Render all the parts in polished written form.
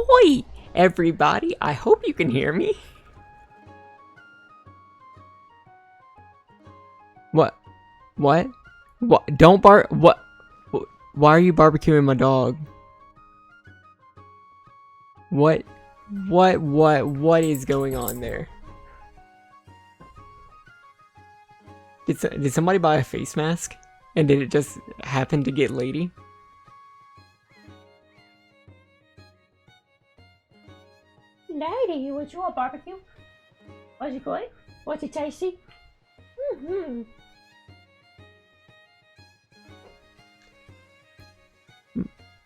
Ahoy, everybody! I hope you can hear me. What? What? What? Don't bar- What? Why are you barbecuing my dog? What is going on there? Did somebody buy a face mask? And did it just happen to get lady? Lady, what you want, barbecue? Was it good? Was it tasty? Mm-hmm.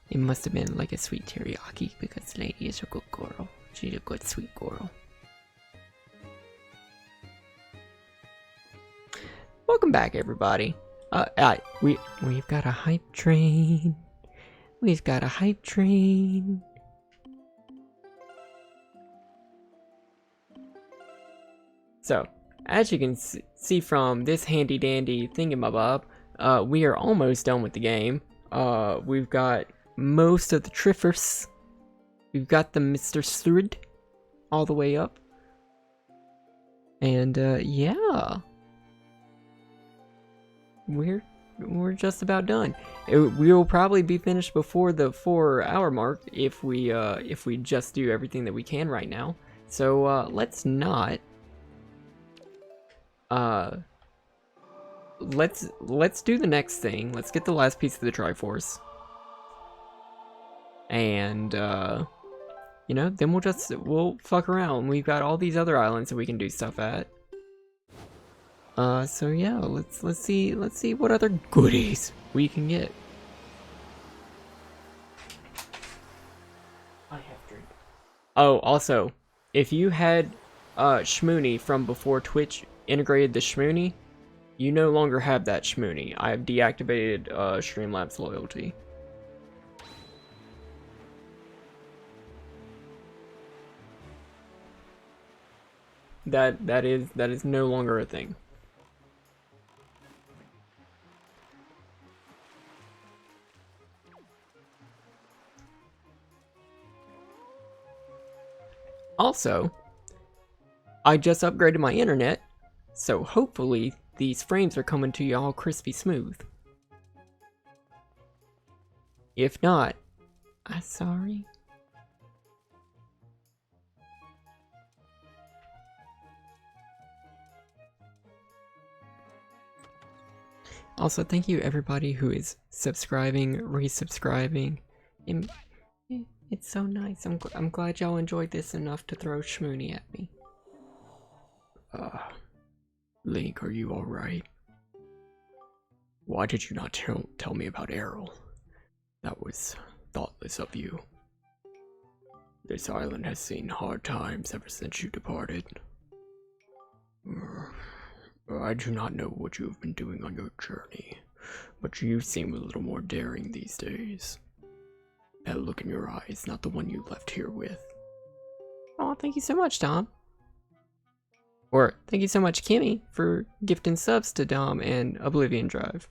It must have been like a sweet teriyaki because lady is a good girl. She's a good sweet girl. Welcome back, everybody. We've got a hype train. We've got a hype train. So, as you can see from this handy dandy thingamabob, we are almost done with the game. We've got most of the Triffers. We've got the Mr. Thrid all the way up. And, yeah. We're just about done. We'll probably be finished before the 4-hour mark if we just do everything that we can right now. So, let's not. Let's do the next thing. Let's get the last piece of the Triforce. And, you know, then we'll fuck around. We've got all these other islands that we can do stuff at. So yeah, let's see what other goodies we can get. I have drink. Oh, also, if you had Shmoony from before Twitch integrated the Shmoony, you no longer have that Shmoony. I have deactivated Streamlabs loyalty. That is no longer a thing. Also, I just upgraded my internet, so hopefully these frames are coming to you all crispy smooth. If not, I'm sorry. Also, thank you everybody who is subscribing, resubscribing. It's so nice. I'm glad y'all enjoyed this enough to throw Shmoony at me. Link, are you alright? Why did you not tell me about Errol? That was thoughtless of you. This island has seen hard times ever since you departed. I do not know what you have been doing on your journey, but you seem a little more daring these days. That look in your eye is not the one you left here with. Oh, thank you so much, Dom. Or, thank you so much, Kimmy, for gifting subs to Dom and Oblivion Drive.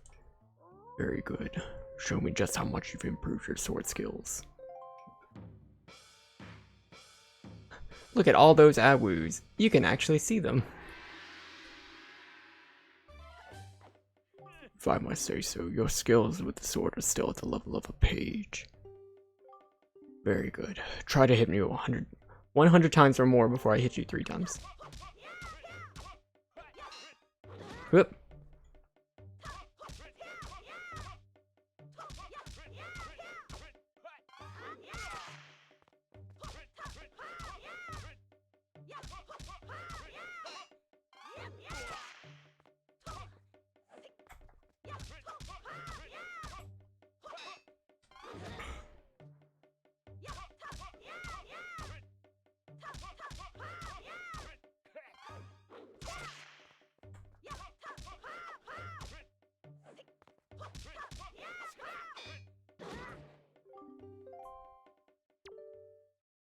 Very good. Show me just how much you've improved your sword skills. Look at all those Awoos. You can actually see them. If I must say so, your skills with the sword are still at the level of a page. Very good. Try to hit me 100 times or more before I hit you 3 times. Whoop.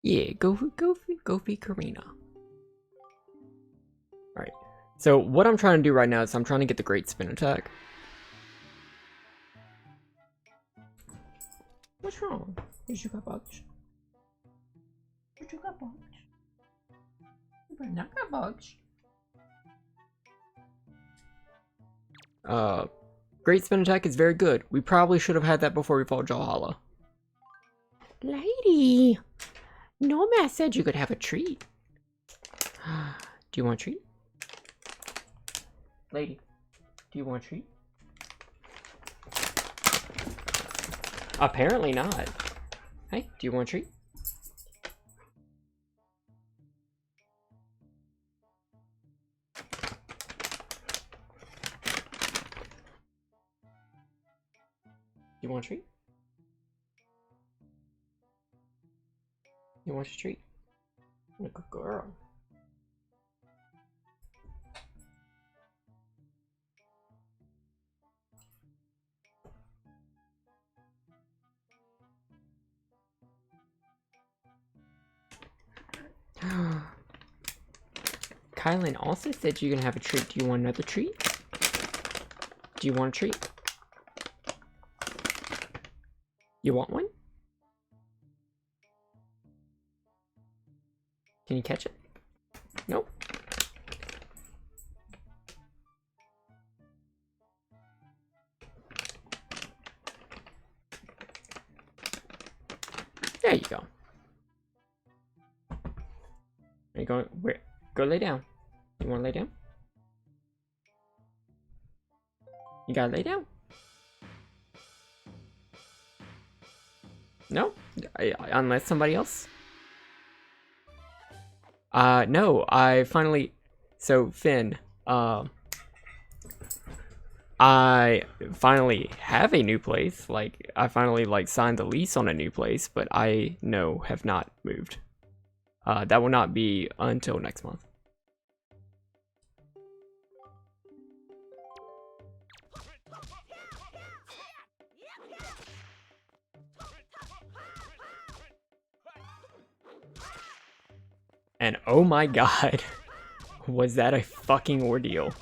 Yeah, go be Karina. Alright, so what I'm trying to do right now is I'm trying to get the Great Spin Attack. What's wrong? Did you got bugs? you got bugs? You better not got bugs. Great spin attack is very good. We probably should have had that before we fought Jawhala. Lady, Nomad said you could have a treat. Do you want a treat? Lady, do you want a treat? Apparently not. Hey, do you want a treat? You want a treat? You want a treat? You're a good girl. Kylan also said you can have a treat. Do you want another treat? Do you want a treat? You want one? Can you catch it? Nope. There you go. Are you going? Where? Go lay down. You want to lay down? You gotta lay down. No? Unless somebody else? No, I finally... So, Finn, I finally have a new place. Like, I finally, like, signed the lease on a new place, but I, no, have not moved. That will not be until next month. And oh my god, was that a fucking ordeal.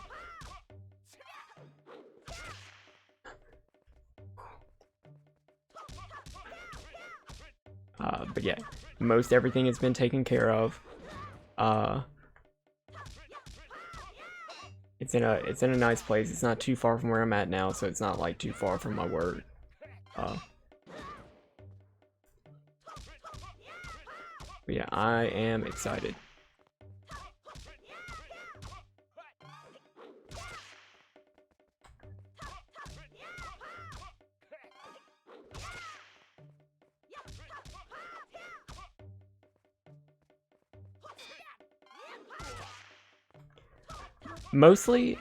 But yeah, most everything has been taken care of. It's in a nice place. It's not too far from where I'm at now, so it's not like too far from my work. But yeah, I am excited. Mostly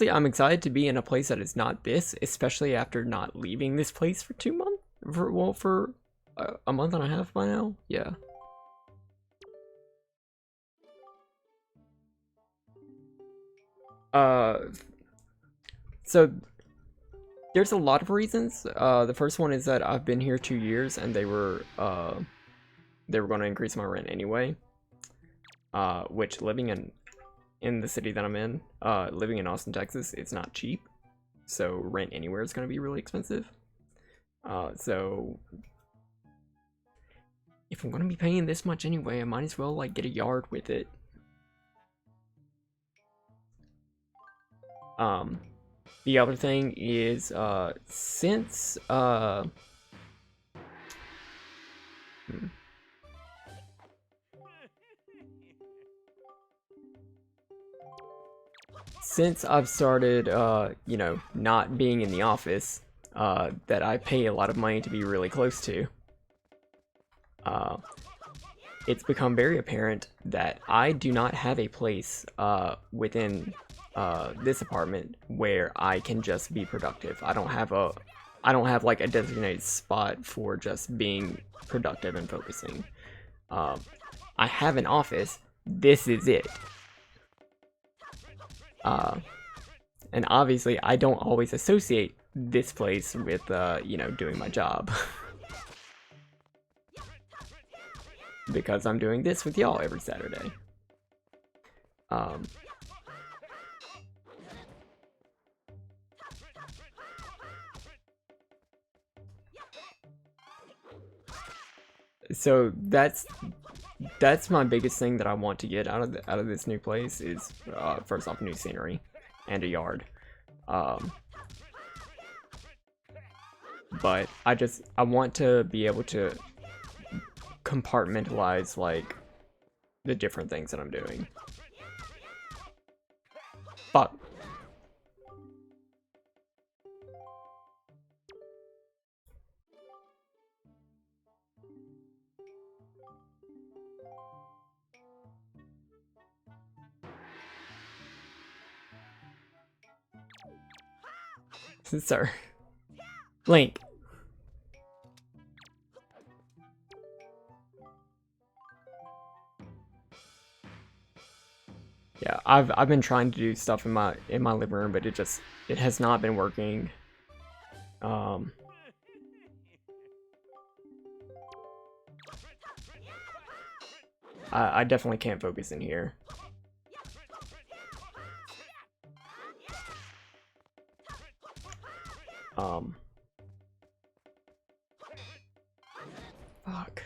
I'm excited to be in a place that is not this, especially after not leaving this place for 2 months. For a month and a half by now. Yeah. So there's a lot of reasons. The first one is that I've been here 2 years and they were going to increase my rent anyway. Which living in the city that I'm in, living in Austin, Texas, it's not cheap. So rent anywhere is going to be really expensive. So if I'm going to be paying this much anyway, I might as well like get a yard with it. The other thing is, since I've started, you know, not being in the office, that I pay a lot of money to be really close to, it's become very apparent that I do not have a place, within, this apartment where I can just be productive. I don't have like a designated spot for just being productive and focusing. I have an office. This is it. And obviously I don't always associate this place with, you know, doing my job. Because I'm doing this with y'all every Saturday. So that's my biggest thing that I want to get out of this new place is first off new scenery and a yard. But I want to be able to compartmentalize like the different things that I'm doing. Fuck. Sir. Link. Yeah, I've been trying to do stuff in my living room, but it has not been working. I definitely can't focus in here. Fuck.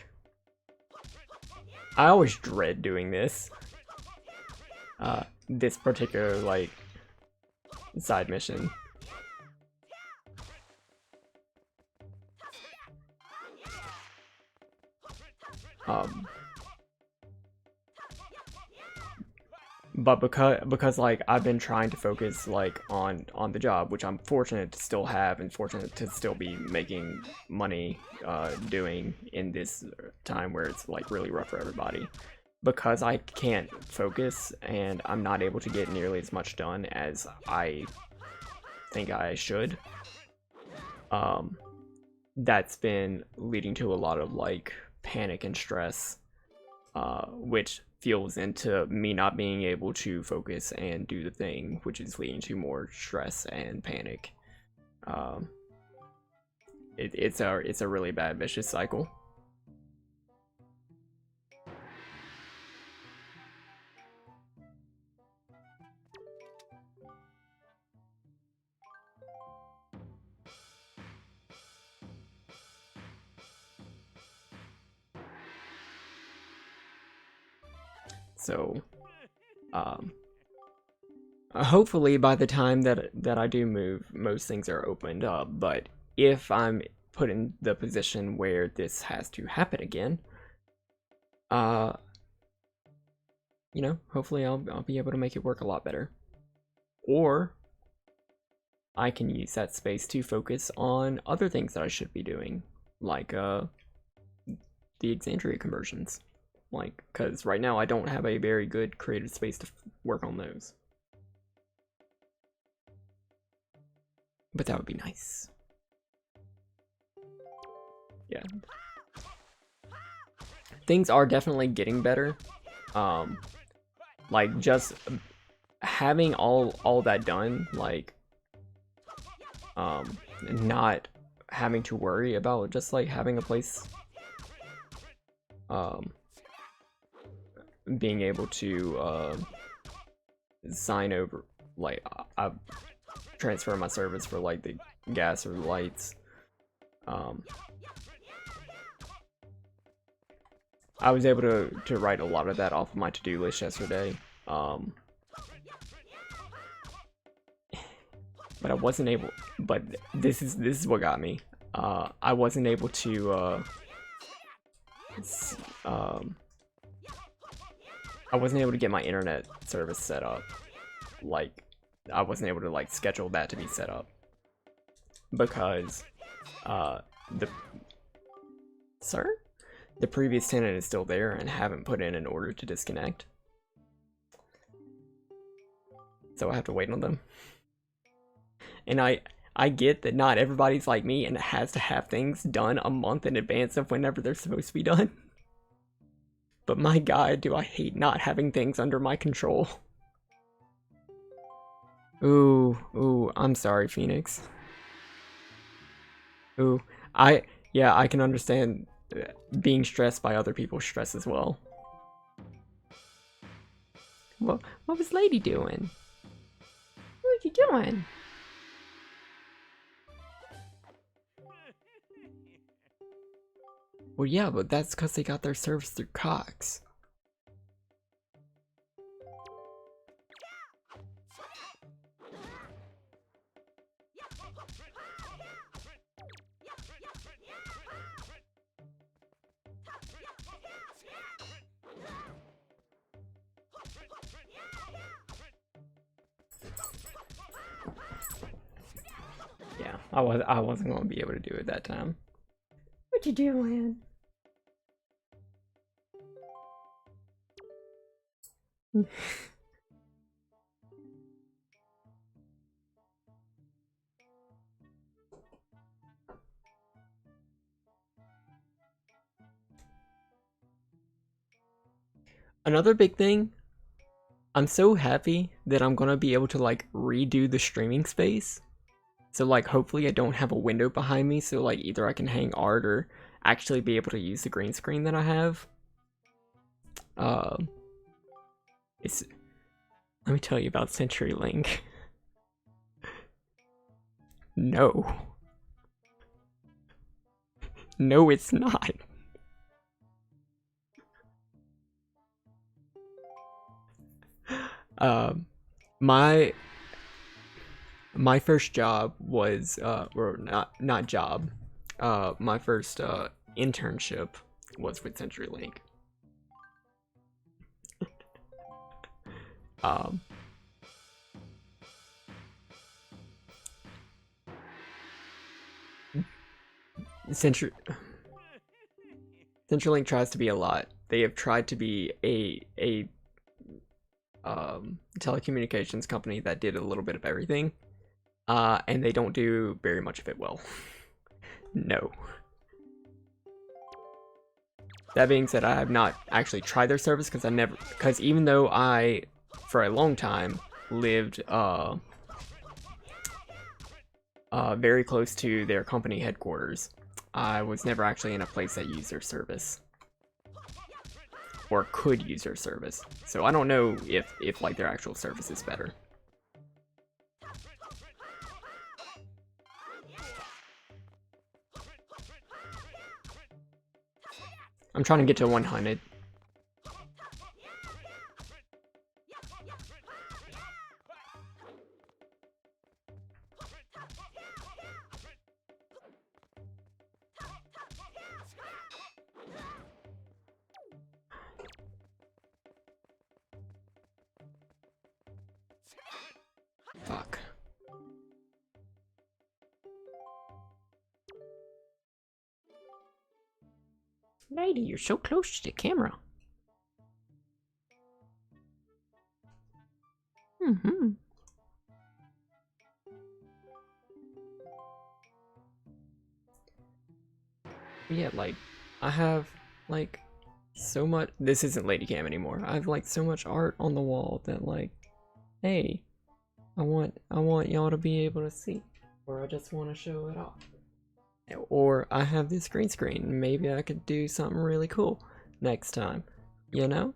I always dread doing this. This particular, like, side mission. But because like I've been trying to focus like on the job, which I'm fortunate to still have and fortunate to still be making money doing in this time where it's like really rough for everybody. Because I can't focus and I'm not able to get nearly as much done as I think I should. That's been leading to a lot of like panic and stress, which fuels into me not being able to focus and do the thing, which is leading to more stress and panic. It's a really bad vicious cycle. So, hopefully by the time that I do move, most things are opened up. But if I'm put in the position where this has to happen again, you know, hopefully I'll be able to make it work a lot better. Or I can use that space to focus on other things that I should be doing, like the Exandria conversions. Like, because right now I don't have a very good creative space to work on those. But that would be nice. Yeah. Things are definitely getting better. Like, just having all that done, like, not having to worry about just, like, having a place, being able to, sign over, like, I transfer my service for, like, the gas or the lights. I was able to write a lot of that off of my to-do list yesterday. But I wasn't able, but this is what got me. I wasn't able to, I wasn't able to get my internet service set up. Like, I wasn't able to, like, schedule that to be set up. Because, Sir? The previous tenant is still there and haven't put in an order to disconnect. So I have to wait on them. And I get that not everybody's like me and has to have things done a month in advance of whenever they're supposed to be done. But my god, do I hate not having things under my control. Ooh, I'm sorry, Phoenix. Ooh, yeah, I can understand being stressed by other people's stress as well. What was Lady doing? What are you doing? Well, yeah, but that's because they got their service through Cox. Yeah, I wasn't gonna be able to do it that time. What you doing? Another big thing, I'm so happy that I'm gonna be able to like redo the streaming space. So like hopefully I don't have a window behind me, so like either I can hang art or actually be able to use the green screen that I have. It's Let me tell you about CenturyLink. No. No, it's not. My first job was or not job. My first internship was with CenturyLink. Um, CenturyLink tries to be a lot. They have tried to be a telecommunications company that did a little bit of everything, and they don't do very much of it well. No. That being said, I have not actually tried their service because even though I, for a long time, lived very close to their company headquarters, I was never actually in a place that used their service. Or could use their service. So I don't know if like their actual service is better. I'm trying to get to 100. Fuck. Lady, you're so close to the camera. Mm-hmm. Yeah, like, I have, like, so much. This isn't Lady Cam anymore. I have, like, so much art on the wall that, like, hey, I want y'all to be able to see. Or I just want to show it off. Or I have this green screen. Maybe I could do something really cool next time. You know?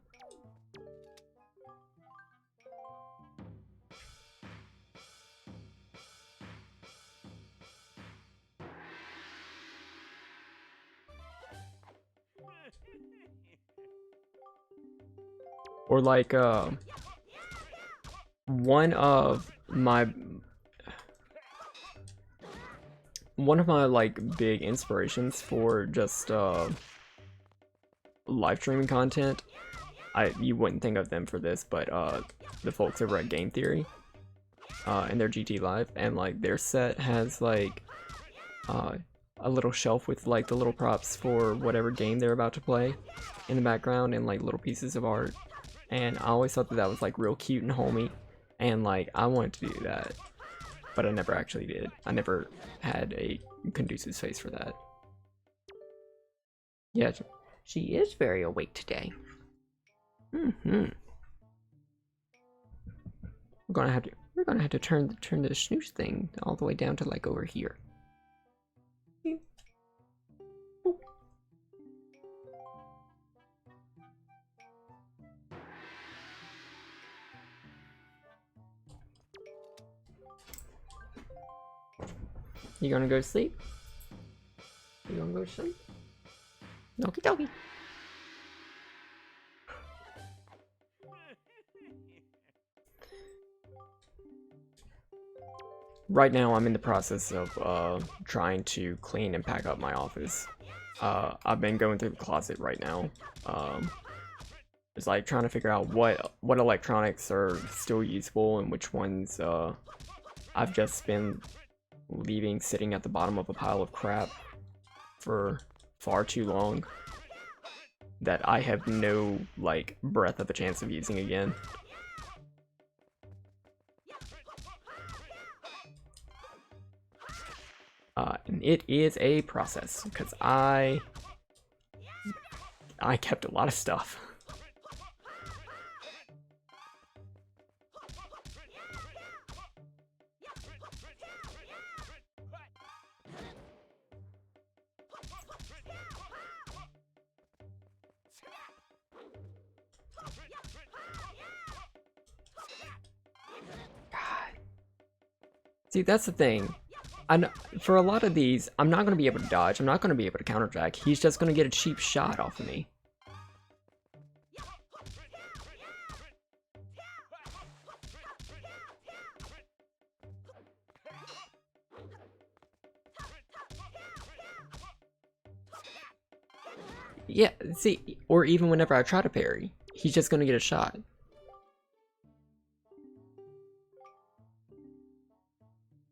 Or like one of my like big inspirations for just live streaming content. You wouldn't think of them for this, but the folks over at Game Theory and their GT Live, and like their set has like a little shelf with like the little props for whatever game they're about to play in the background and like little pieces of art. And I always thought that that was like real cute and homey, and like I wanted to do that, but I never actually did. I never had a conducive space for that. Yeah, she is very awake today. Mm-hmm. We're gonna have to turn the snooze thing all the way down to like over here. You gonna go to sleep? You gonna go to sleep? Okie dokie. Right now, I'm in the process of trying to clean and pack up my office. I've been going through the closet right now. It's like trying to figure out what electronics are still useful and which ones I've just been leaving sitting at the bottom of a pile of crap for far too long that I have no like breath of a chance of using again. And it is a process because I kept a lot of stuff. God. See, that's the thing. For a lot of these, I'm not going to be able to dodge. I'm not going to be able to counterjack. He's just going to get a cheap shot off of me. Yeah, see, or even whenever I try to parry, he's just going to get a shot.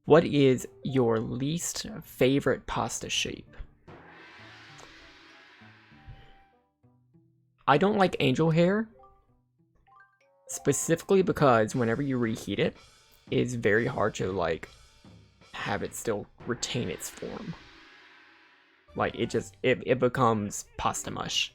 What is your least favorite pasta shape? I don't like angel hair, specifically because whenever you reheat it, it's very hard to like have it still retain its form. Like it becomes pasta mush.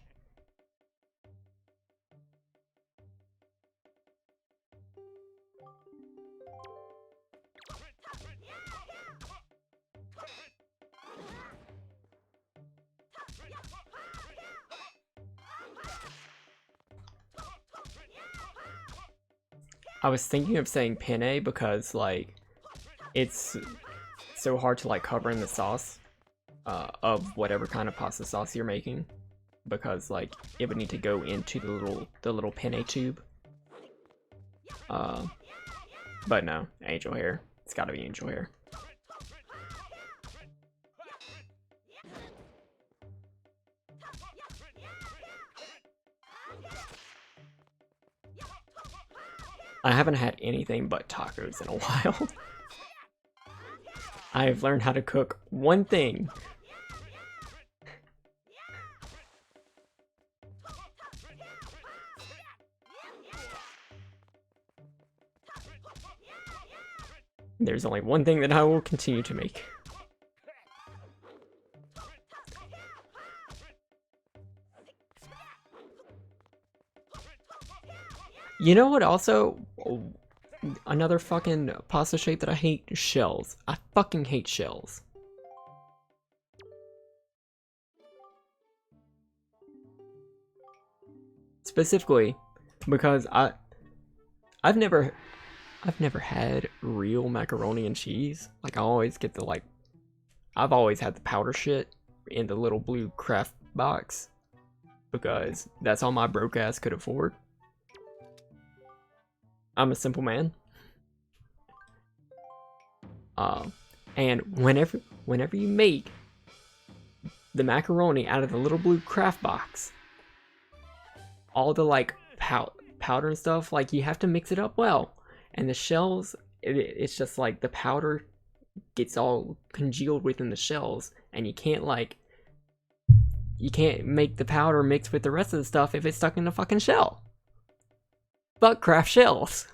I was thinking of saying penne because like it's so hard to like cover in the sauce of whatever kind of pasta sauce you're making, because like it would need to go into the little penne tube. But no, angel hair. It's got to be angel hair. I haven't had anything but tacos in a while. I've learned how to cook one thing. There's only one thing that I will continue to make. You know what also? Another fucking pasta shape that I hate? Shells. I fucking hate shells. Specifically because I've never had real macaroni and cheese. Like I always get the like I've always had the powder shit in the little blue craft box because that's all my broke ass could afford. I'm a simple man. And whenever you make the macaroni out of the little blue craft box, all the like powder and stuff, like you have to mix it up well. And the shells, it's just like the powder gets all congealed within the shells, and you can't make the powder mix with the rest of the stuff if it's stuck in the fucking shell. Fuck craft shells.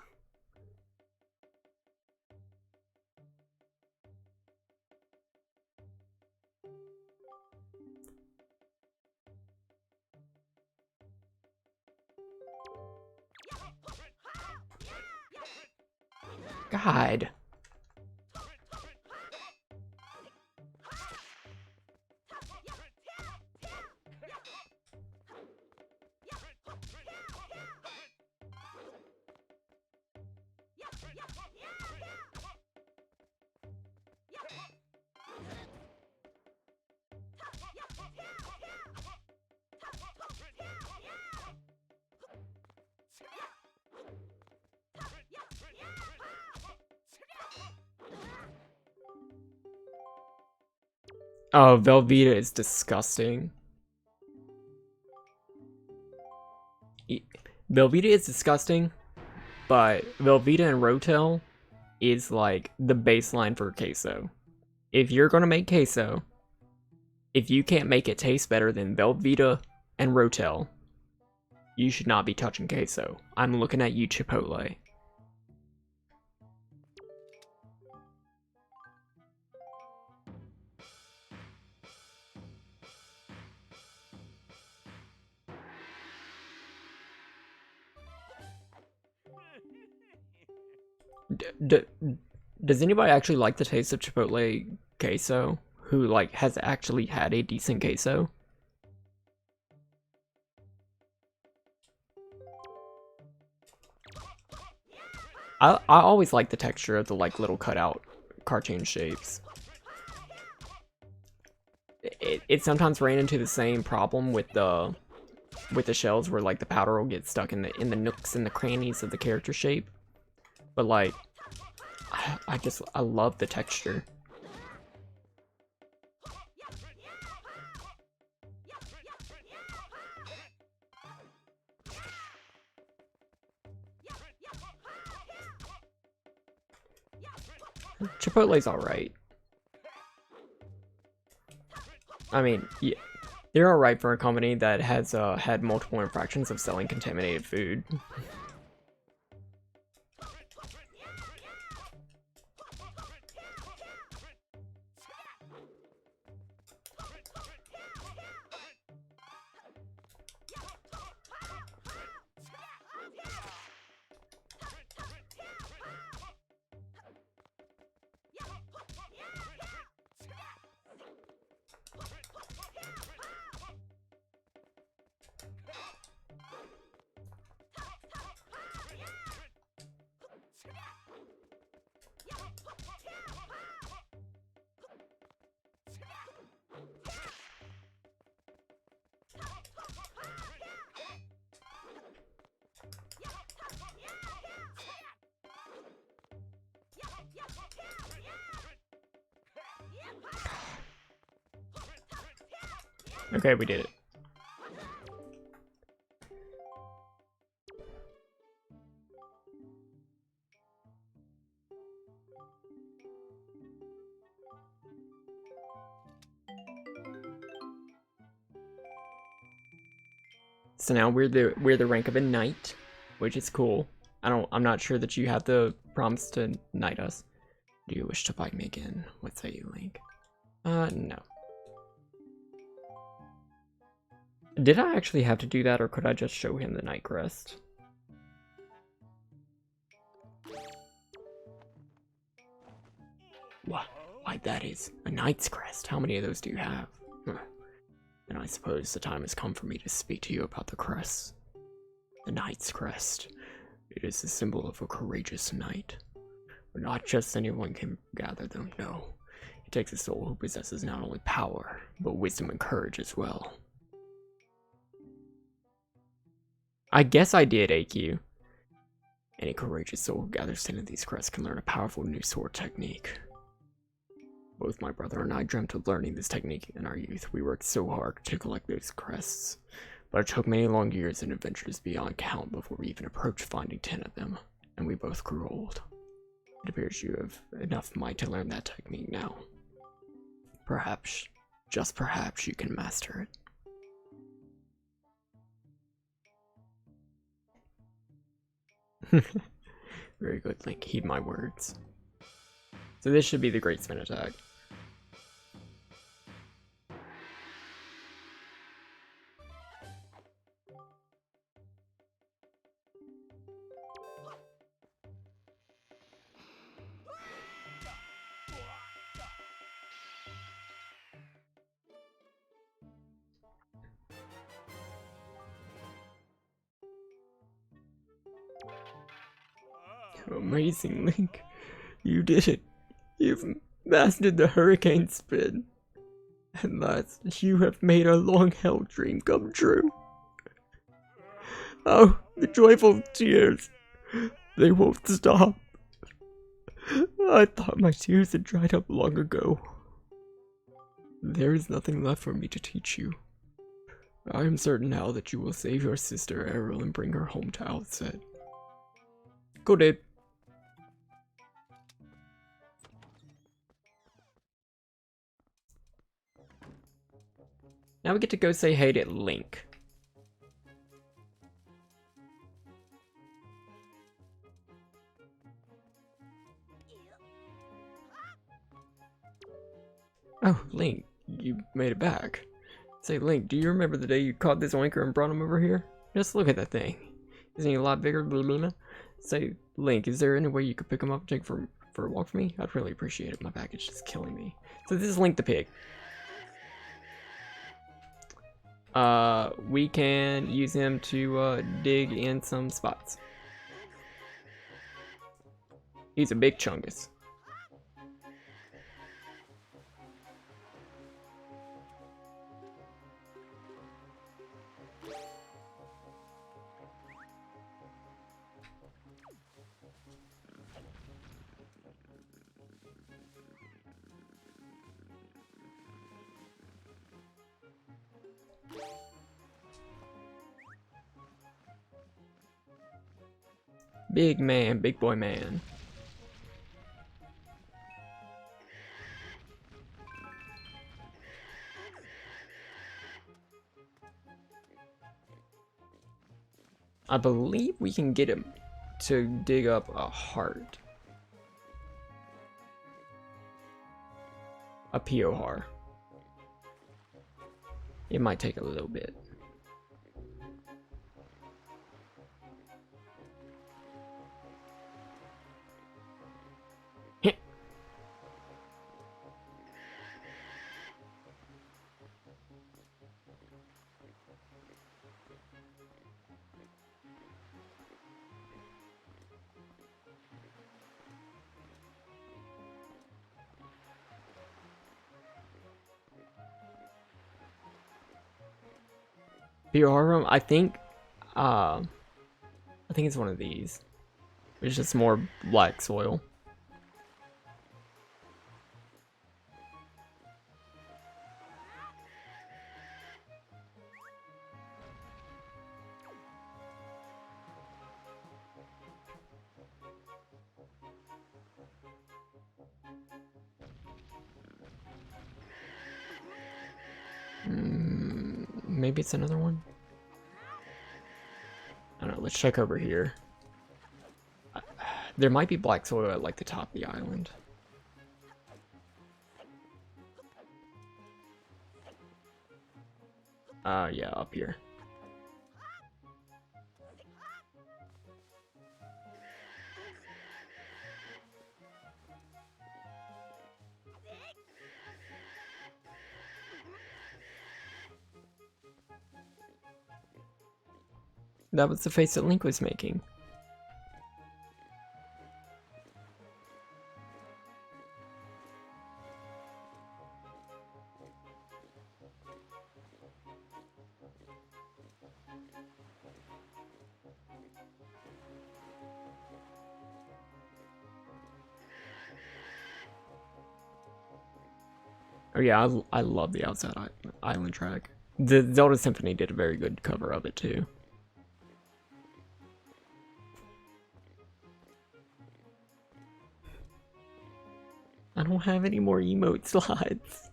God. Oh, Velveeta is disgusting. Velveeta is disgusting, but Velveeta and Rotel is like the baseline for queso. If you're gonna make queso, if you can't make it taste better than Velveeta and Rotel, you should not be touching queso. I'm looking at you, Chipotle. Does anybody actually like the taste of Chipotle queso? Who like has actually had a decent queso? I always like the texture of the like little cutout cartoon shapes. It sometimes ran into the same problem with the shells where like the powder will get stuck in the nooks and the crannies of the character shape. But like I love the texture. Chipotle's alright. I mean, yeah, they're alright for a company that has had multiple infractions of selling contaminated food. Okay, we did it. So now we're the rank of a knight, which is cool. I'm not sure that you have the prompts to knight us. Do you wish to fight me again? What say you, Link? No. Did I actually have to do that, or could I just show him the Night Crest? What? Why, that is a Knight's Crest. How many of those do you have? And I suppose the time has come for me to speak to you about the crest. The Knight's Crest. It is the symbol of a courageous knight. But not just anyone can gather them, no. It takes a soul who possesses not only power, but wisdom and courage as well. I guess I did, AQ. Any courageous soul who gathers 10 of these crests can learn a powerful new sword technique. Both my brother and I dreamt of learning this technique in our youth. We worked so hard to collect those crests, but it took many long years and adventures beyond count before we even approached finding 10 of them, and we both grew old. It appears you have enough might to learn that technique now. Perhaps, just perhaps, you can master it. Very good, Link. Heed my words. So this should be the Great Spin Attack. Amazing, Link. You did it. You've mastered the Hurricane Spin. At last, you have made a long-held dream come true. Oh, the joyful tears. They won't stop. I thought my tears had dried up long ago. There is nothing left for me to teach you. I am certain now that you will save your sister Errol and bring her home to Outset. Go, Dave. Now we get to go say hey to Link. Oh, Link, you made it back. Say, Link, do you remember the day you caught this oinker and brought him over here? Just look at that thing. Isn't he a lot bigger? Blah, blah, blah. Say, Link, is there any way you could pick him up and take for a walk for me? I'd really appreciate it. My package is killing me. So this is Link the pig. We can use him to dig in some spots. He's a big chungus. Big man, big boy man. I believe we can get him to dig up a heart. A POR. It might take a little bit. POR room, I think it's one of these. It's just more black soil. Maybe it's another one? I don't know, let's check over here. There might be black soil at like the top of the island. Yeah, up here. That was the face that Link was making. Oh yeah, I love the Outside Island track. The Zelda Symphony did a very good cover of it too. I don't have any more emote slots.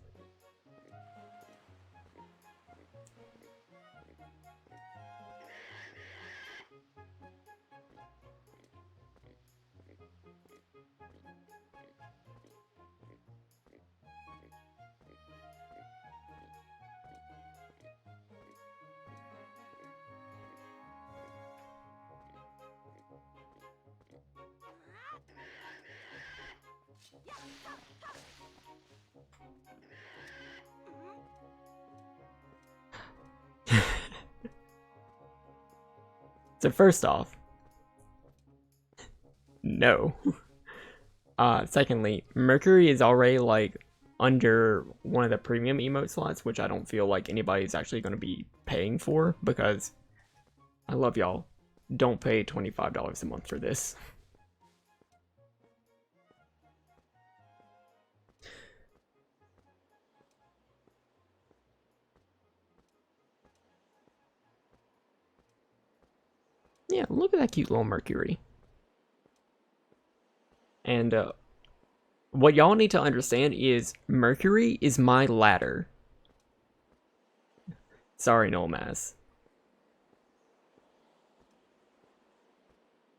So first off, no. Secondly, Mercury is already like under one of the premium emote slots, which I don't feel like anybody's actually going to be paying for, because I love y'all. Don't pay $25 a month for this. Yeah, look at that cute little Mercury. And what y'all need to understand is Mercury is my ladder. Sorry, Nolmas.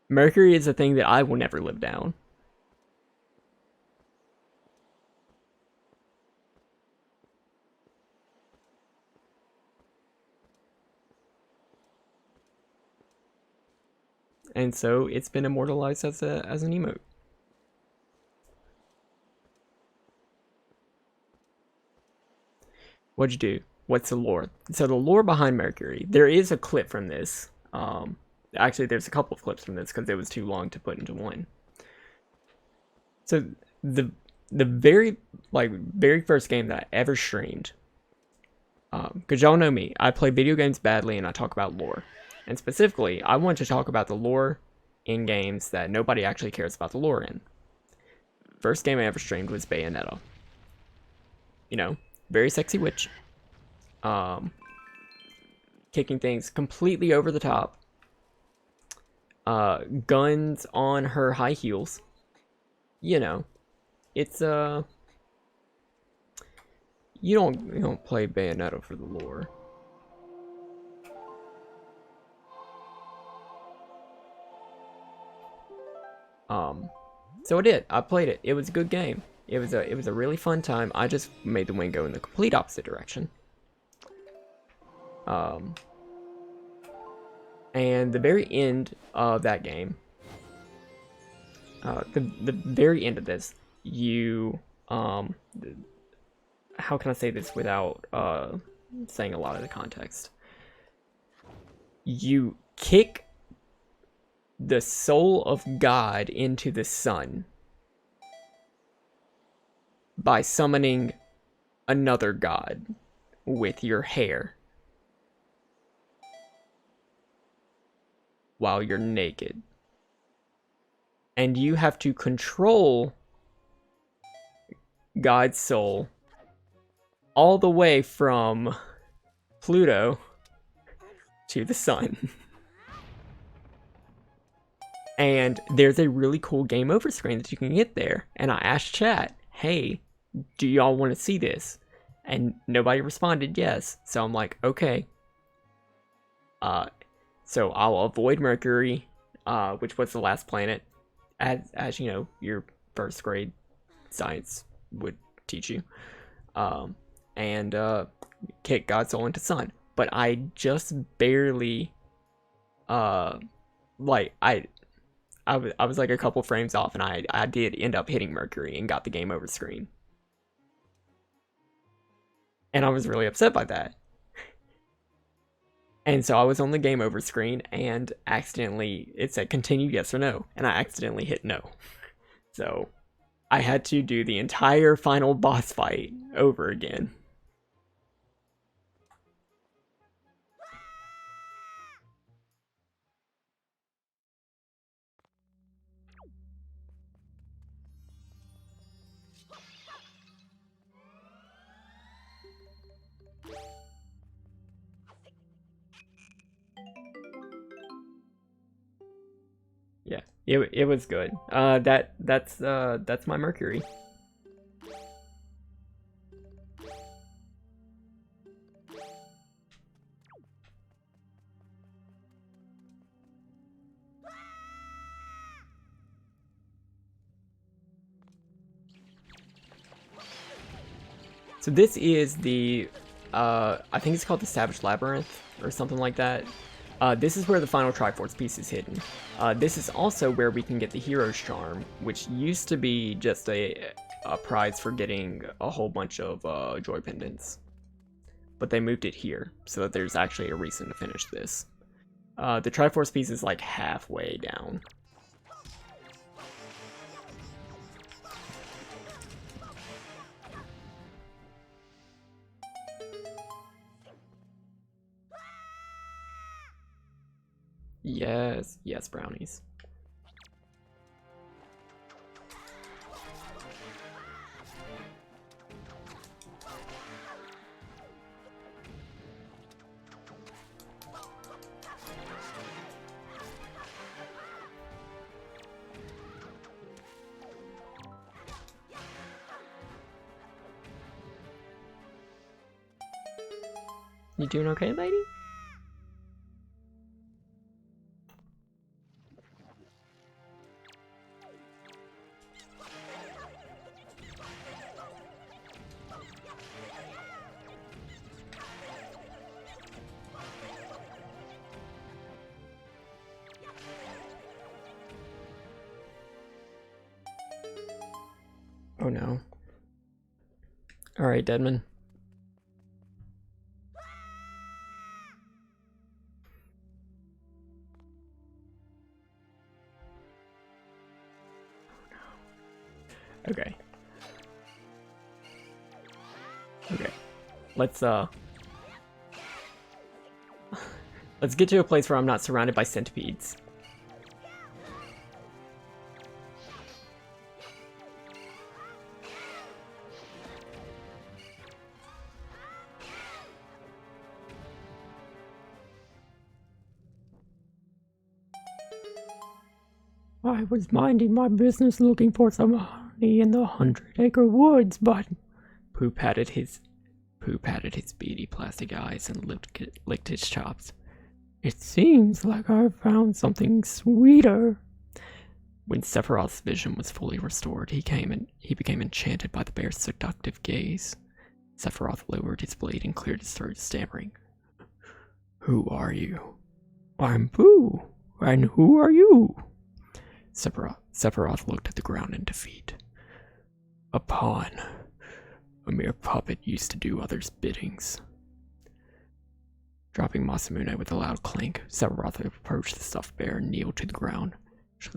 Mercury is a thing that I will never live down. And so it's been immortalized as an emote. What'd you do? What's the lore? So the lore behind Mercury, there is a clip from this. Actually, there's a couple of clips from this because it was too long to put into one. So the very first game that I ever streamed, because y'all know me, I play video games badly and I talk about lore. And specifically, I want to talk about the lore in games that nobody actually cares about the lore in. First game I ever streamed was Bayonetta. You know, very sexy witch. Kicking things completely over the top. Guns on her high heels. You know, it's you don't play Bayonetta for the lore. So I did. I played it. It was a good game. It was a really fun time. I just made the wind go in the complete opposite direction. And the very end of that game, the very end of this, you how can I say this without saying a lot of the context? You kick the soul of God into the sun by summoning another god with your hair while you're naked. And you have to control God's soul all the way from Pluto to the sun. And there's a really cool game over screen that you can get there. And I asked chat, hey, do y'all want to see this? And nobody responded yes. So I'm like, okay. So I'll avoid Mercury, which was the last planet, as you know, your first grade science would teach you. And kick God's soul into sun. But I just barely, I was like a couple frames off, and I did end up hitting Mercury and got the game over screen. And I was really upset by that. And so I was on the game over screen and accidentally, it said continue yes or no, and I accidentally hit no. So I had to do the entire final boss fight over again. Yeah, it was good. That's my Mercury. So this is the I think it's called the Savage Labyrinth or something like that. This is where the final Triforce piece is hidden. This is also where we can get the Hero's Charm, which used to be just a prize for getting a whole bunch of Joy Pendants. But they moved it here, so that there's actually a reason to finish this. The Triforce piece is like halfway down. Yes, yes, brownies. You doing okay, lady? Oh no. Alright, Deadman. Okay. Okay. Let's let's get to a place where I'm not surrounded by centipedes. I was minding my business looking for some honey in the 100-acre woods, but Pooh patted his beady plastic eyes and licked his chops. it seems like I found something sweeter. When Sephiroth's vision was fully restored, he became enchanted by the bear's seductive gaze. Sephiroth lowered his blade and cleared his throat, stammering. Who are you? I'm Pooh, and who are you? Sephiroth looked at the ground in defeat. A pawn. A mere puppet used to do others' biddings. Dropping Masamune with a loud clink, Sephiroth approached the stuffed bear and kneeled to the ground,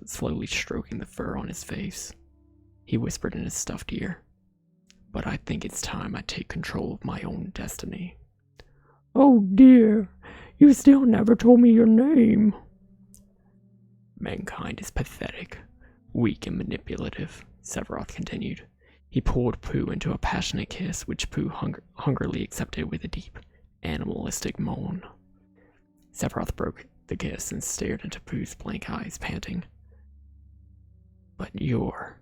slowly stroking the fur on his face. He whispered in his stuffed ear, "But I think it's time I take control of my own destiny." Oh dear, you still never told me your name. Mankind is pathetic, weak and manipulative, Sephiroth continued. He pulled Pooh into a passionate kiss, which Pooh hungrily accepted with a deep, animalistic moan. Sephiroth broke the kiss and stared into Pooh's blank eyes, panting. But you're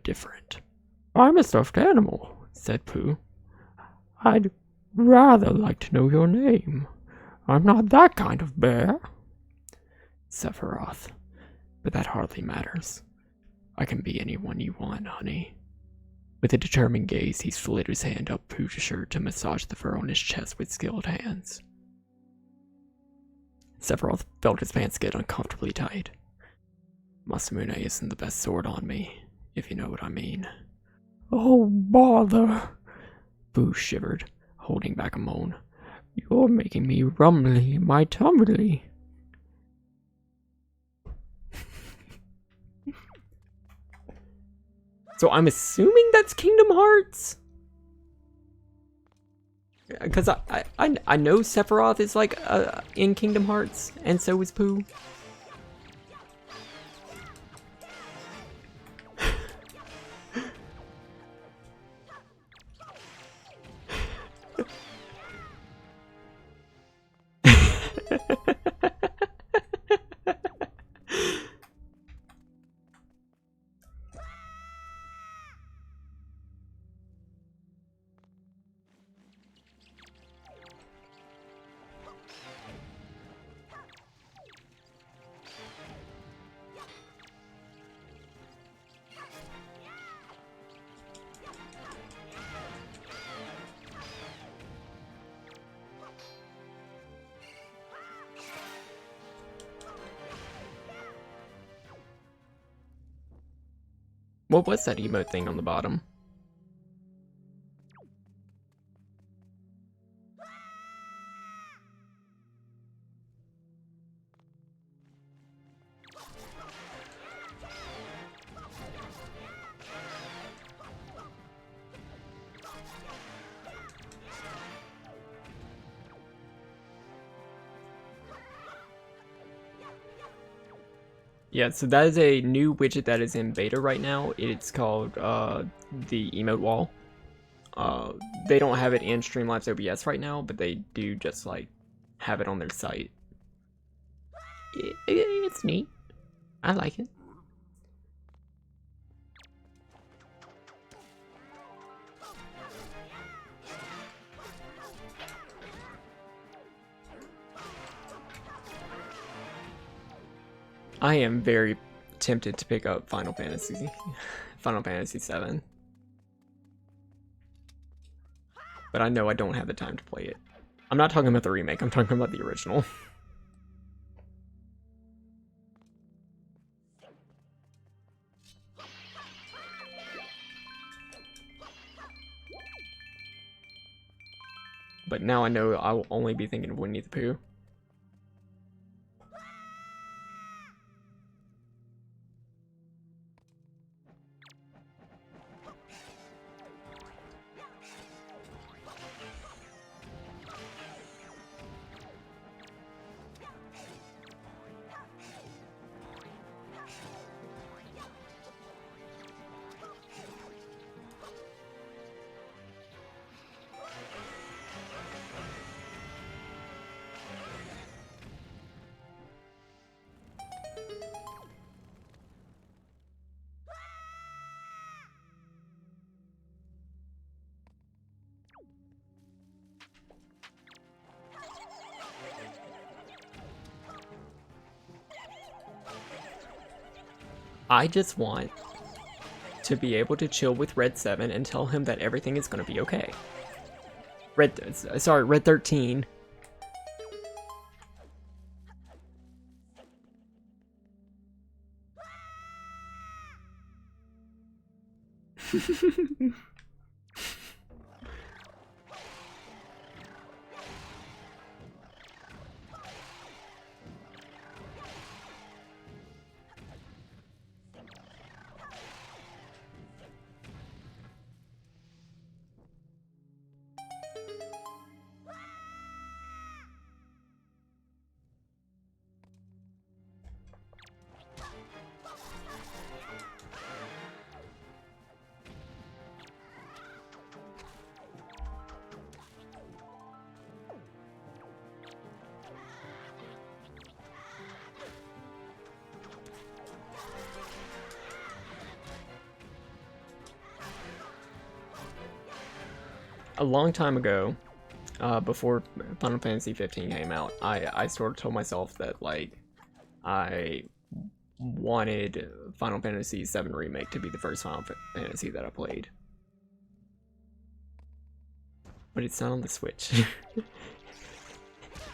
different. I'm a stuffed animal, said Pooh. I'd rather like to know your name. I'm not that kind of bear. Sephiroth, but that hardly matters. I can be anyone you want, honey. With a determined gaze, he slid his hand up Pooh's shirt to massage the fur on his chest with skilled hands. Sephiroth felt his pants get uncomfortably tight. Masamune isn't the best sword on me, if you know what I mean. Oh, bother. Pooh shivered, holding back a moan. You're making me rumbly in my tumbly. So I'm assuming that's Kingdom Hearts? Because I know Sephiroth is like in Kingdom Hearts, and so is Pooh. What was that emote thing on the bottom? Yeah, so that is a new widget that is in beta right now. It's called the emote wall. They don't have it in Streamlabs OBS right now, but they do just like have it on their site. It's neat. I like it. I am very tempted to pick up Final Fantasy, Final Fantasy 7. But I know I don't have the time to play it. I'm not talking about the remake, I'm talking about the original. But now I know I will only be thinking of Winnie the Pooh. I just want to be able to chill with Red 7 and tell him that everything is going to be okay. Red 13. A long time ago, before Final Fantasy 15 came out, I sort of told myself that, like, I wanted Final Fantasy 7 Remake to be the first Final Fantasy that I played. But it's not on the Switch.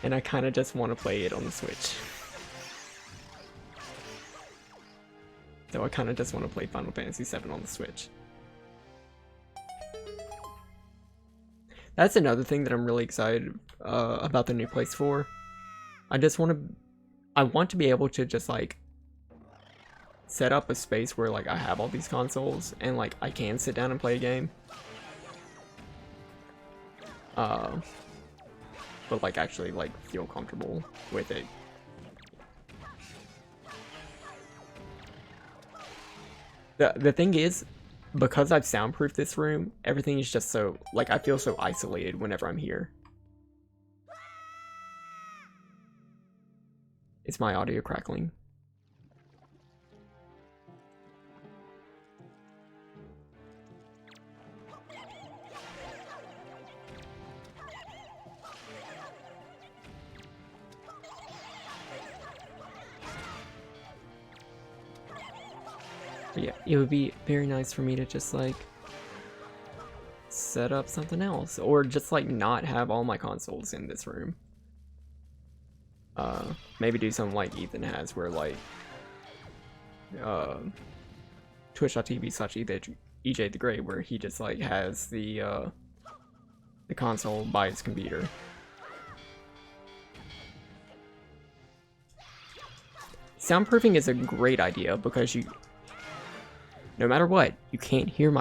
And I kind of just want to play it on the Switch. So I kind of just want to play Final Fantasy 7 on the Switch. That's another thing that I'm really excited about the new place for. I want to be able to just, like, set up a space where, like, I have all these consoles and, like, I can sit down and play a game. But, like, actually, like, feel comfortable with it. The thing is, because I've soundproofed this room, everything is just so, like, I feel so isolated whenever I'm here. Is my audio crackling? But yeah, it would be very nice for me to just, like, set up something else, or just, like, not have all my consoles in this room. Maybe do something like Ethan has, where, like, twitch.tv/EJ the Great, where he just, like, has the console by his computer. Soundproofing is a great idea because no matter what, you can't hear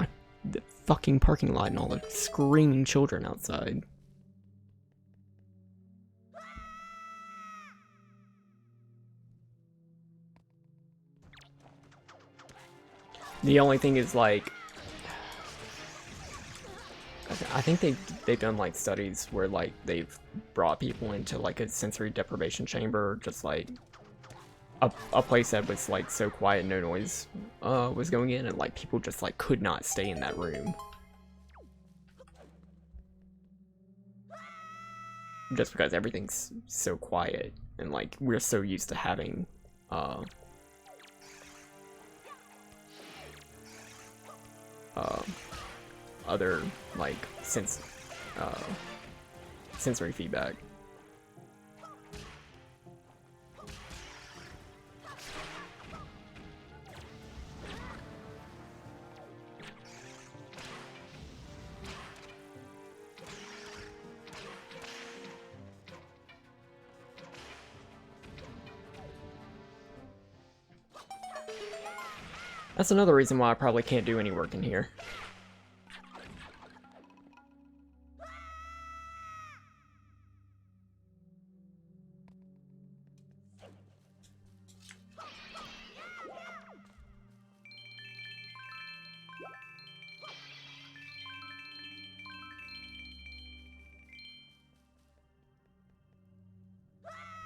the fucking parking lot and all the screaming children outside. The only thing is, like, I think they've done, like, studies where, like, they've brought people into, like, a sensory deprivation chamber, just, like, a place that was, like, so quiet no noise was going in, and, like, people just, like, could not stay in that room. Just because everything's so quiet, and, like, we're so used to having other like sensory feedback. That's another reason why I probably can't do any work in here.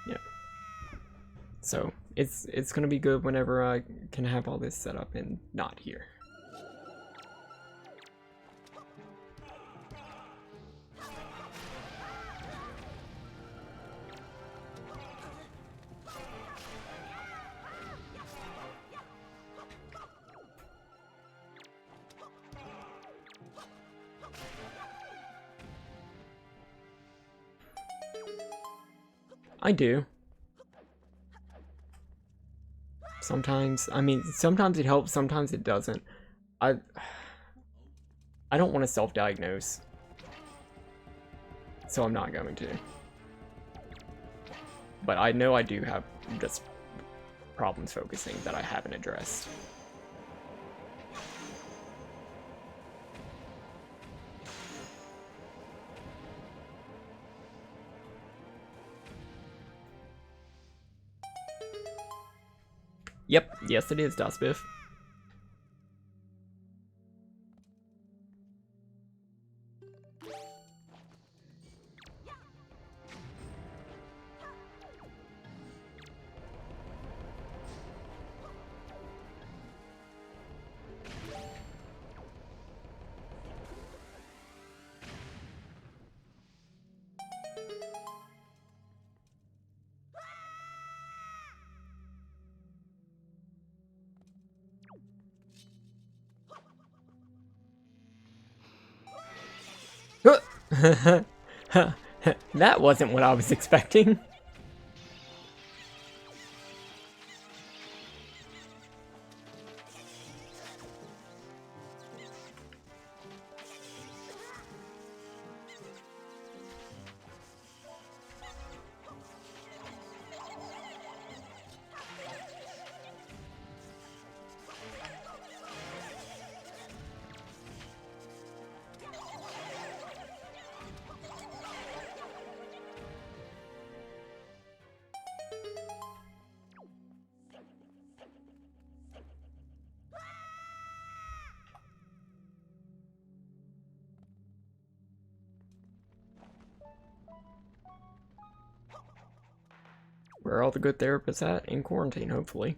Yeah. So it's gonna be good whenever I can have all this set up and not here. I do. Sometimes, I mean, sometimes it helps, sometimes it doesn't. I don't want to self-diagnose, so I'm not going to. But I know I do have just problems focusing that I haven't addressed. Yep, yes it is, Dustbiff. That wasn't what I was expecting. Where are all the good therapists at? In quarantine, hopefully.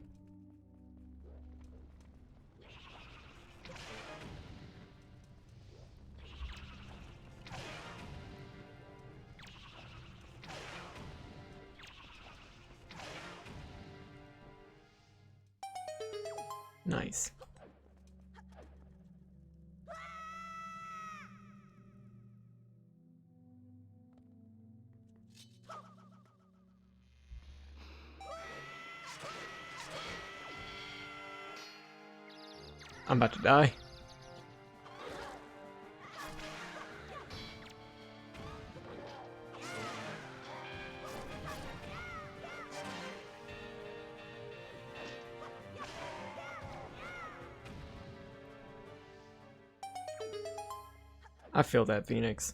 Nice. I'm about to die. I feel that, Phoenix.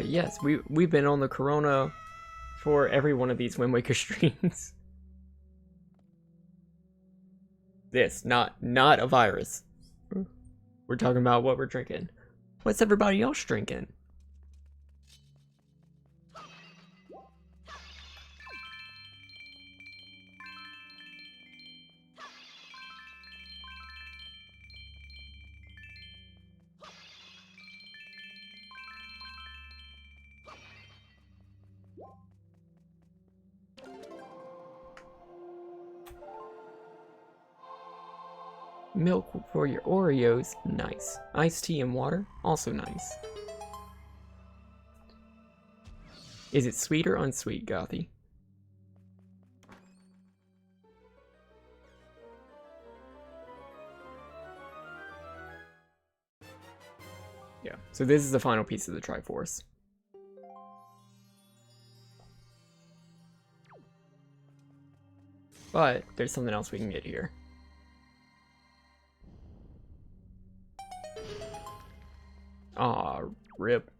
Yes, we've been on the Corona for every one of these Wind Waker streams. This, not a virus. We're talking about what we're drinking. What's everybody else drinking? Milk for your Oreos, nice. Iced tea and water, also nice. Is it sweet or unsweet, Gothy? Yeah, so this is the final piece of the Triforce. But there's something else we can get here. Aw, rip.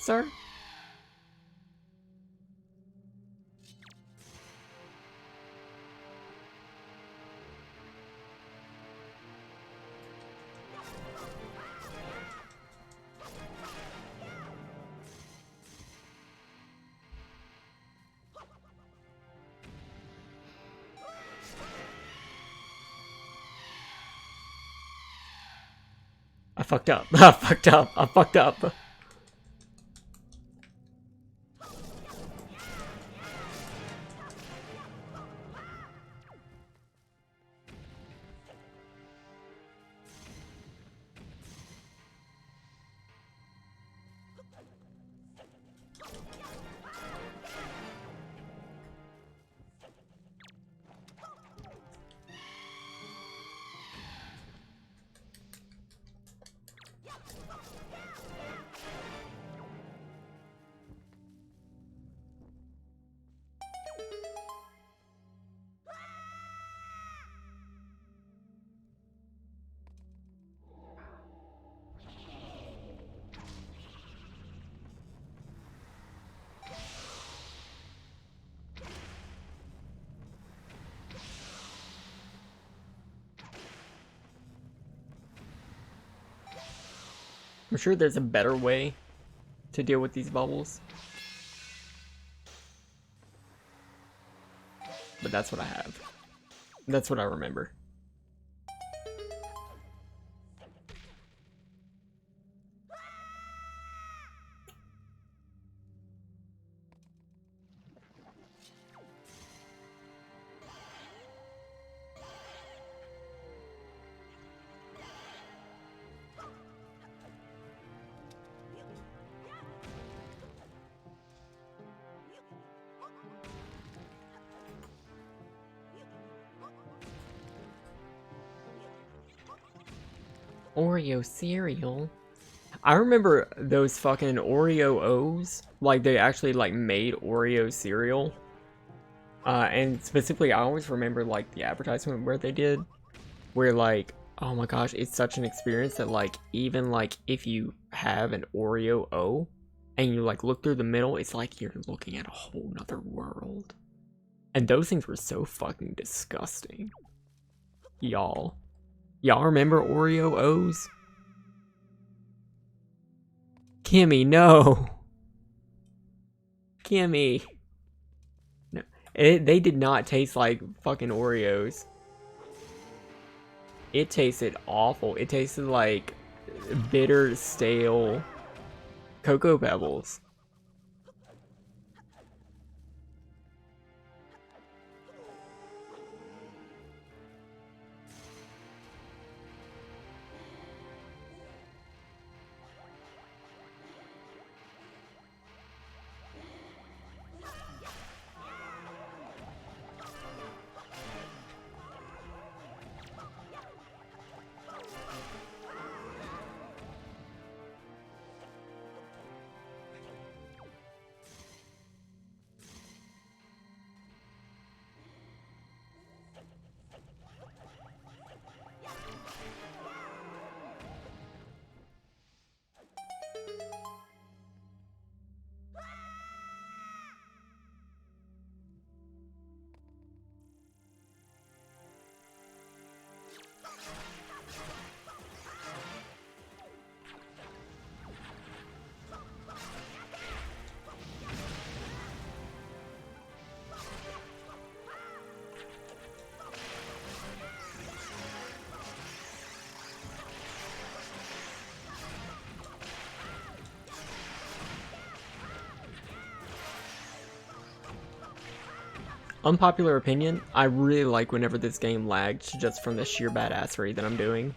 Sir? I fucked up. I fucked up. I fucked up. I'm sure there's a better way to deal with these bubbles. But that's what I have. That's what I remember. Oreo cereal? I remember those fucking Oreo O's. Like, they actually, like, made Oreo cereal. And specifically, I always remember, like, the advertisement where they did. Where, like, oh my gosh, it's such an experience that, like, even, like, if you have an Oreo O, and you, like, look through the middle, it's like you're looking at a whole nother world. And those things were so fucking disgusting. Y'all. Y'all remember Oreo O's? Kimmy, no! Kimmy! No, they did not taste like fucking Oreos. It tasted awful. It tasted like bitter, stale Cocoa Pebbles. unpopular opinion, I really like whenever this game lags just from the sheer badassery that I'm doing.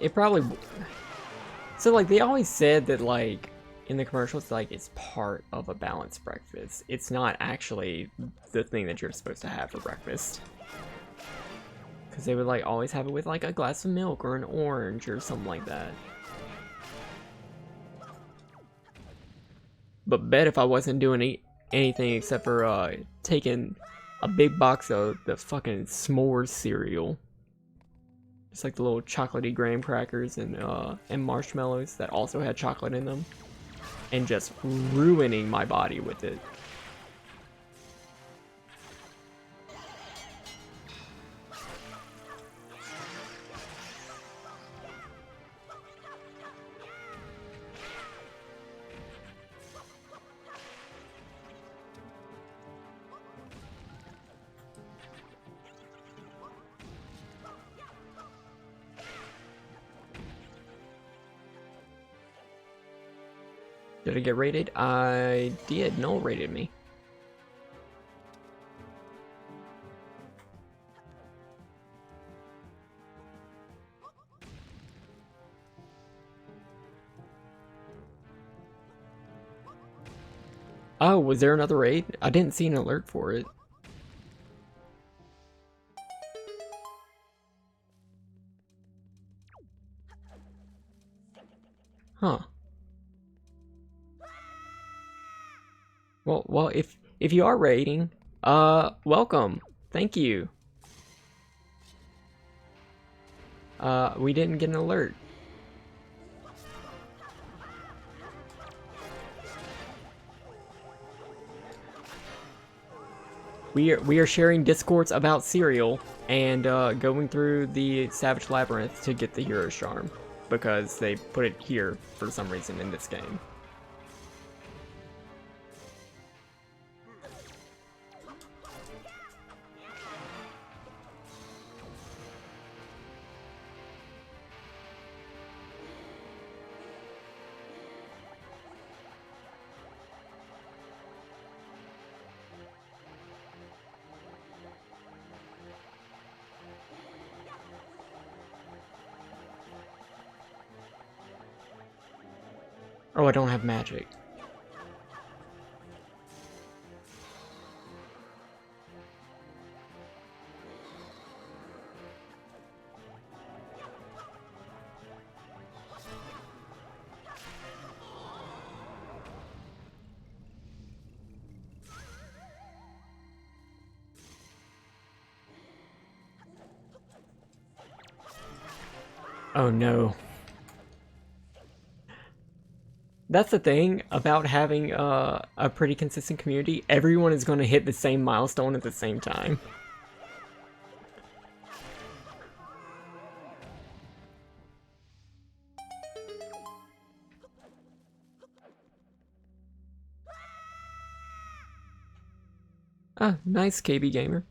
It probably... So, like, they always said that, like, in the commercials, like, it's part of a balanced breakfast. It's not actually the thing that you're supposed to have for breakfast. Because they would, like, always have it with, like, a glass of milk or an orange or something like that. But bet if I wasn't doing anything except for, taking a big box of the fucking s'mores cereal. It's like the little chocolatey graham crackers and marshmallows that also had chocolate in them. And just ruining my body with it. Did I get rated? I did. Null rated me. Oh, was there another raid? I didn't see an alert for it. Huh. Well, if you are raiding, welcome. Thank you. We didn't get an alert. We are sharing discourse about cereal and going through the Savage Labyrinth to get the Hero's Charm because they put it here for some reason in this game. Oh, I don't have magic. Oh no. That's the thing about having a pretty consistent community. Everyone is going to hit the same milestone at the same time. Ah, nice, KB Gamer.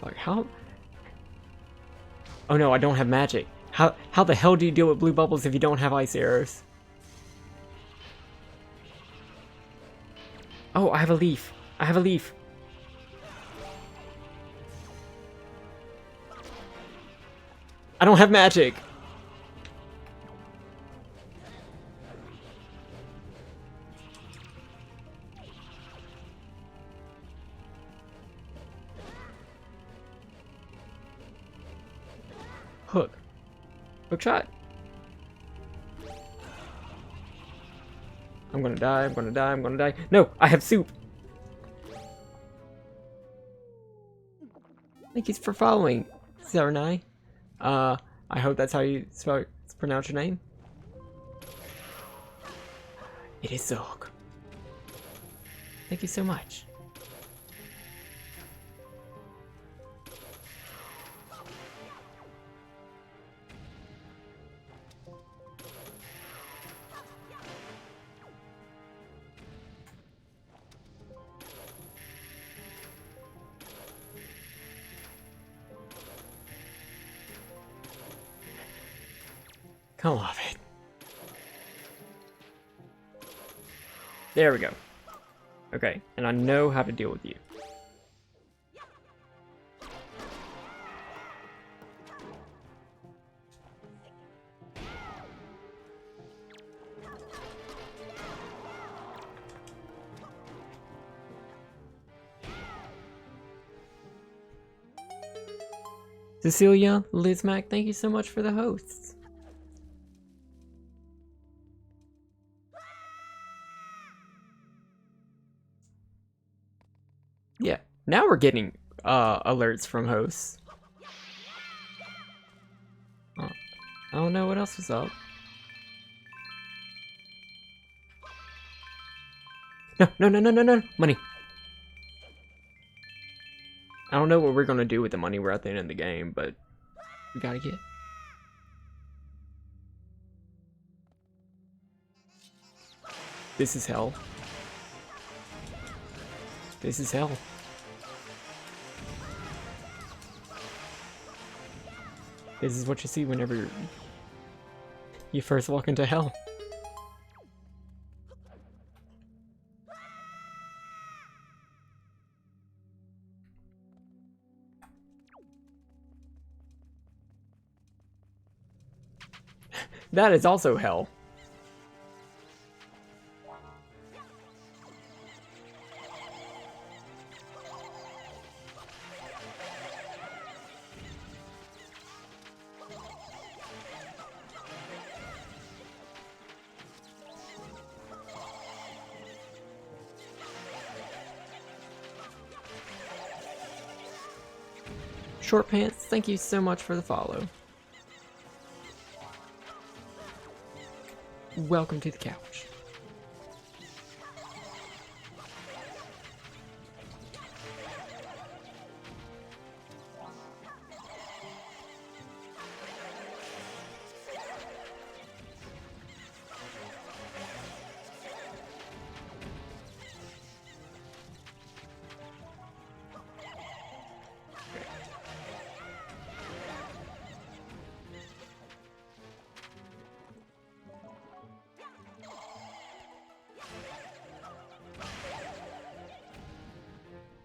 Like, how... Oh no, I don't have magic. How the hell do you deal with blue bubbles if you don't have ice arrows? Oh, I have a leaf. I have a leaf. I don't have magic. Hook. Hook shot. I'm gonna die, I'm gonna die, I'm gonna die. No, I have soup. Thank you for following, Serenai. I hope that's how you pronounce your name. It is Zog. Thank you so much. Come off it. There we go. Okay, and I know how to deal with you. Cecilia, Lizmac, thank you so much for the hosts. Yeah, now we're getting alerts from hosts. Oh, I don't know what else is up. No, money. I don't know what we're gonna do with the money. We're at the end of the game, but we gotta get. This is hell. This is hell. This is what you see whenever you first walk into hell. That is also hell. Short Pants, thank you so much for the follow. Welcome to the couch.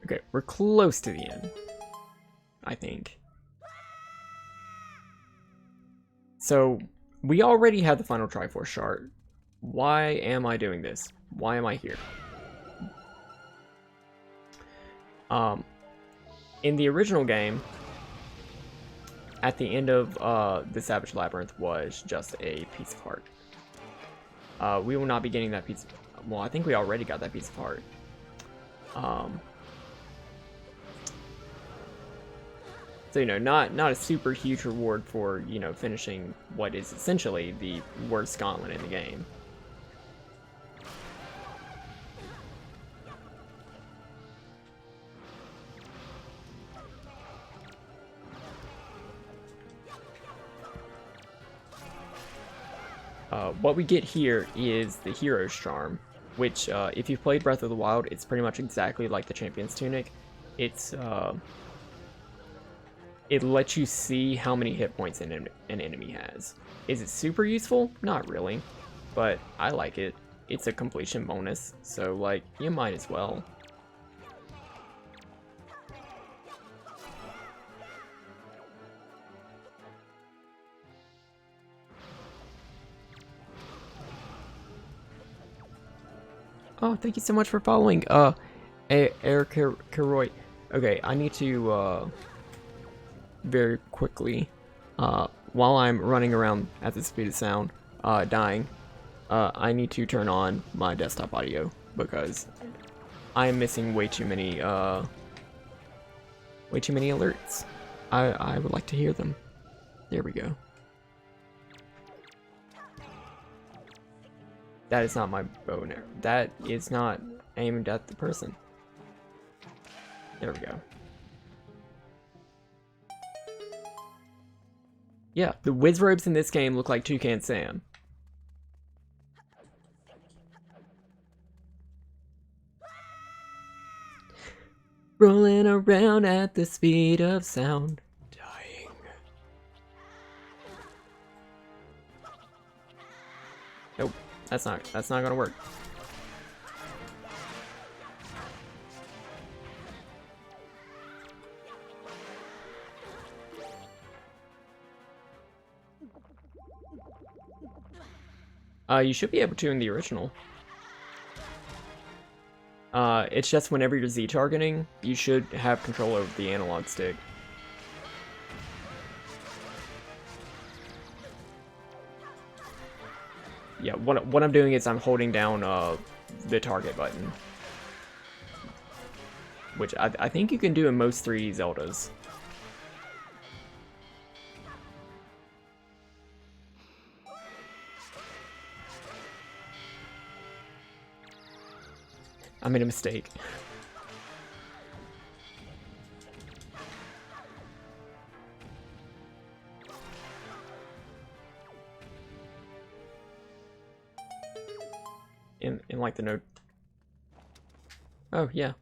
Okay, we're close to the end, I think. So, we already had the final Triforce shard. Why am I doing this? Why am I here? In the original game, at the end of the Savage Labyrinth was just a piece of heart. We will not be getting that piece of, well, I think we already got that piece of heart. So, you know, not a super huge reward for, you know, finishing what is essentially the worst gauntlet in the game. What we get here is the Hero's Charm, which, if you've played Breath of the Wild, it's pretty much exactly like the Champion's Tunic. It's, it lets you see how many hit points an enemy has. Is it super useful? Not really, but I like it. It's a completion bonus, so, like, you might as well. Oh, thank you so much for following, Eric Karoy. Okay, I need to, very quickly, while I'm running around at the speed of sound, dying, I need to turn on my desktop audio, because I am missing way too Way too many alerts. I would like to hear them. There we go. That is not my bow and arrow. That is not aimed at the person. There we go. Yeah, the whiz robes in this game look like Toucan Sam. Rolling around at the speed of sound. Dying. Nope, that's not gonna work. You should be able to in the original. It's just whenever you're Z-targeting, you should have control over the analog stick. Yeah, what I'm doing is I'm holding down the target button. Which I think you can do in most 3D Zeldas. I made a mistake. In like the note. Oh yeah.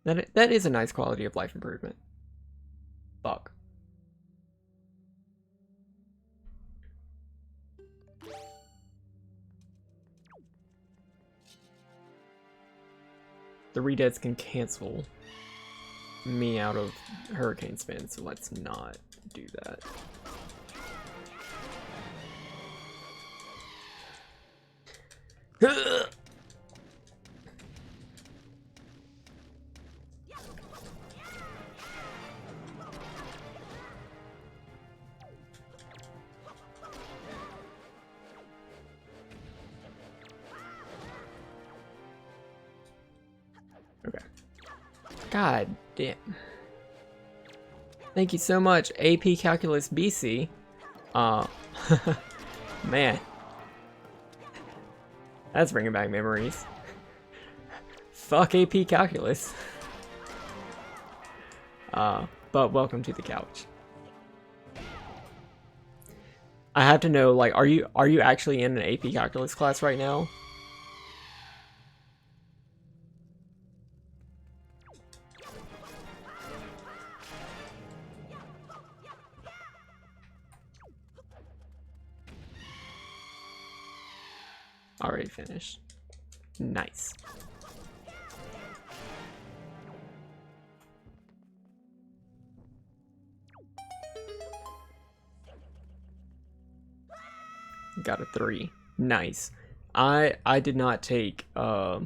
That is a nice quality of life improvement. Fuck. The redeads can cancel me out of Hurricane Spin, so let's not do that. Okay. God damn. Thank you so much, AP Calculus BC. Man. That's bringing back memories. Fuck AP Calculus. But welcome to the couch. I have to know, like, are you actually in an AP Calculus class right now? Already finished. Nice. Got a 3. Nice. I did not take I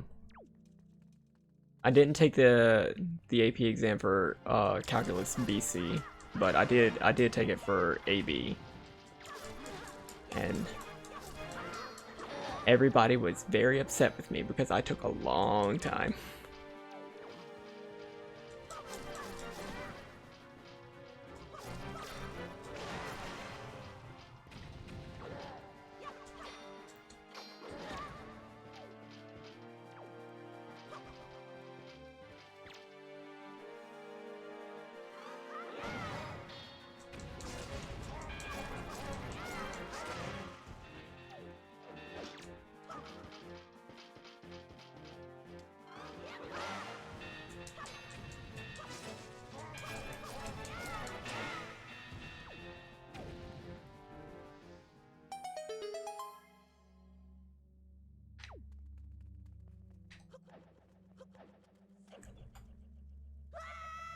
didn't take the AP exam for Calculus BC, but I did take it for AB. And everybody was very upset with me because I took a long time.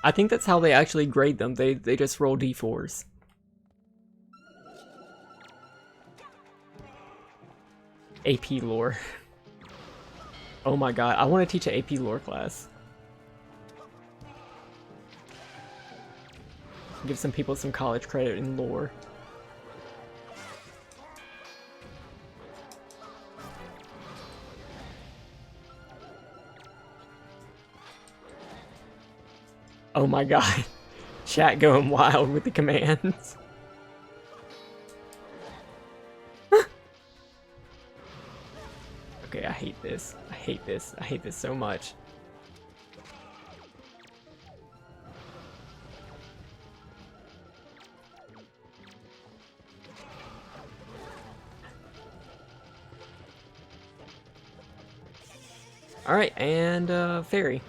I think that's how they actually grade them. They just roll d4s. AP lore. Oh my god, I want to teach an AP lore class. Give some people some college credit in lore. Oh my god. Chat going wild with the commands. Okay, I hate this. I hate this. I hate this so much. Alright, and fairy.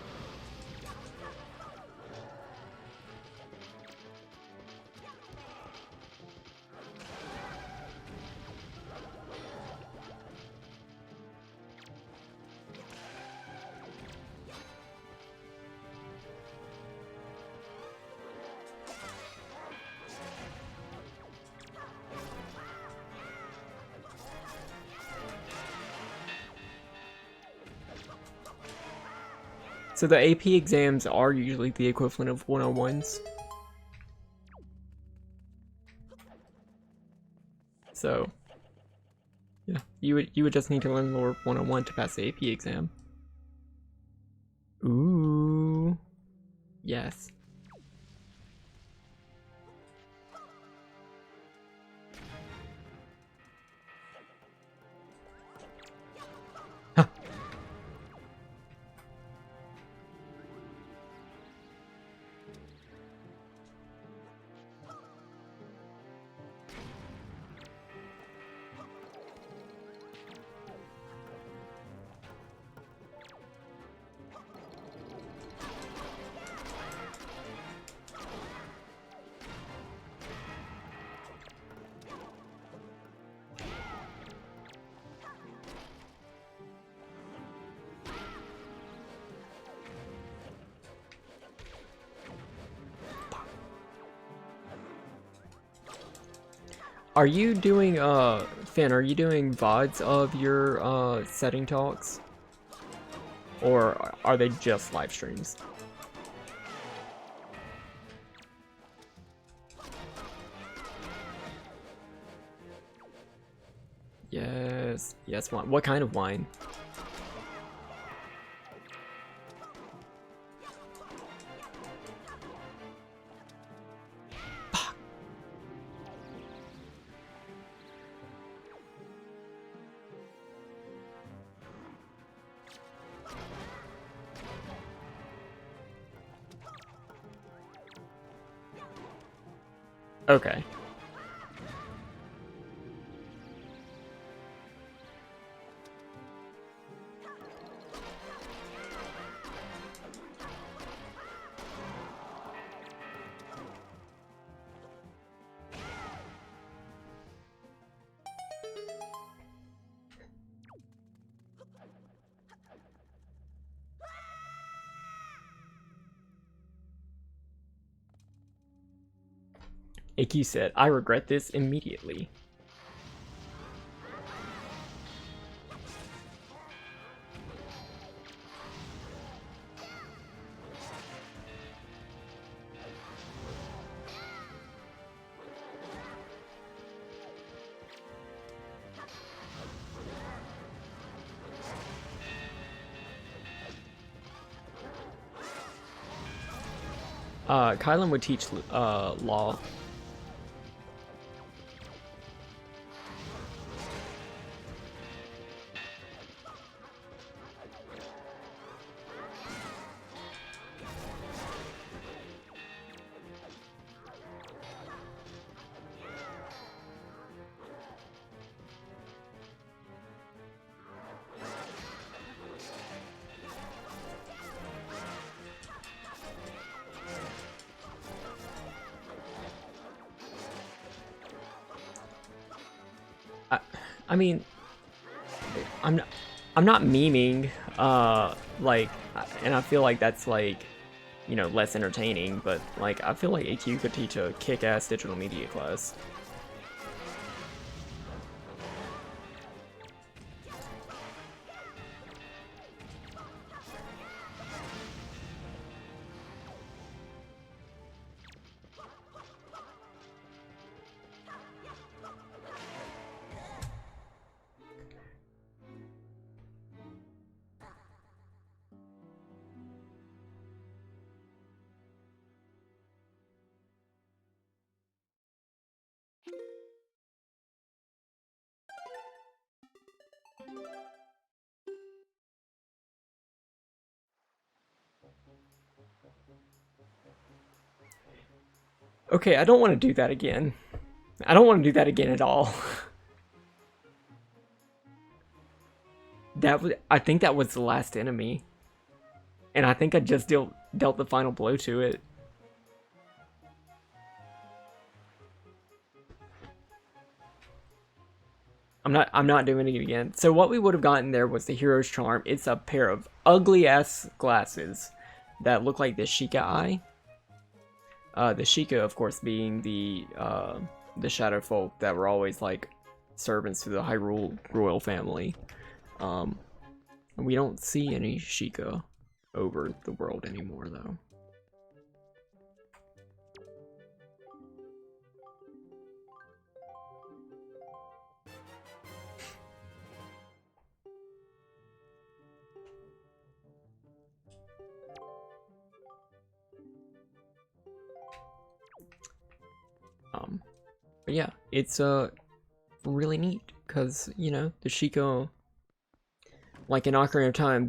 So the AP exams are usually the equivalent of 101s. So, yeah, you would just need to learn lore 101 to pass the AP exam. Ooh, yes. Are you doing, Finn, are you doing VODs of your, setting talks? Or are they just live streams? Yes, yes, wine. What kind of wine? Okay. AQ said, I regret this immediately. Kylan would teach, law. I mean, I'm not memeing, like, and I feel like that's like, you know, less entertaining, but like, I feel like AQ could teach a kick-ass digital media class. Okay, I don't want to do that again. I don't want to do that again at all. I think that was the last enemy. And I think I just dealt the final blow to it. I'm not doing it again. So what we would have gotten there was the hero's charm. It's a pair of ugly ass glasses that look like the Sheikah eye. The Sheikah, of course, being the shadow folk that were always like servants to the Hyrule royal family. We don't see any Sheikah over the world anymore, though. But yeah, it's really neat because you know the Sheikah, like in Ocarina of Time,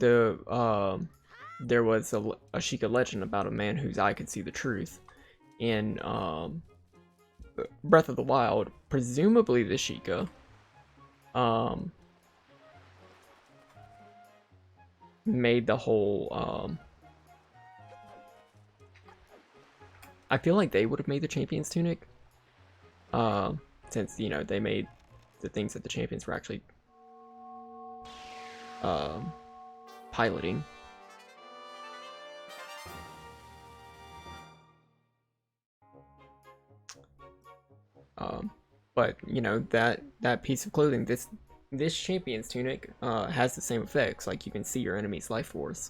there was a Sheikah legend about a man whose eye could see the truth. In Breath of the Wild, presumably the Sheikah, made the whole. I feel like they would have made the Champion's Tunic. Since, you know, they made the things that the champions were actually piloting. But you know, that piece of clothing, this champion's tunic has the same effects. Like you can see your enemy's life force.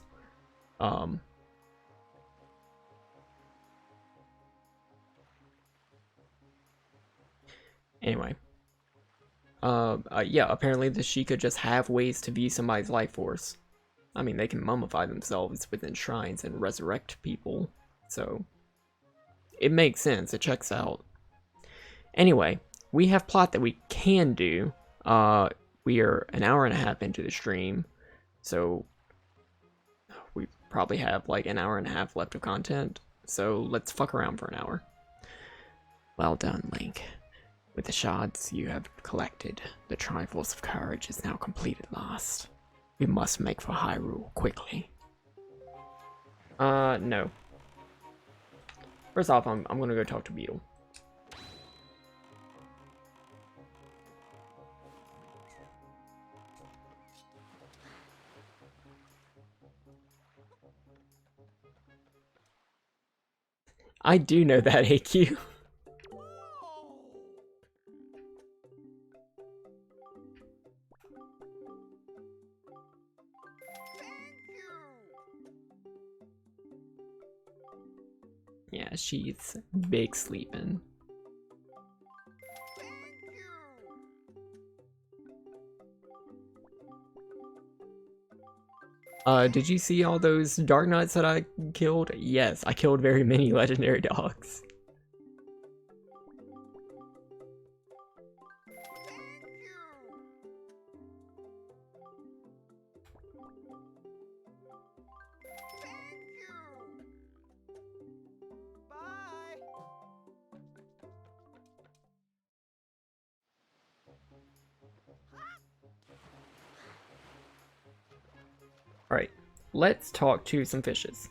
Anyway. Yeah, apparently the Sheikah just have ways to view somebody's life force. I mean, they can mummify themselves within shrines and resurrect people, so it makes sense, it checks out. Anyway, we have plot that we can do. We are an hour and a half into the stream, so we probably have like an hour and a half left of content, so let's fuck around for an hour. Well done, Link. With the shards you have collected, the Triforce of Courage is now complete at last. We must make for Hyrule quickly. No. First off, I'm gonna go talk to Beetle. I do know that, AQ. Yeah, she's big sleeping. Did you see all those Dark Knights that I killed? Yes, I killed very many legendary dogs. Alright, let's talk to some fishes.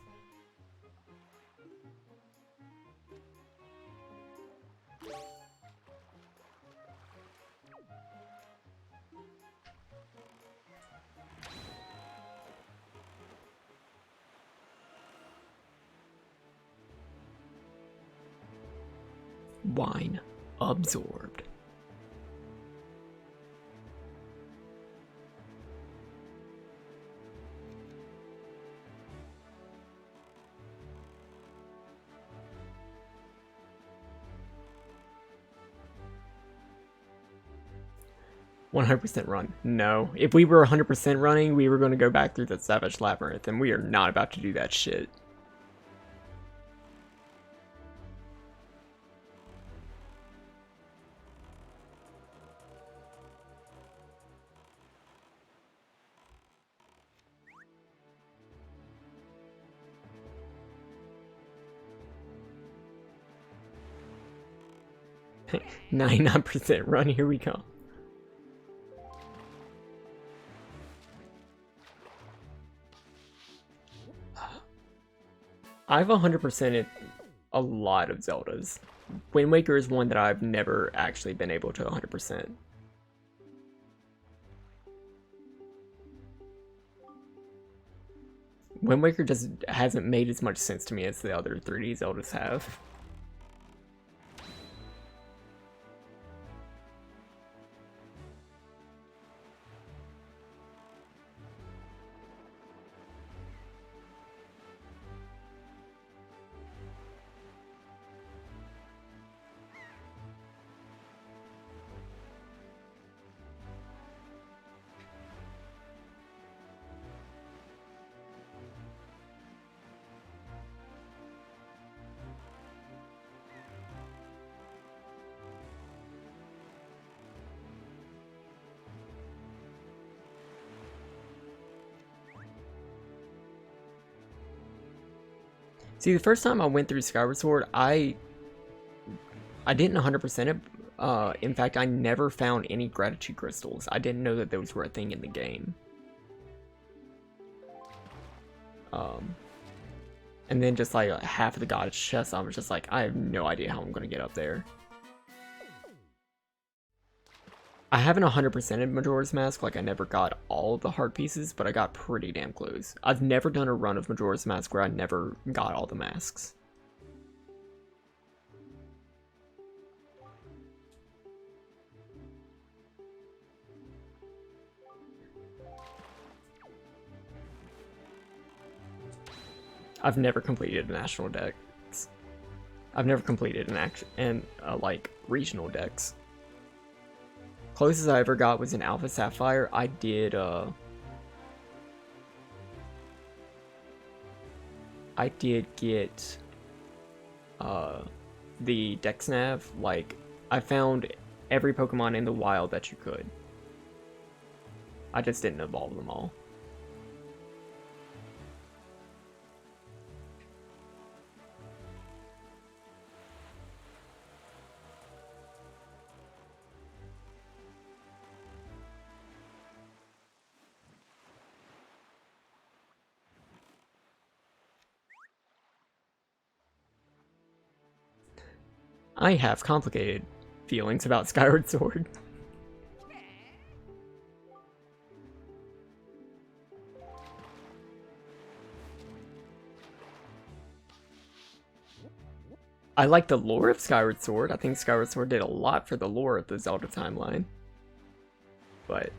Wine absorbed. "100% run." No. If we were 100% running, we were going to go back through the Savage Labyrinth, and we are not about to do that shit. 99% run, here we go. I've 100%ed a lot of Zeldas. Wind Waker is one that I've never actually been able to 100%. Wind Waker just hasn't made as much sense to me as the other 3D Zeldas have. See, the first time I went through Skyward Sword, I didn't 100% it. In fact, I never found any gratitude crystals. I didn't know that those were a thing in the game. And then just like half of the goddess chest, I was just like, I have no idea how I'm gonna get up there. I haven't 100%ed Majora's Mask, like I never got all of the heart pieces, but I got pretty damn close. I've never done a run of Majora's Mask where I never got all the masks. I've never completed a national dex. I've never completed like regional dex. Closest I ever got was an Alpha Sapphire. I did get the Dex Nav. Like, I found every Pokemon in the wild that you could. I just didn't evolve them all. I have complicated feelings about Skyward Sword. I like the lore of Skyward Sword. I think Skyward Sword did a lot for the lore of the Zelda timeline. But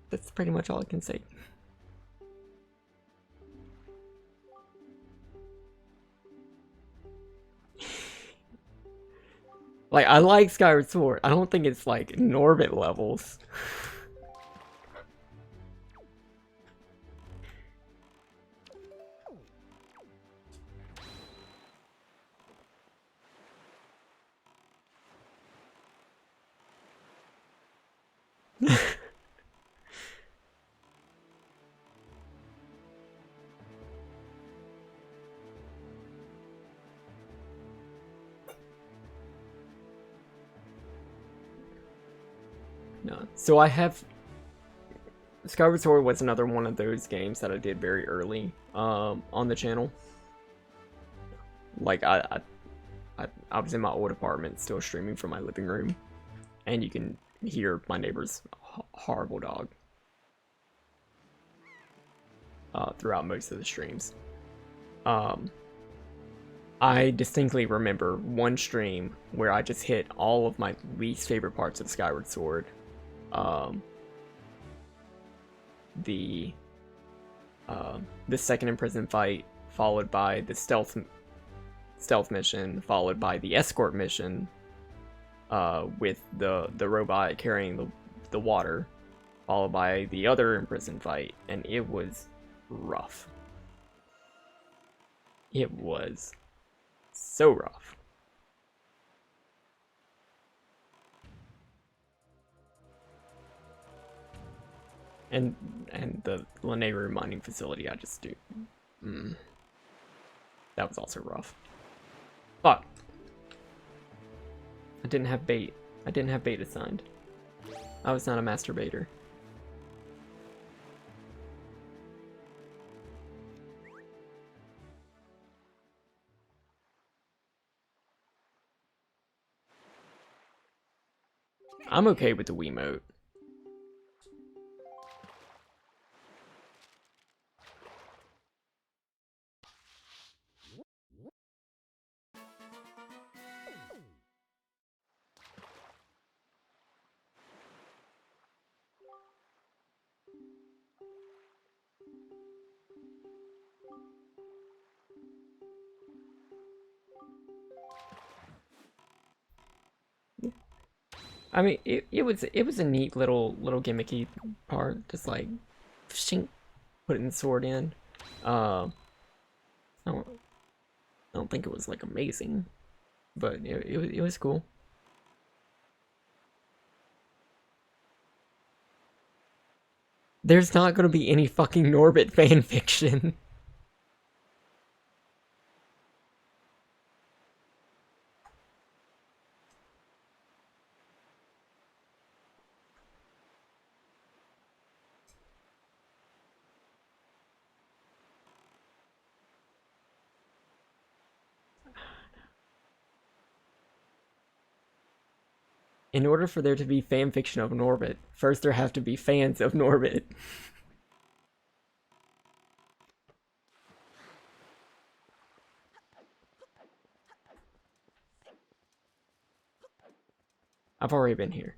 that's pretty much all I can say. Like, I like Skyward Sword. I don't think it's like Norbit levels. No. So I have Skyward Sword was another one of those games that I did very early on the channel. Like I was in my old apartment still streaming from my living room, and you can hear my neighbor's horrible dog throughout most of the streams. I distinctly remember one stream where I just hit all of my least favorite parts of Skyward Sword. The second imprisoned fight, followed by the stealth mission, followed by the escort mission, with the robot carrying the water, followed by the other imprisoned fight, and it was rough. It was so rough. And the Lanayru mining facility, I just do. That was also rough. Fuck. I didn't have bait. I didn't have bait assigned. I was not a masturbator. I'm okay with the Wiimote. I mean, it was a neat little gimmicky part, just like, shink, putting the sword in. I don't, I don't think it was like amazing, but it was cool. There's not gonna be any fucking Norbit fanfiction. In order for there to be fanfiction of Norbit, first there have to be fans of Norbit. I've already been here.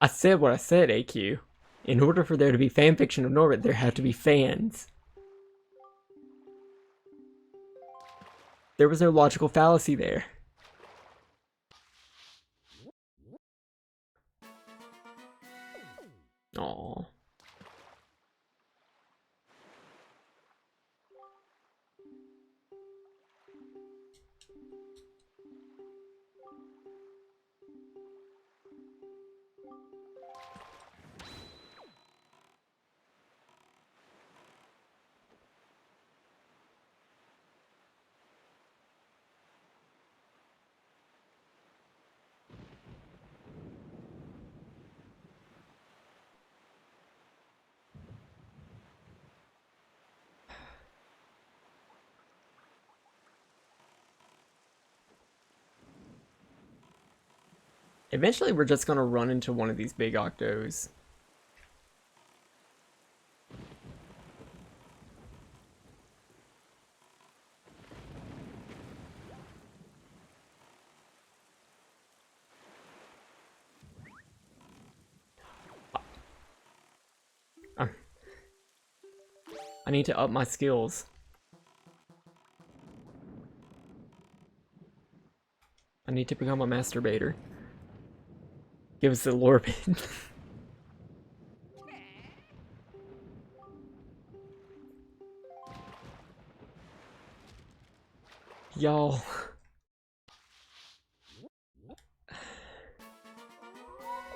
I said what I said, AQ. In order for there to be fanfiction of Norbit, there have to be fans. There was no logical fallacy there. Aww. Eventually we're just gonna run into one of these big octos. I need to up my skills. I need to become a masturbator. Give us the Lorbit. Y'all.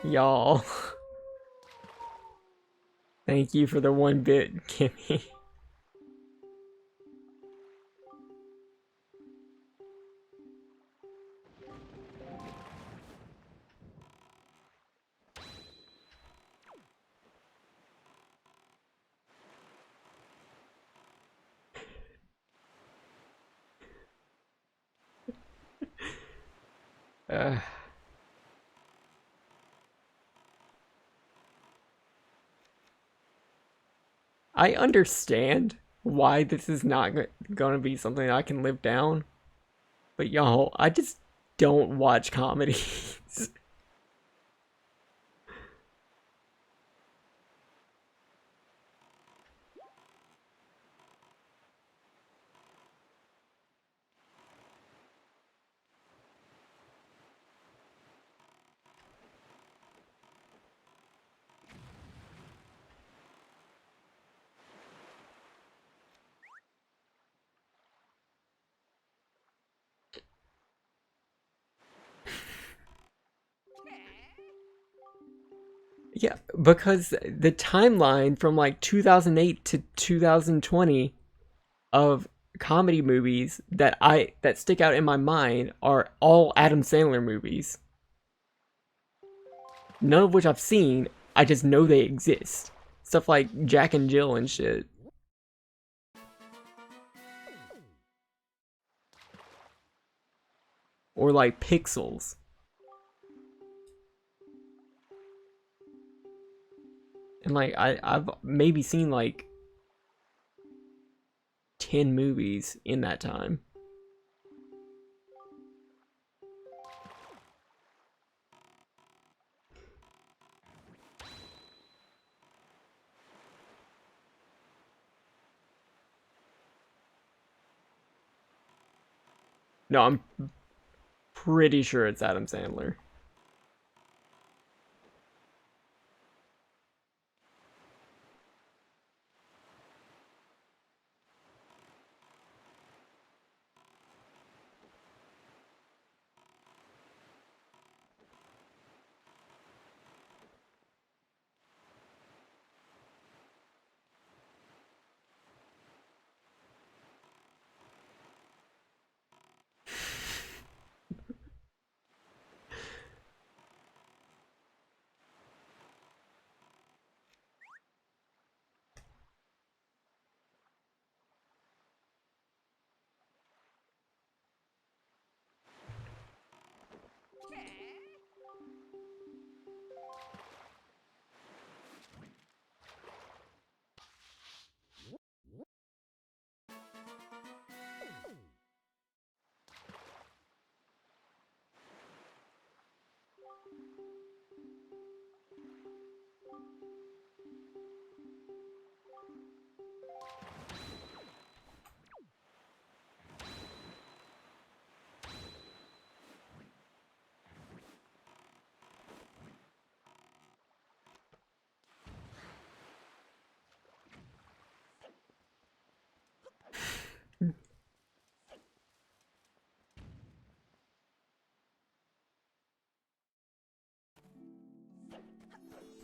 Y'all. Thank you for the 1-bit, Kimmy. Uh, I understand why this is not gonna be something I can live down, but y'all, I just don't watch comedies. Yeah, because the timeline from like 2008 to 2020 of comedy movies that stick out in my mind are all Adam Sandler movies. None of which I've seen, I just know they exist. Stuff like Jack and Jill and shit. Or like Pixels. And like I've maybe seen like 10 movies in that time. No, I'm pretty sure it's Adam Sandler.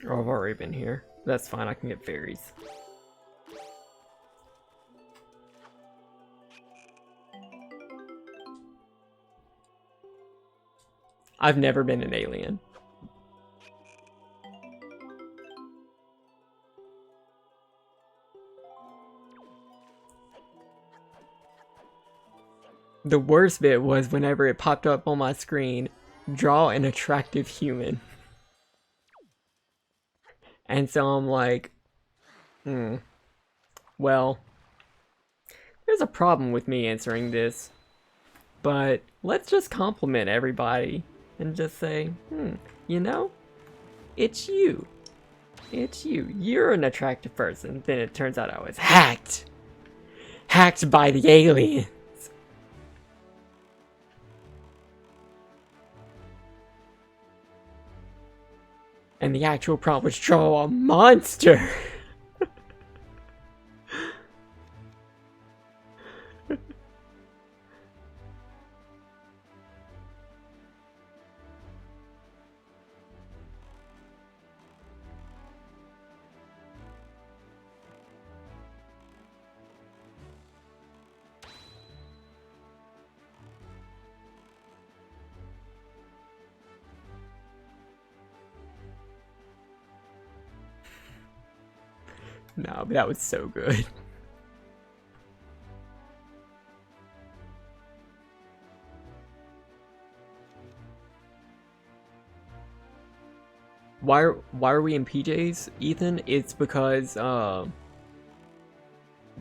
Oh, I've already been here. That's fine, I can get fairies. I've never been an alien. The worst bit was whenever it popped up on my screen, draw an attractive human. And so I'm like, well, there's a problem with me answering this, but let's just compliment everybody and just say, you know, it's you. It's you. You're an attractive person. Then it turns out I was hacked. Hacked by the alien. And the actual prompt was draw a monster. No, but that was so good. Why are we in PJs, Ethan? It's because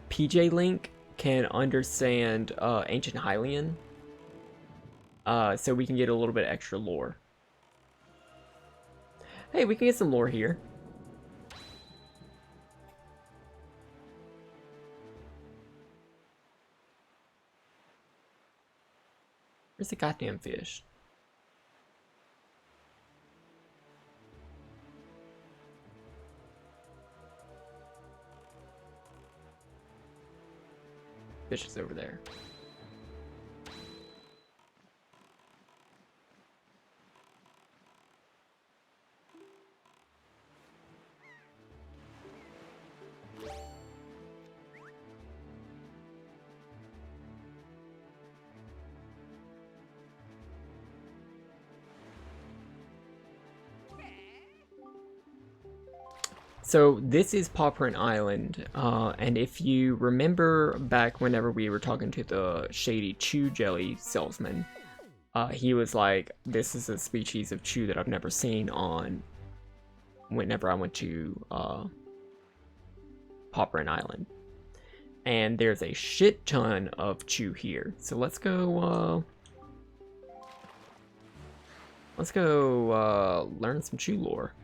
PJ Link can understand ancient Hylian. So we can get a little bit extra lore. Hey, we can get some lore here. Where's the goddamn fish? Fish is over there. So this is Paw Print Island, and if you remember back whenever we were talking to the shady chew jelly salesman, he was like, this is a species of chew that I've never seen on whenever I went to Paw Print Island. And there's a shit ton of chew here. So let's go learn some chew lore.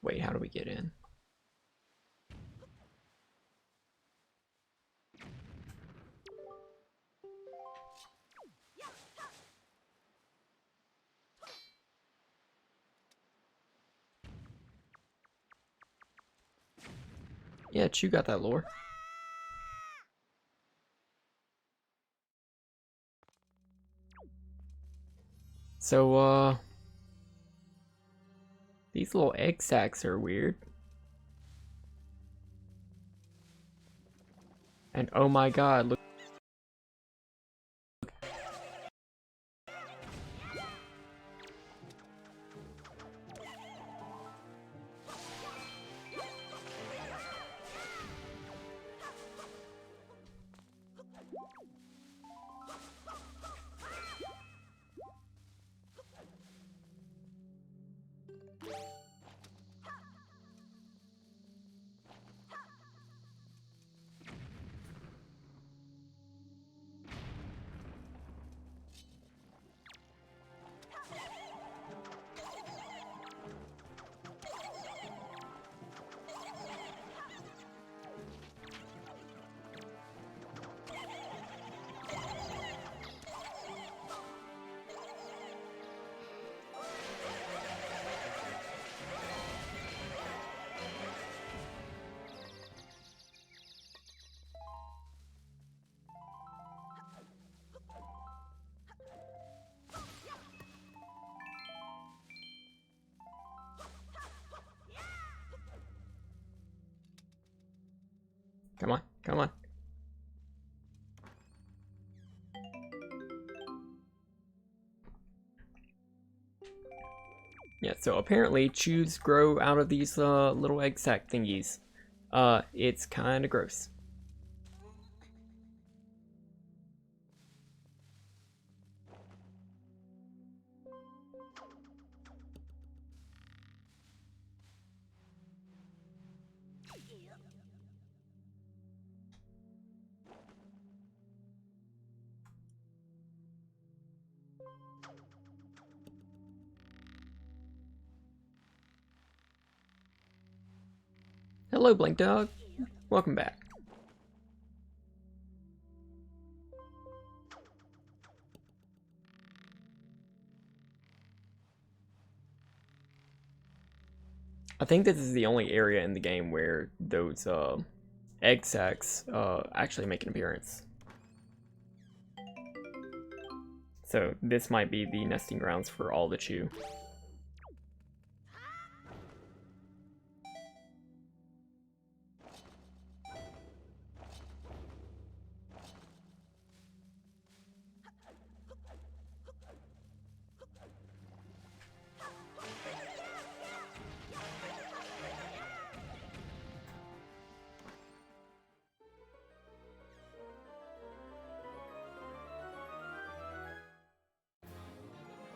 Wait, how do we get in? Yeah, Chew got that lore. So, these little egg sacs are weird. And oh my god, look. Come on, come on. Yeah, so apparently chews grow out of these little egg sac thingies. It's kind of gross. Hello, Blink Dog. Welcome back. I think this is the only area in the game where those egg sacs actually make an appearance. So this might be the nesting grounds for all the chew.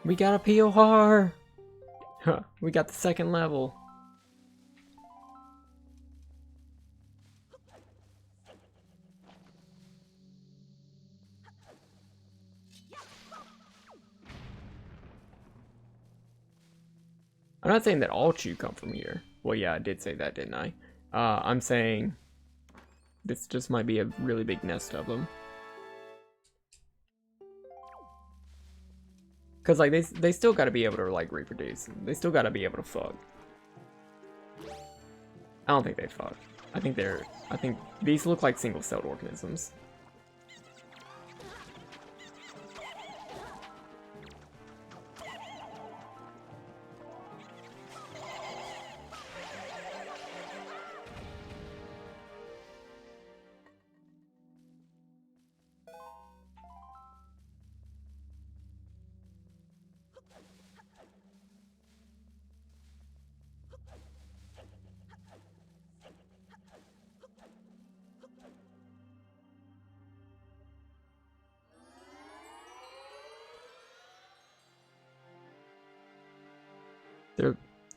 We got a POR! Huh, we got the second level. I'm not saying that all chew come from here. Well, yeah, I did say that, didn't I? I'm saying this just might be a really big nest of them. Cause like they still gotta be able to like reproduce. They still gotta be able to fuck. I don't think they fuck. I think these look like single-celled organisms.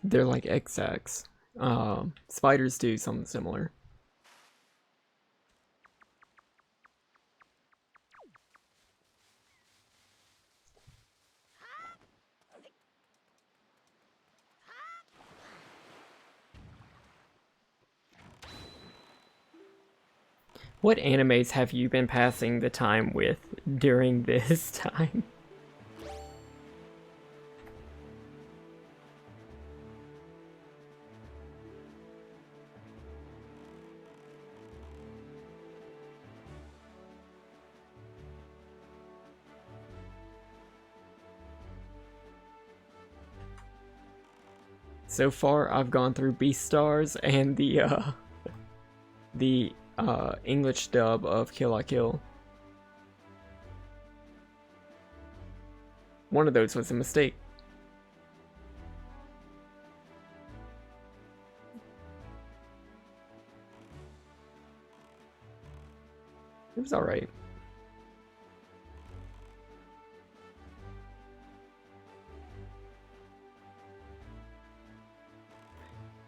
They're like XX. Spiders do something similar. What animes have you been passing the time with during this time? So far, I've gone through Beastars and the English dub of Kill la Kill. One of those was a mistake. It was alright.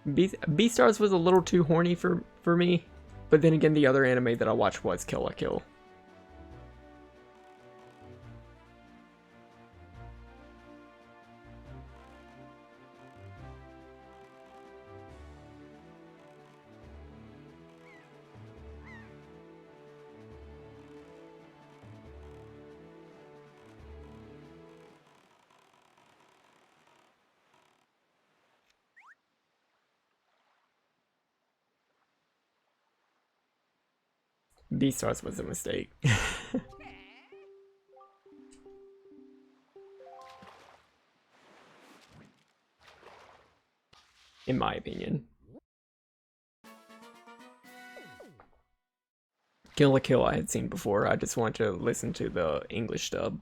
Beastars was a little too horny for me, but then again, the other anime that I watched was Kill la Kill. Beastars was a mistake. In my opinion. Kill la Kill I had seen before, I just wanted to listen to the English dub.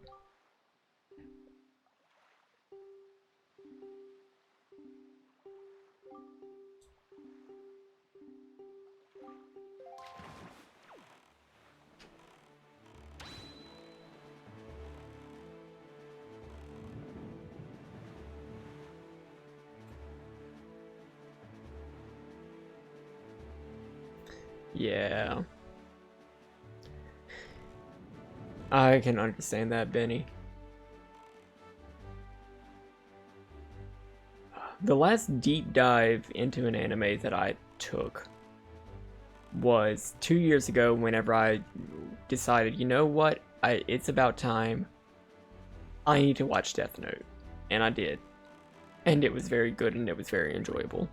Yeah. I can understand that, Benny. The last deep dive into an anime that I took was 2 years ago whenever I decided, you know what, it's about time. I need to watch Death Note. And I did. And it was very good and it was very enjoyable.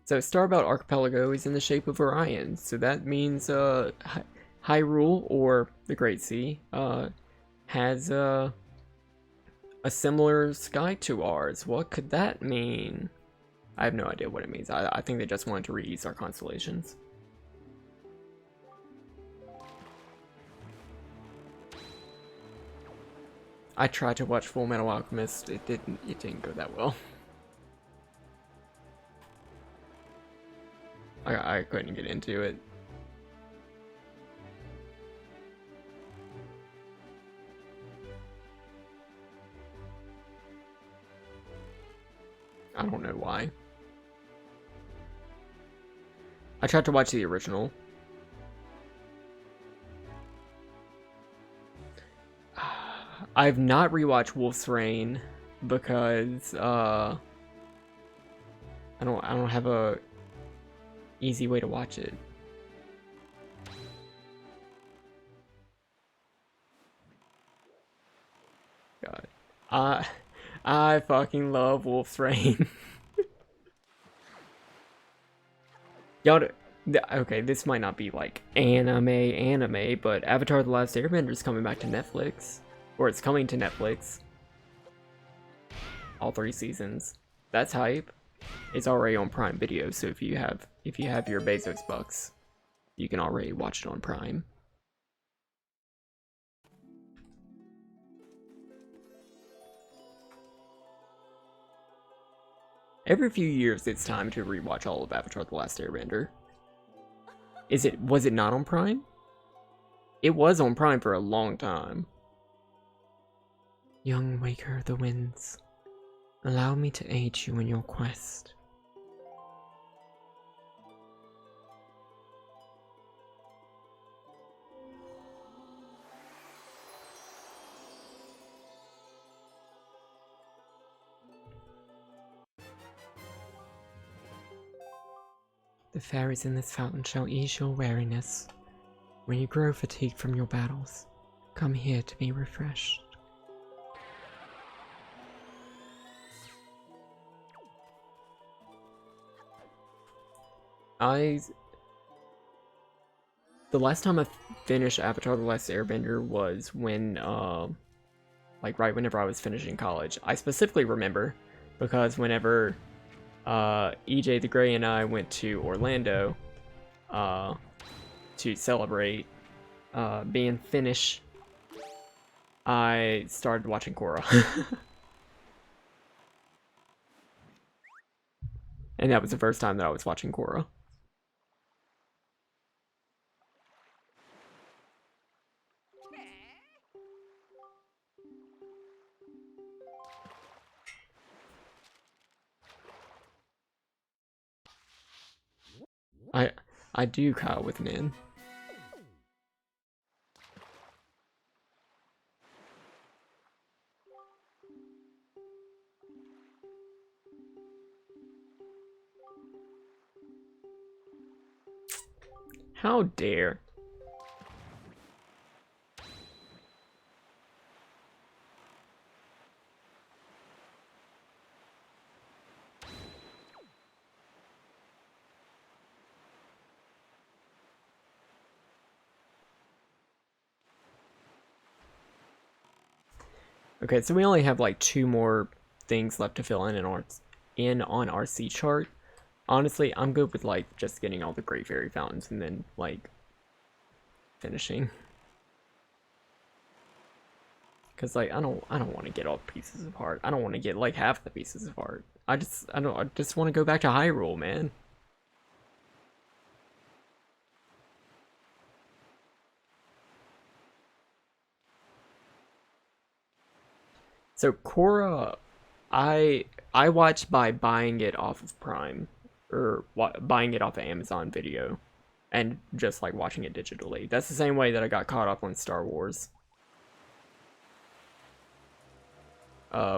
So Starbelt Archipelago is in the shape of Orion, so that means Hyrule, or the Great Sea, has a similar sky to ours. What could that mean? I have no idea what it means. I think they just wanted to reuse our constellations. I tried to watch Full Metal Alchemist. It didn't go that well. I couldn't get into it. I don't know why. I tried to watch the original. I've not rewatched Wolf's Rain because I don't have a easy way to watch it. God. I fucking love Wolf's Rain. Y'all, okay, this might not be like anime, but Avatar: The Last Airbender is coming back to Netflix, or it's coming to Netflix. All 3 seasons. That's hype. It's already on Prime Video, so if you have your Bezos bucks, you can already watch it on Prime. Every few years, it's time to rewatch all of Avatar: The Last Airbender. Was it not on Prime? It was on Prime for a long time. Young Waker of the Winds, allow me to aid you in your quest. The fairies in this fountain shall ease your weariness. When you grow fatigued from your battles, come here to be refreshed. The last time I finished Avatar: The Last Airbender was when, like right whenever I was finishing college. I specifically remember because whenever EJ the Grey and I went to Orlando to celebrate being Finnish, I started watching Korra. And that was the first time that I was watching Korra. I do Kyle with men. How dare. Okay, so we only have like 2 more things left to fill in on our C chart. Honestly, I'm good with like just getting all the Great Fairy Fountains and then like finishing. Cause like I don't want to get all the pieces of heart. I don't want to get like half the pieces of heart. I just want to go back to Hyrule, man. So Korra, I watched by buying it off of Prime or buying it off of Amazon Video, and just like watching it digitally. That's the same way that I got caught up on Star Wars.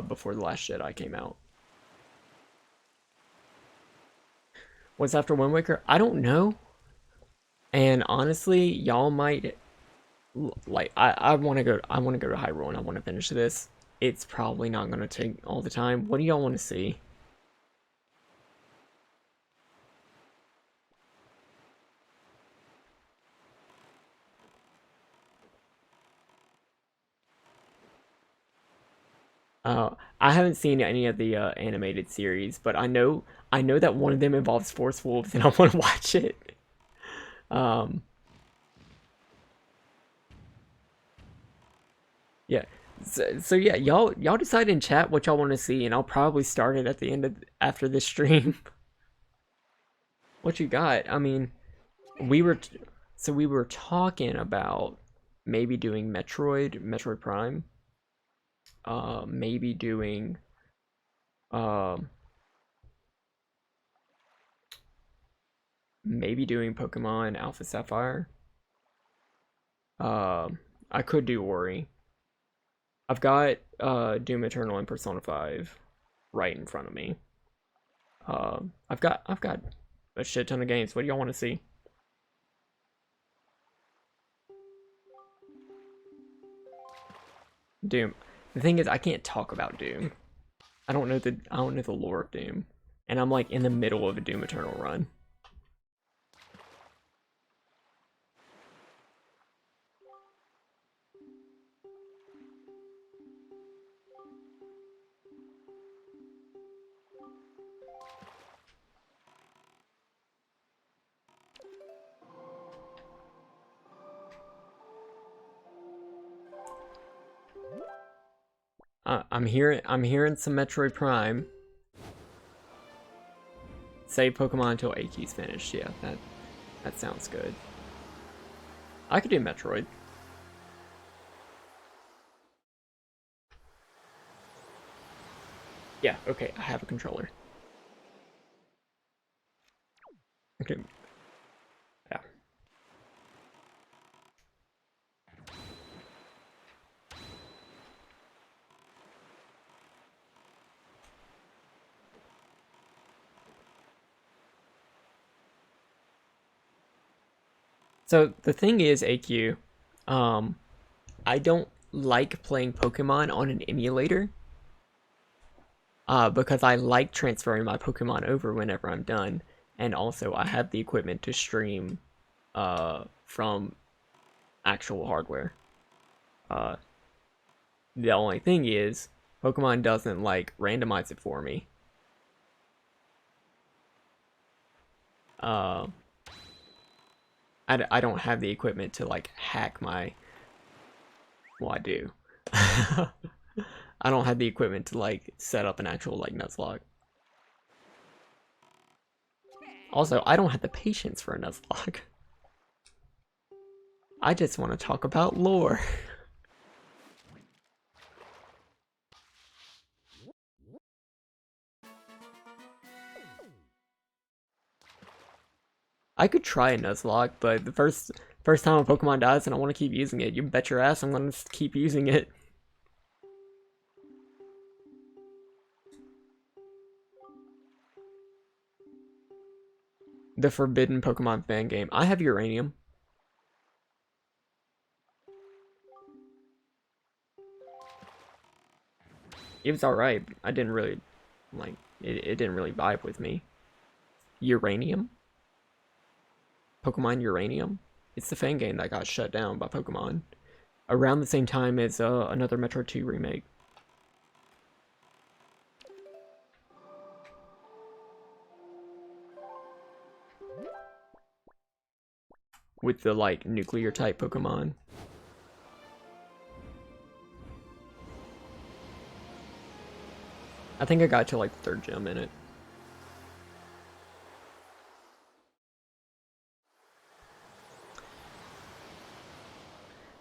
Before The Last Jedi came out. What's after Wind Waker? I don't know. And honestly, y'all might like I want to go to Hyrule and I want to finish this. It's probably not going to take all the time. What do y'all want to see? I haven't seen any of the animated series, but I know that one of them involves Force Wolves, and I want to watch it. Yeah. So yeah, y'all decide in chat what y'all want to see, and I'll probably start it at the end of after this stream. What you got? I mean, we were we were talking about maybe doing Metroid Prime. Maybe doing um maybe doing Pokemon Alpha Sapphire. I could do Ori. I've got Doom Eternal and Persona 5 right in front of me. I've got a shit ton of games. What do y'all want to see? Doom. The thing is, I can't talk about Doom. I don't know the lore of Doom, and I'm like in the middle of a Doom Eternal run. I'm hearing some Metroid Prime. Save Pokemon until AQ's finished. Yeah, that sounds good. I could do Metroid. Yeah, okay, I have a controller. Okay. Yeah. So the thing is, AQ, I don't like playing Pokemon on an emulator. Because I like transferring my Pokemon over whenever I'm done. And also I have the equipment to stream from actual hardware. The only thing is, Pokemon doesn't like randomize it for me. I don't have the equipment to like hack my. Well, I do. I don't have the equipment to like set up an actual like Nuzlocke. Also, I don't have the patience for a Nuzlocke. I just want to talk about lore. I could try a Nuzlocke, but the first time a Pokemon dies and I want to keep using it, you bet your ass I'm going to keep using it. The Forbidden Pokemon fan game. I have Uranium. It was alright. I didn't really, like, it didn't really vibe with me. Uranium? Pokemon Uranium? It's the fan game that got shut down by Pokemon. Around the same time as another Metro 2 remake. With the, like, nuclear type Pokemon. I think I got to, like, the 3rd gym in it.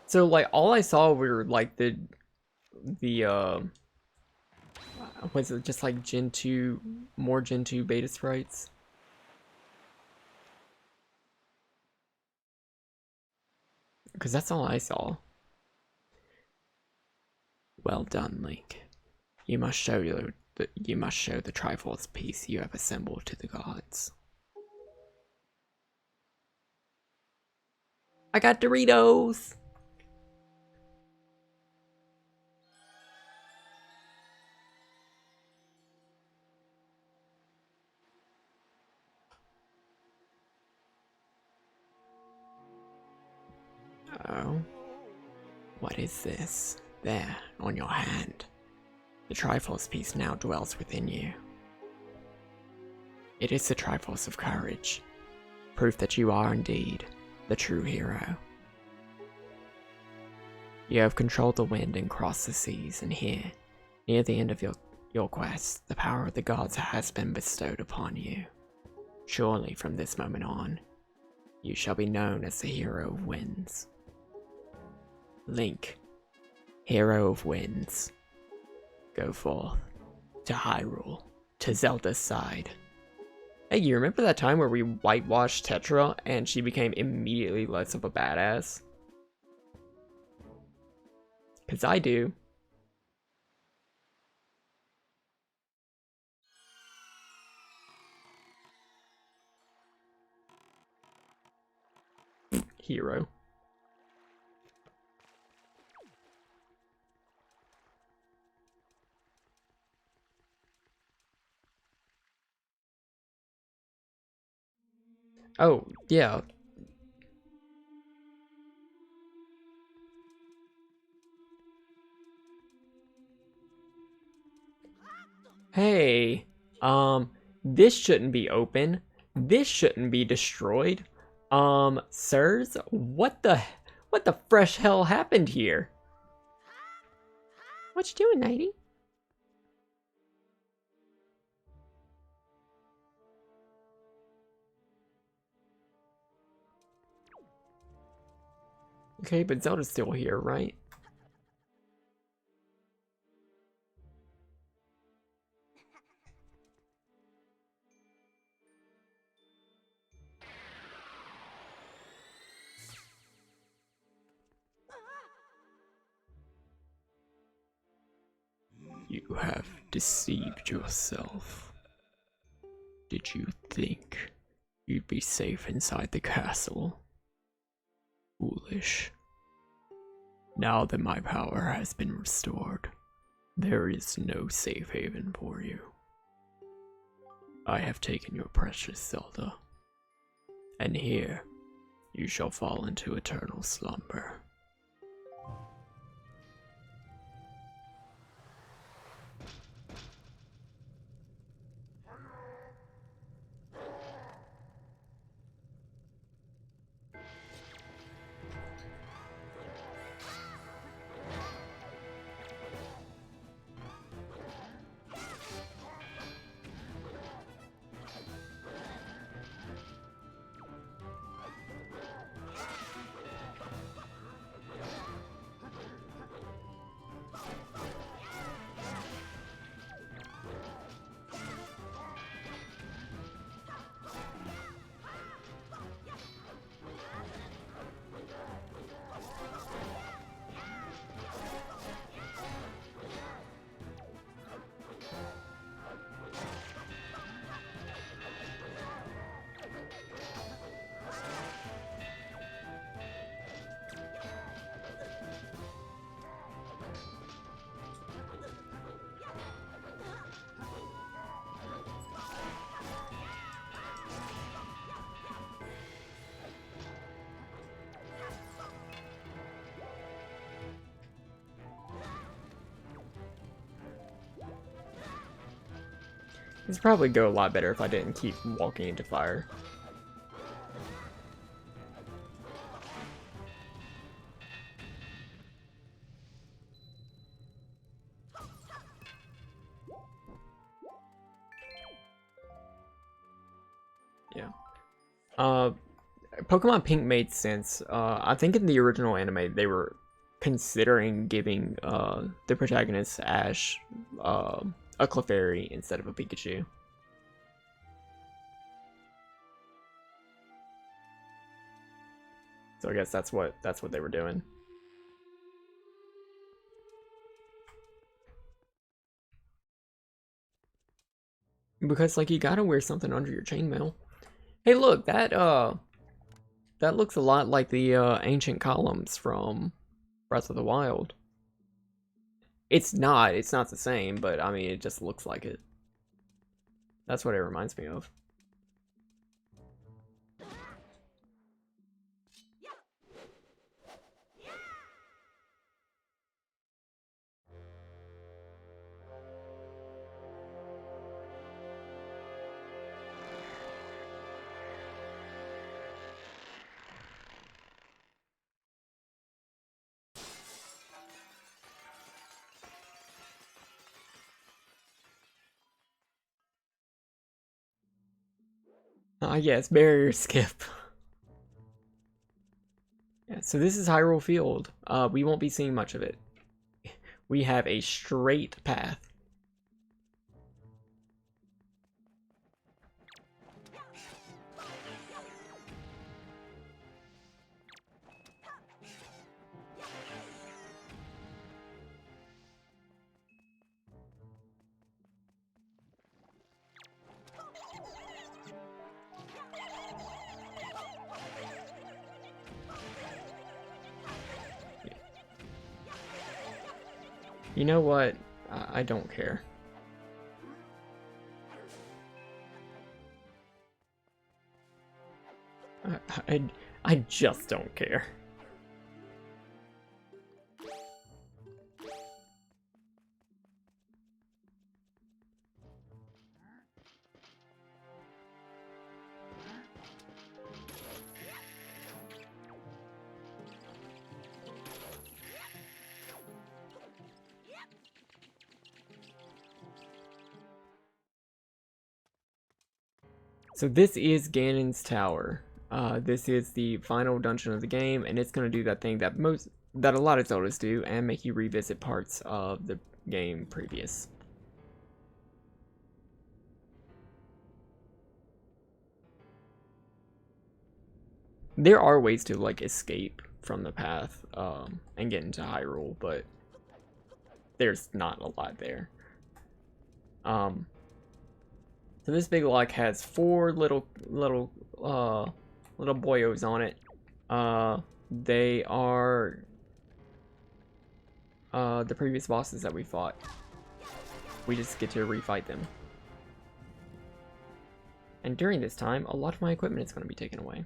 So, like, all I saw were, like, the was it just, like, Gen 2, more Gen 2 beta sprites? Because that's all I saw. Well done, Link. You must show the Triforce piece you have assembled to the gods. I got Doritos! Oh. What is this? There, on your hand. The Triforce piece now dwells within you. It is the Triforce of Courage, proof that you are indeed the true hero. You have controlled the wind and crossed the seas, and here, near the end of your quest, the power of the gods has been bestowed upon you. Surely from this moment on, you shall be known as the hero of winds. Link, hero of winds. Go forth to Hyrule, to Zelda's side. Hey, you remember that time where we whitewashed Tetra and she became immediately less of a badass? Cause I do. hero. Oh, yeah. Hey, this shouldn't be open. This shouldn't be destroyed. Sirs, what the fresh hell happened here? What you doing, Nighty? Okay, but Zelda's still here, right? You have deceived yourself. Did you think you'd be safe inside the castle? Foolish. Now that my power has been restored, there is no safe haven for you. I have taken your precious Zelda, and here you shall fall into eternal slumber. This would probably go a lot better if I didn't keep walking into fire. Yeah. Pokemon Pink made sense. I think in the original anime they were considering giving the protagonist Ash a Clefairy instead of a Pikachu. So I guess that's what they were doing. Because like you gotta wear something under your chainmail. Hey, look, that looks a lot like the ancient columns from Breath of the Wild. It's not the same, but I mean, it just looks like it. That's what it reminds me of. Yes, barrier skip. Yeah, so this is Hyrule Field. We won't be seeing much of it. We have a straight path. You know what? I don't care. I just don't care. So this is Ganon's Tower. This is the final dungeon of the game, and it's gonna do that thing that a lot of Zeldas do, and make you revisit parts of the game previous. There are ways to like escape from the path and get into Hyrule, but there's not a lot there. So this big lock has 4 little boyos on it. They are the previous bosses that we fought. We just get to refight them. And during this time, a lot of my equipment is going to be taken away.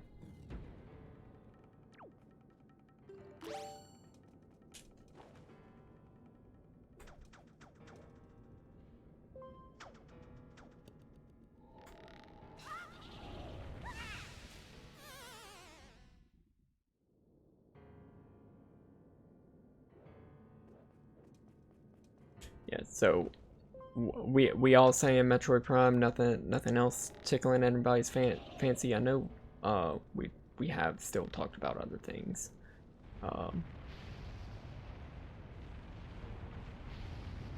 Yeah, so we all saying Metroid Prime, nothing else tickling anybody's fancy. I know we have still talked about other things.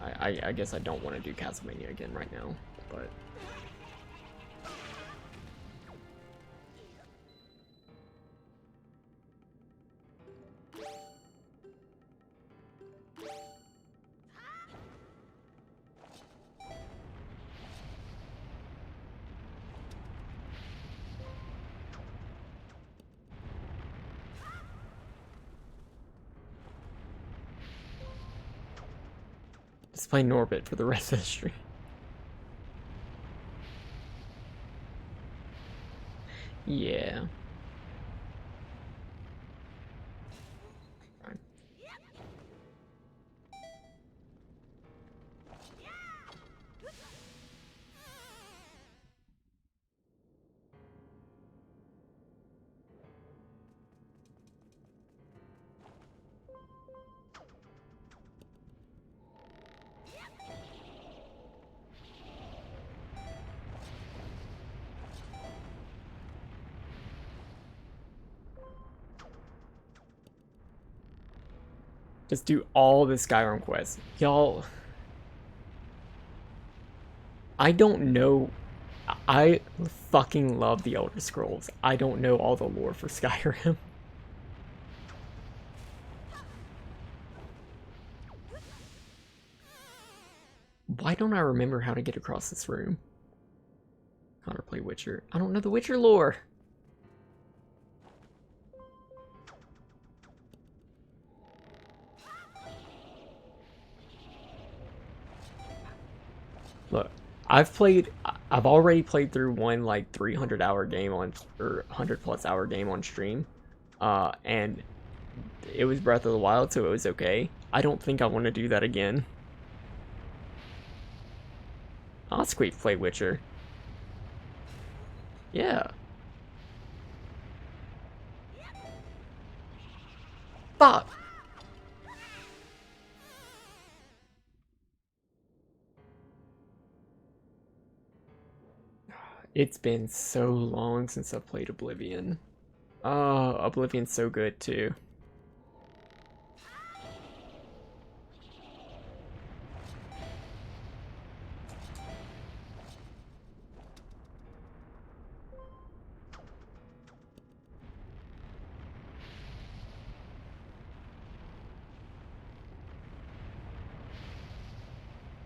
I guess I don't want to do Castlevania again right now, but just play Norbit for the rest of the stream. Yeah. Just do all the Skyrim quests. Y'all, I don't know. I fucking love the Elder Scrolls. I don't know all the lore for Skyrim. Why don't I remember how to get across this room? How to play Witcher. I don't know the Witcher lore. Look, I've already played through one like 300-hour game on, or 100+ hour game on stream, and it was Breath of the Wild, so it was okay. I don't think I want to do that again. I'll squeak play Witcher. Yeah. Fuck. It's been so long since I've played Oblivion. Oh, Oblivion's so good too.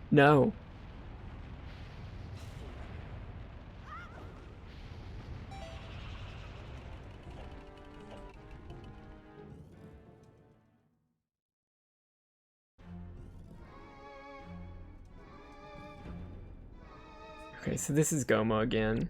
No. Okay, so this is Goma again.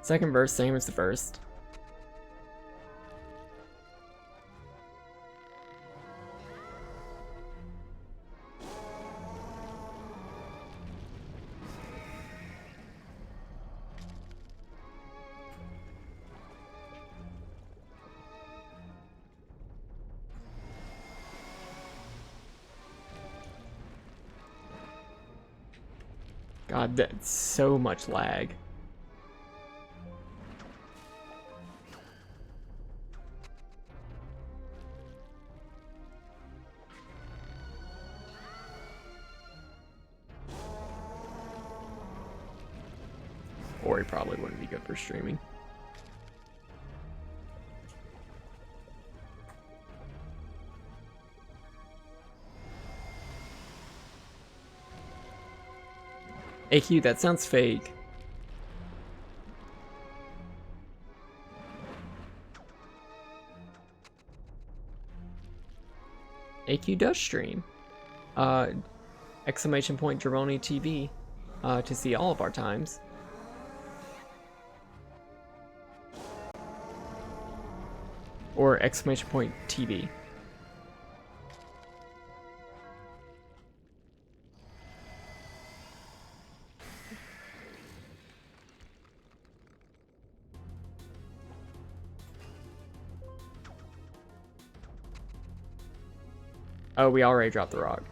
Second verse, same as the first. God, that's so much lag. Or he probably wouldn't be good for streaming. AQ, that sounds fake. AQ does stream. Exclamation point Geroni TV to see all of our times. Or exclamation point TV. Oh, we already dropped the rock.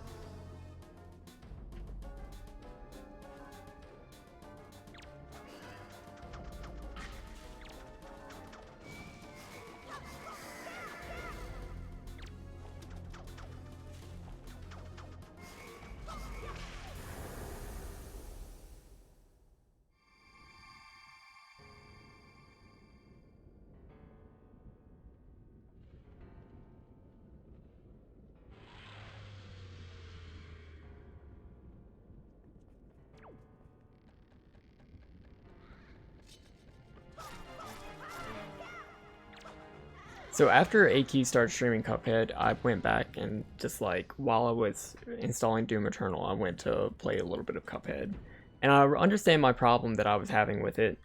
So after AQ started streaming Cuphead, I went back and just like while I was installing Doom Eternal, I went to play a little bit of Cuphead. And I understand my problem that I was having with it.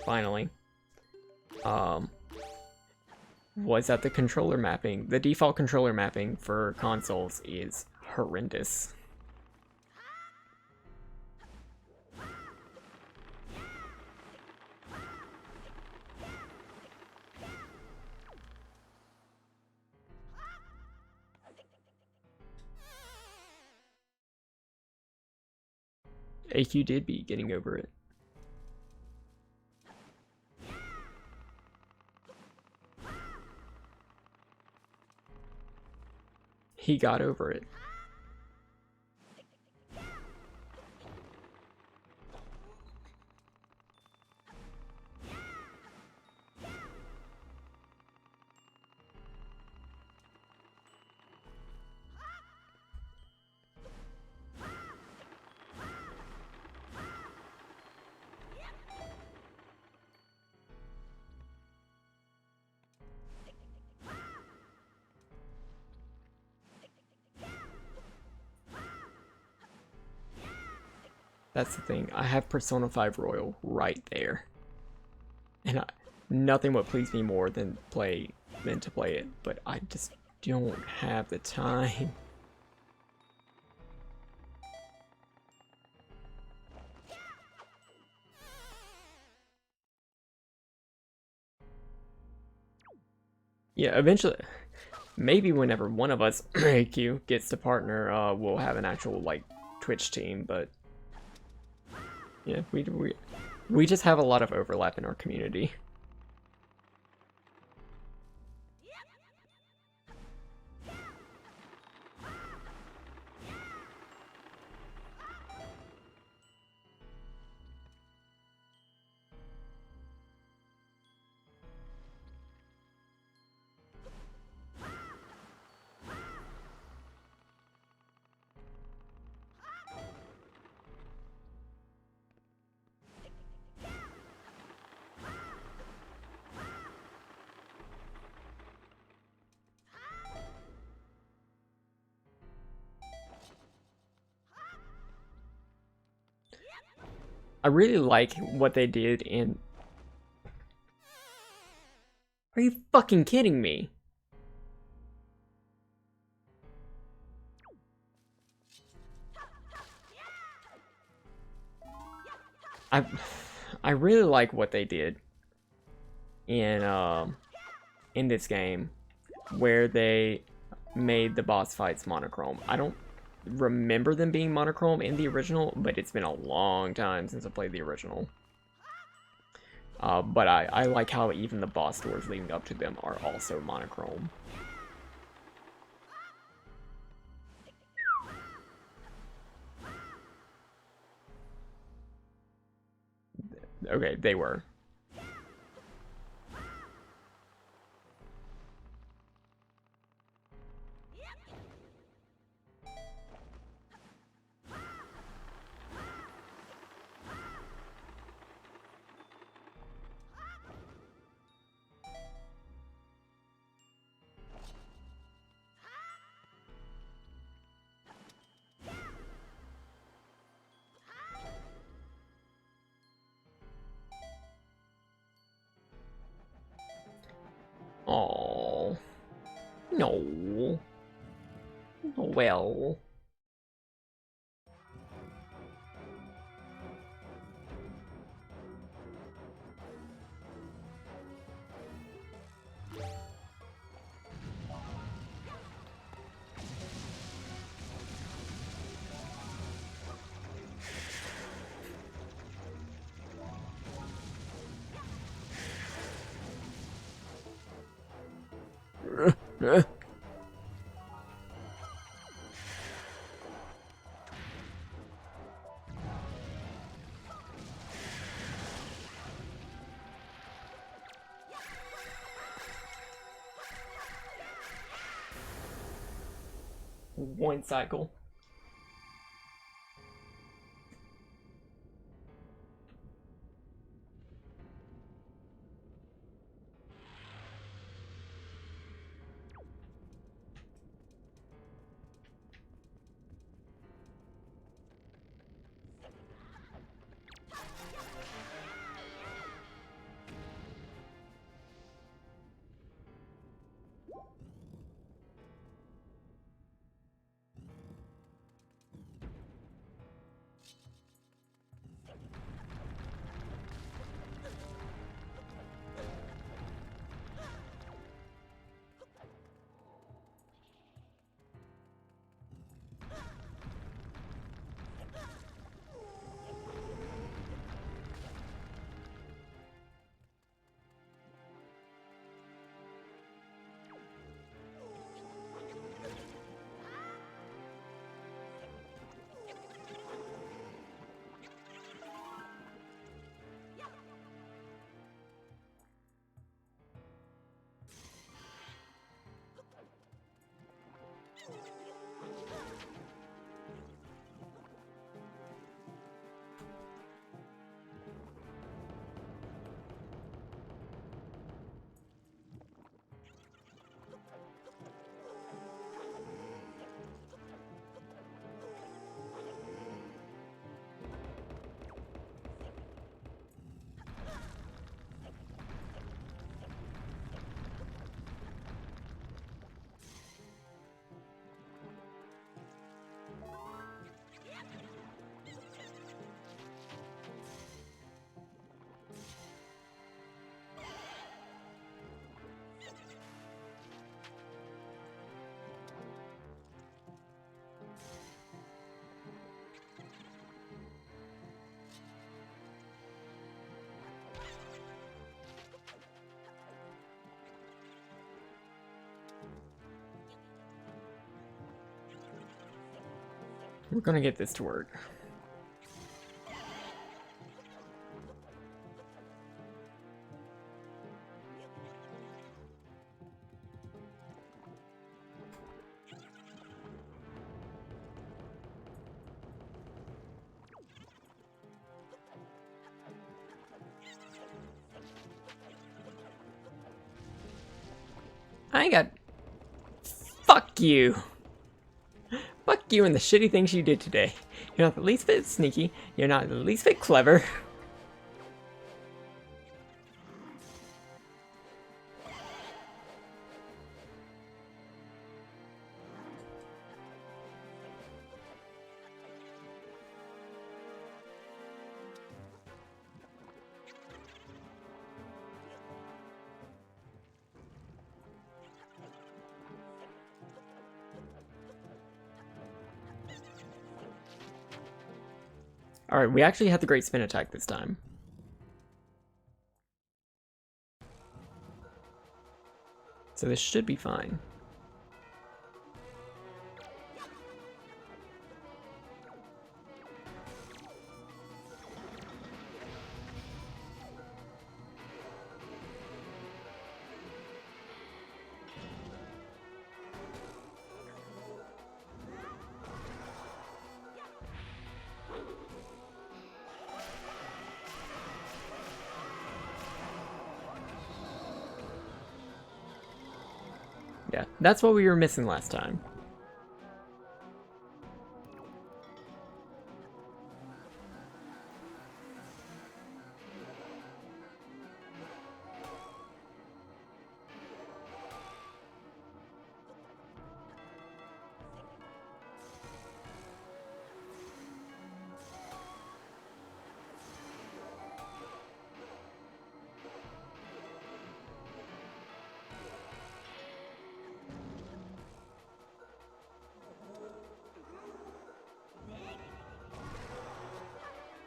Finally. Was that the controller mapping. The default controller mapping for consoles is horrendous. AQ did be getting over it. He got over it. That's the thing. I have Persona 5 Royal right there. And nothing would please me more than to play it, but I just don't have the time. Yeah, eventually, maybe whenever one of us, AQ, gets to partner, we'll have an actual, like, Twitch team, but yeah, we just have a lot of overlap in our community. I really like what they did in... Are you fucking kidding me? I really like what they did in this game, where they made the boss fights monochrome. I don't remember them being monochrome in the original, but it's been a long time since I played the original. But I like how even the boss doors leading up to them are also monochrome. Okay, they were. Oh no. Well. One cycle. We're gonna get this to work. I ain't got... Fuck you! Fuck you and the shitty things you did today. You're not the least bit sneaky. You're not the least bit clever. Alright, we actually had the great spin attack this time. So this should be fine. Yeah, that's what we were missing last time.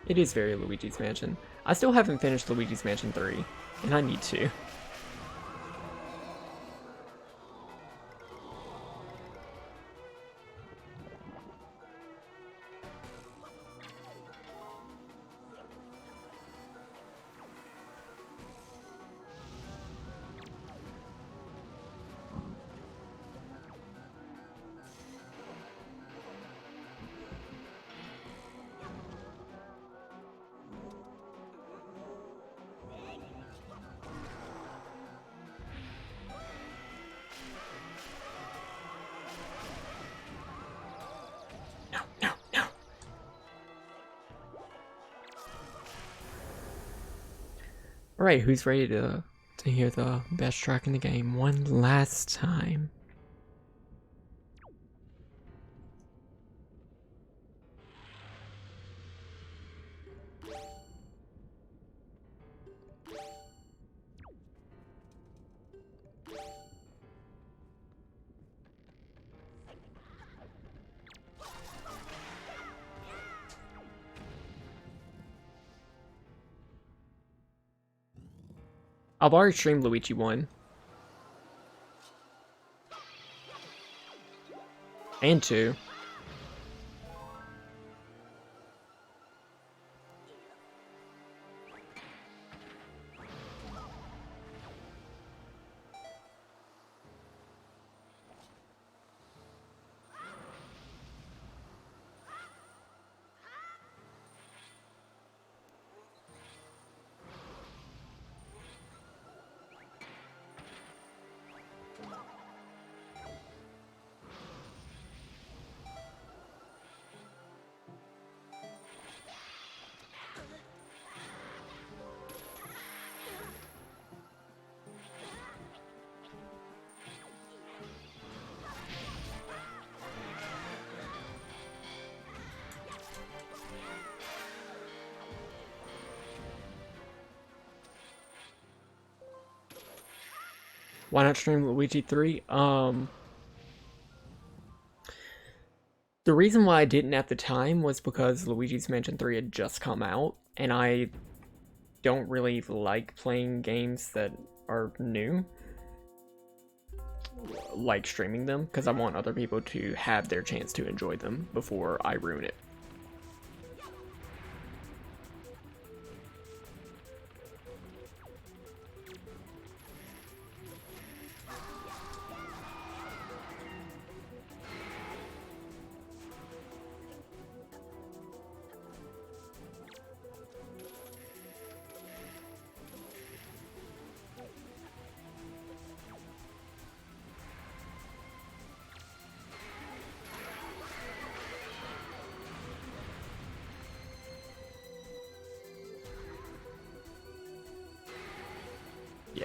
It is very Luigi's Mansion. I still haven't finished Luigi's Mansion 3, and I need to. Alright, who's ready to hear the best track in the game one last time? I've already streamed Luigi 1. And 2. Why not stream Luigi 3? The reason why I didn't at the time was because Luigi's Mansion 3 had just come out, and I don't really like playing games that are new, like streaming them, because I want other people to have their chance to enjoy them before I ruin it.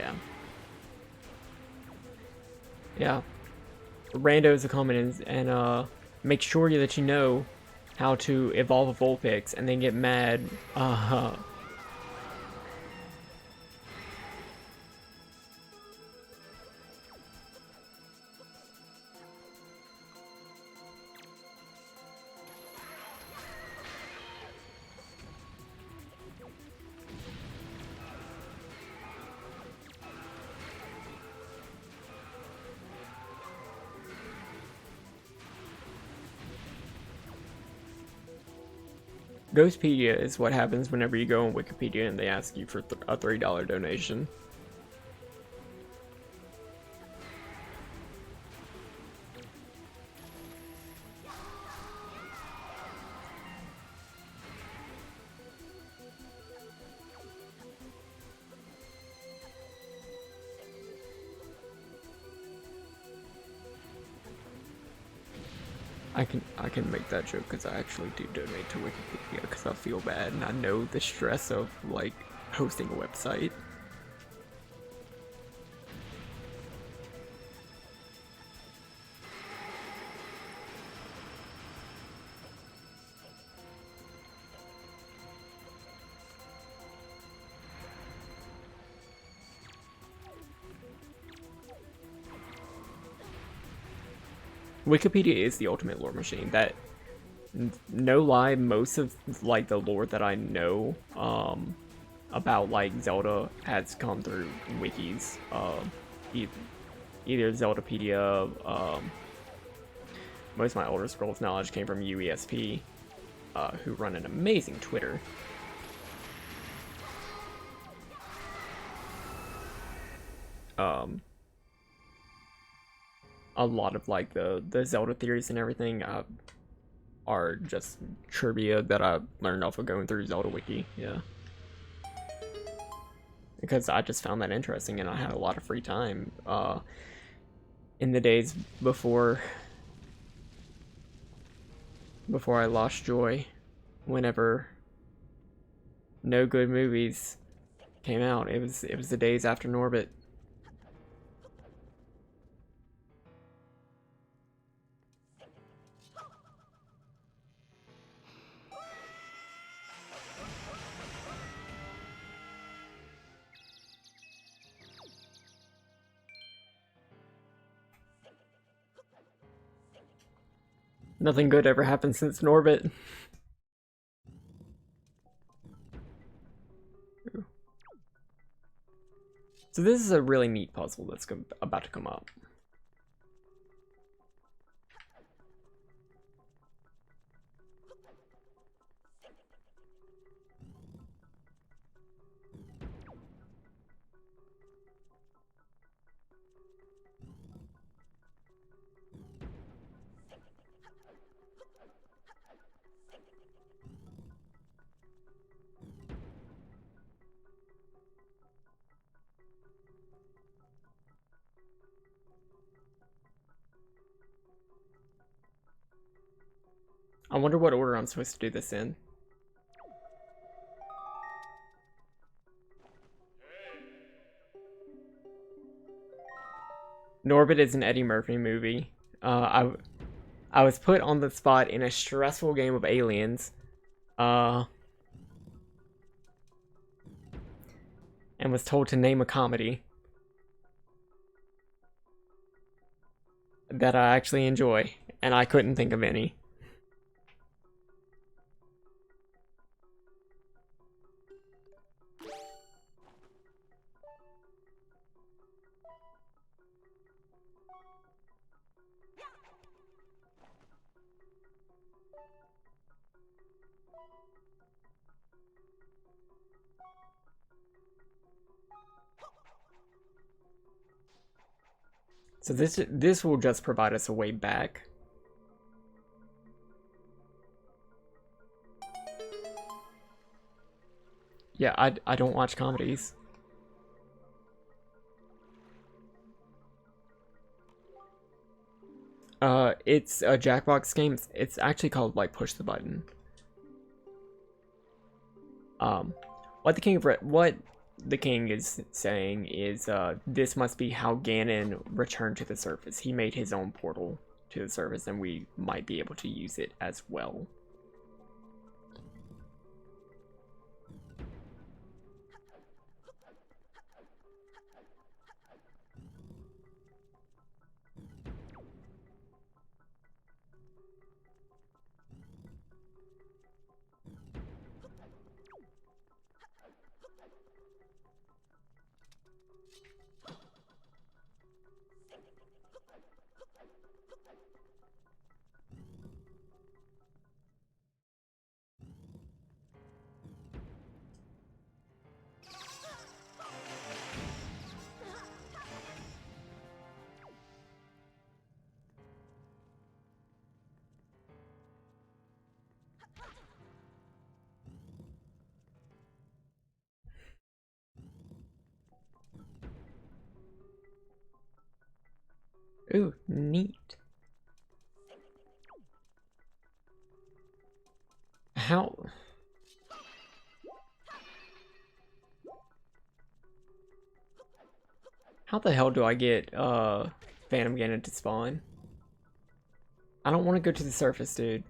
Yeah. Yeah. Randos will come in and make sure that you know how to evolve a Vulpix and then get mad. Ghostpedia is what happens whenever you go on Wikipedia and they ask you for a $3 donation. I can make that joke because I actually do donate to Wikipedia because I feel bad and I know the stress of like hosting a website. Wikipedia is the ultimate lore machine. That, no lie, most of like the lore that I know about like Zelda has come through wikis. Either Zeldapedia. Most of my Elder Scrolls knowledge came from UESP, who run an amazing Twitter. A lot of like the Zelda theories and everything are just trivia that I learned off of going through Zelda Wiki, yeah. Because I just found that interesting and I had a lot of free time in the days before I lost joy, whenever no good movies came out. It was the days after Norbit. Nothing good ever happened since Norbit. So this is a really neat puzzle that's about to come up. I wonder what order I'm supposed to do this in. Norbit is an Eddie Murphy movie. I was put on the spot in a stressful game of Aliens. And was told to name a comedy that I actually enjoy, and I couldn't think of any. So this will just provide us a way back. Yeah, I don't watch comedies. It's a Jackbox game. It's actually called like Push the Button. What the King of Red? What the king is saying is this must be how Ganon returned to the surface. He made his own portal to the surface, and we might be able to use it as well. Ooh, neat. How? How the hell do I get Phantom Ganon to spawn? I don't want to go to the surface, dude.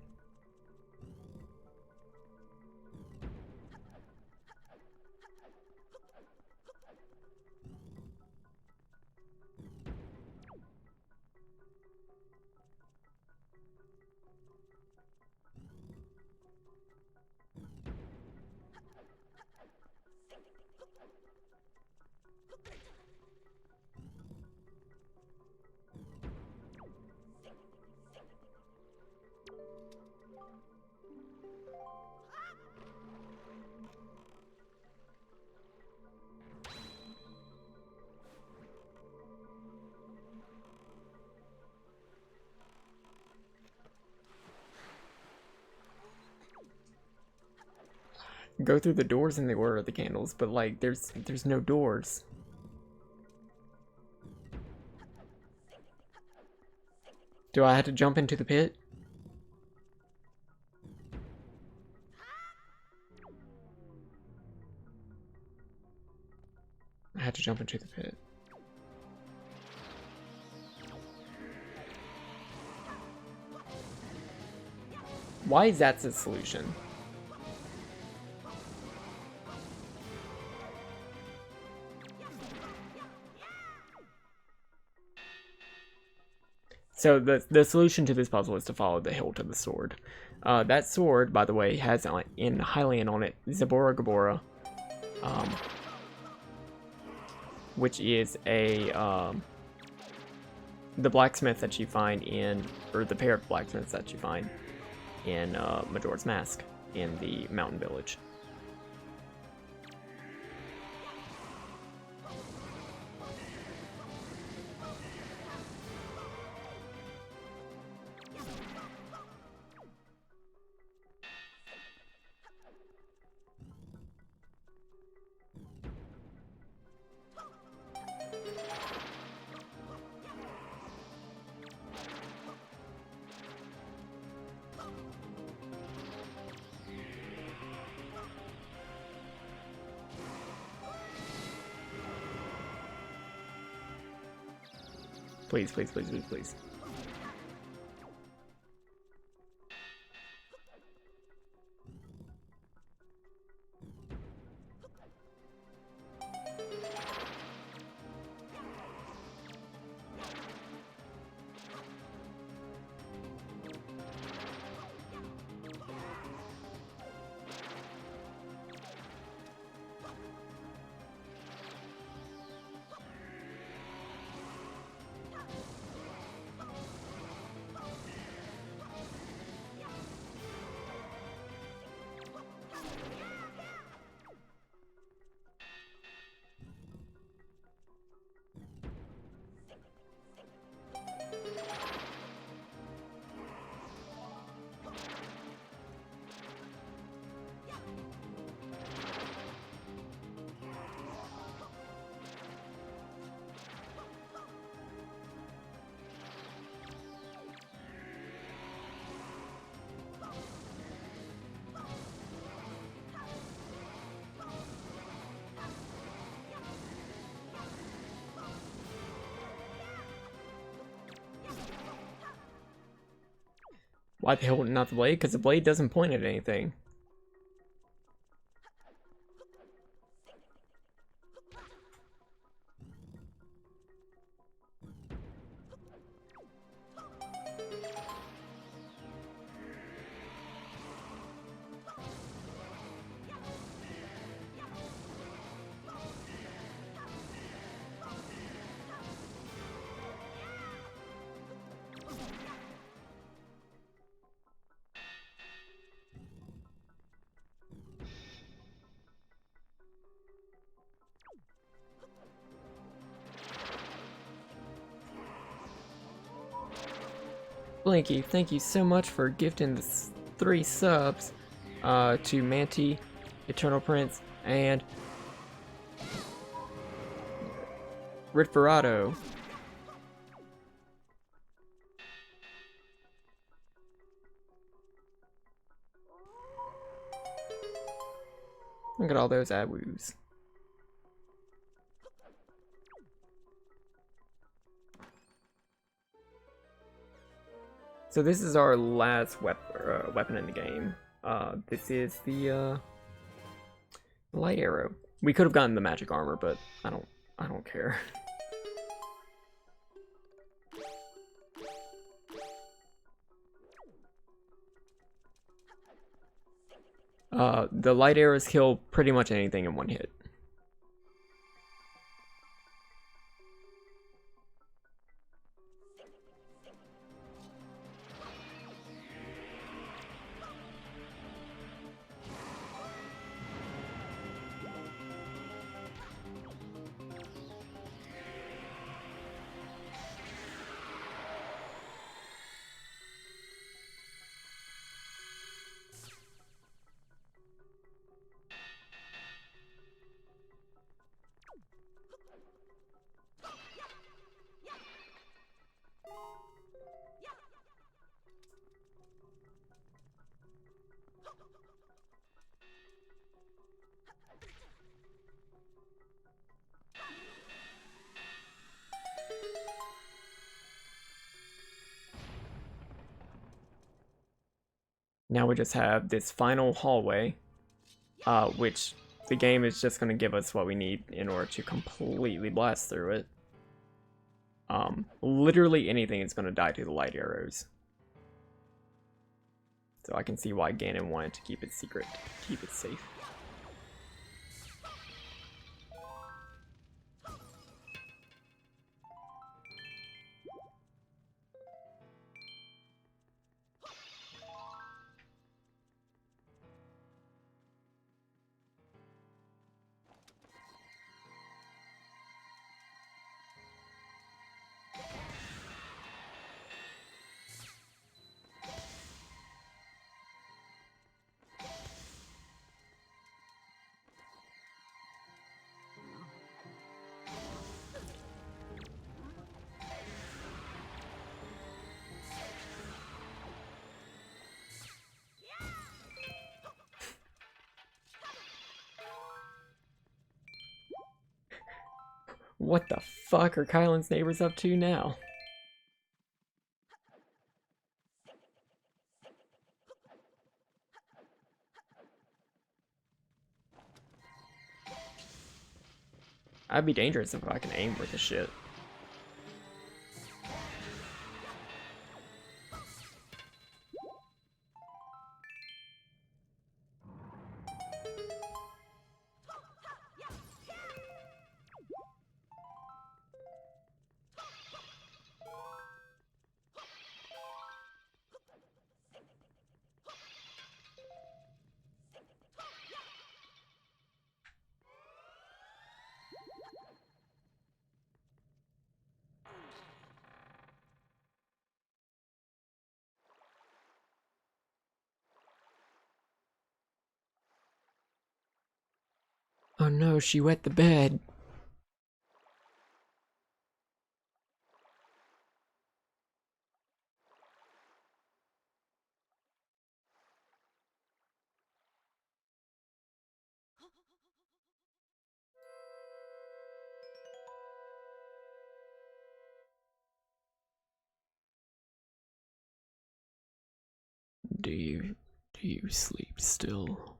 Go through the doors in the order of the candles, but like there's no doors. Do I have to jump into the pit? I had to jump into the pit. Why is that the solution? So the solution to this puzzle is to follow the hilt of the sword. That sword, by the way, has in Hylian on it Zabora Gabora, which is a the blacksmith that you find in, or the pair of blacksmiths that you find in Majora's Mask in the mountain village. Please, please, please, please, please. Why the hell not the blade? Because the blade doesn't point at anything. Blinky, thank you so much for gifting the 3 subs to Manti, Eternal Prince, and Ritferado. Look at all those awoos. So this is our last weapon in the game. This is the light arrow. We could have gotten the magic armor, but I don't care. The light arrows kill pretty much anything in one hit. Now we just have this final hallway, which the game is just going to give us what we need in order to completely blast through it. Literally anything is going to die to the light arrows. So I can see why Ganon wanted to keep it secret, to keep it safe. What the fuck are Kylan's neighbors up to now? I'd be dangerous if I can aim with this shit. Oh no, she wet the bed. Do you sleep still?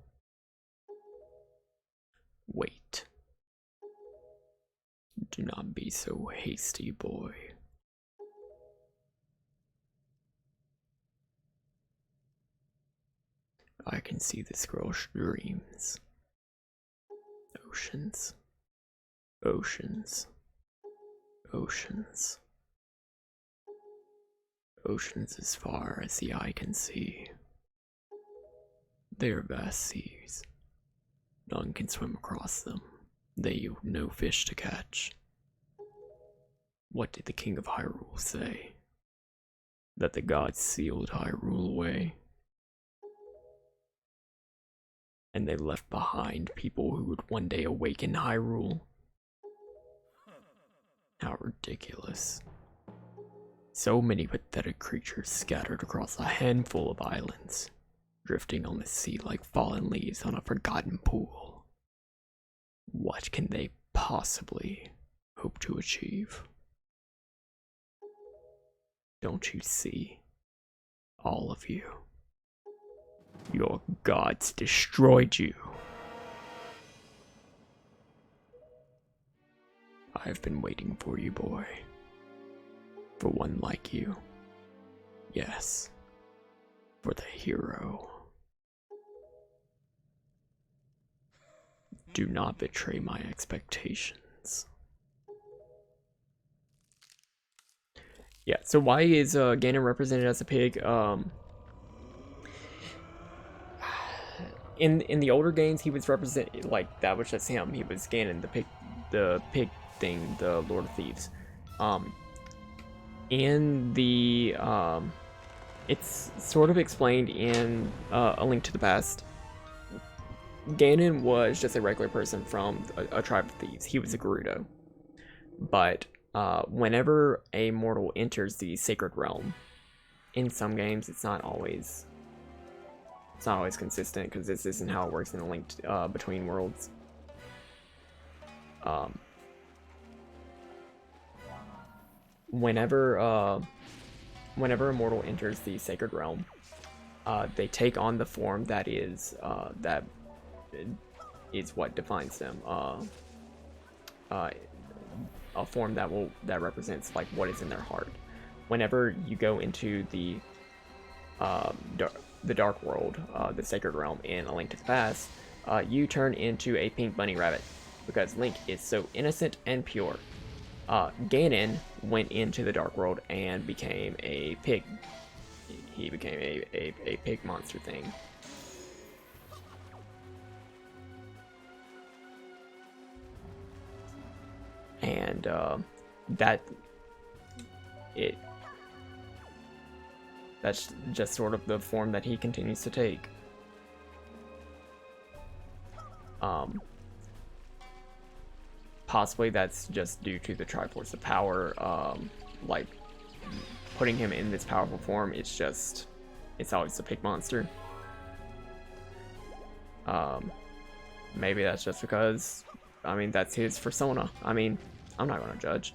Wait. Do not be so hasty, boy. I can see this girl's dreams. Oceans. Oceans. Oceans. Oceans as far as the eye can see. They are vast seas. None can swim across them. They yield no fish to catch. What did the King of Hyrule say? That the gods sealed Hyrule away. And they left behind people who would one day awaken Hyrule. How ridiculous. So many pathetic creatures scattered across a handful of islands, drifting on the sea like fallen leaves on a forgotten pool. What can they possibly hope to achieve? Don't you see? All of you. Your gods destroyed you. I've been waiting for you, boy. For one like you. Yes. For the hero. Do not betray my expectations. Yeah, so why is Ganon represented as a pig? In the older games, he was represented like that was just him. He was Ganon, the pig thing, the Lord of Thieves. In the it's sort of explained in A Link to the Past. Ganon was just a regular person from a tribe of thieves. He was a Gerudo, but whenever a mortal enters the sacred realm, in some games it's not always consistent because this isn't how it works in A Link Between Worlds. Whenever a mortal enters the sacred realm, they take on the form that is what defines them. A form that represents like what is in their heart. Whenever you go into the dark world, the sacred realm in A Link to the Past, you turn into a pink bunny rabbit because Link is so innocent and pure. Ganon went into the dark world and became a pig. He became a pig monster thing. And that's just sort of the form that he continues to take. Possibly that's just due to the Triforce of Power, like putting him in this powerful form. It's always a pig monster. Maybe that's just because, I mean, that's his persona. I mean, I'm not gonna judge.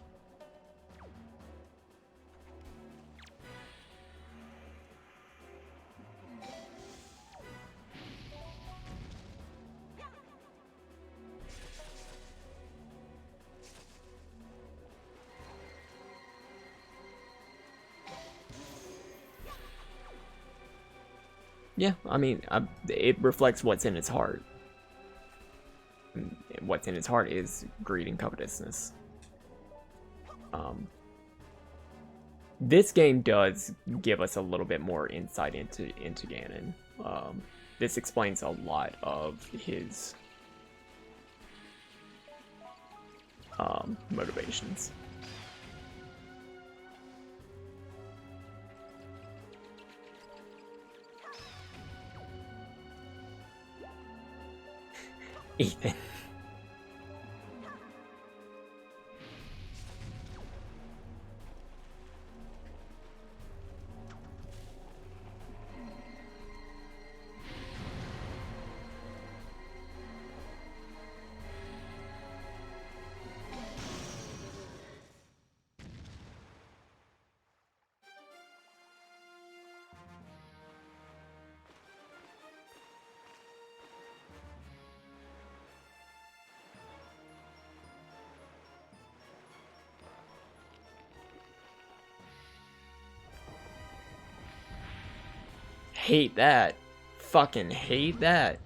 Yeah, I mean, it reflects what's in his heart. And what's in his heart is greed and covetousness. This game does give us a little bit more insight into Ganon. This explains a lot of his motivations. Ethan. Hate that. Fucking hate that.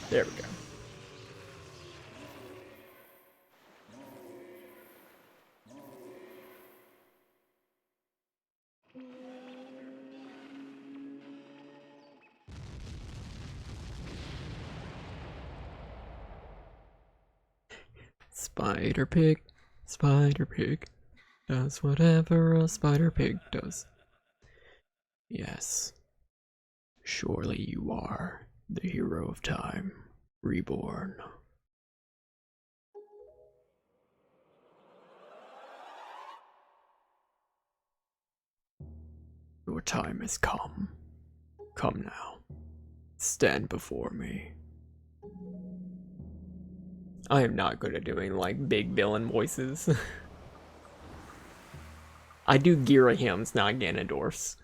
There we go. Spider pig, does whatever a spider pig does. Yes. Surely you are the hero of time, reborn. Your time has come. Come now. Stand before me. I am not good at doing like big villain voices. I do Girahims, not Ganondorfs.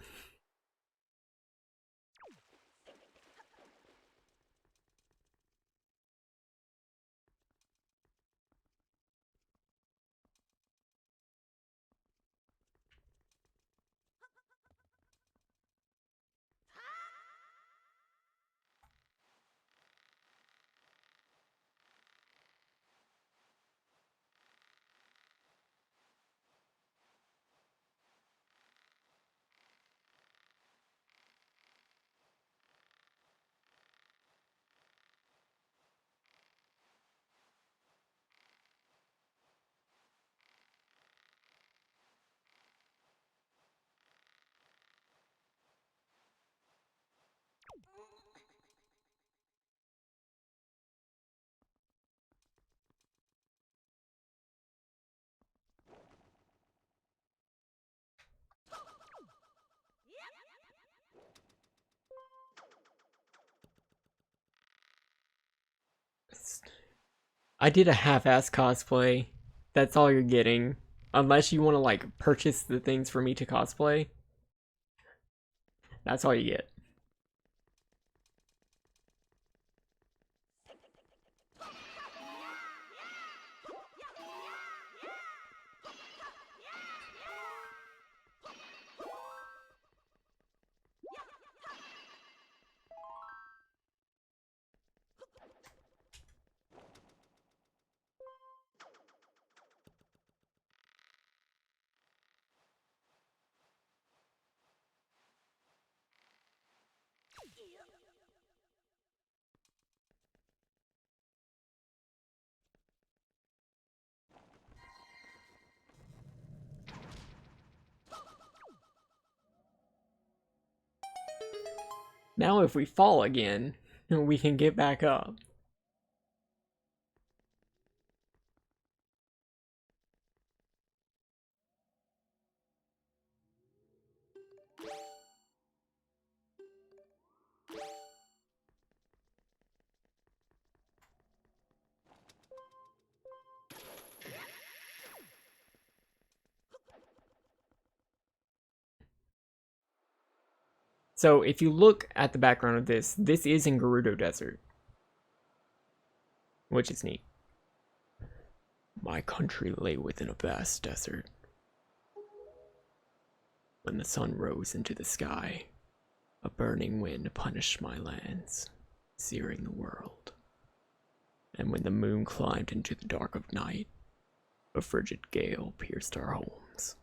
I did a half-ass cosplay. That's all you're getting. Unless you want to like purchase the things for me to cosplay. That's all you get. Now if we fall again, we can get back up. So if you look at the background of this, this is in Gerudo Desert, which is neat. My country lay within a vast desert. When the sun rose into the sky, a burning wind punished my lands, searing the world. And when the moon climbed into the dark of night, a frigid gale pierced our homes.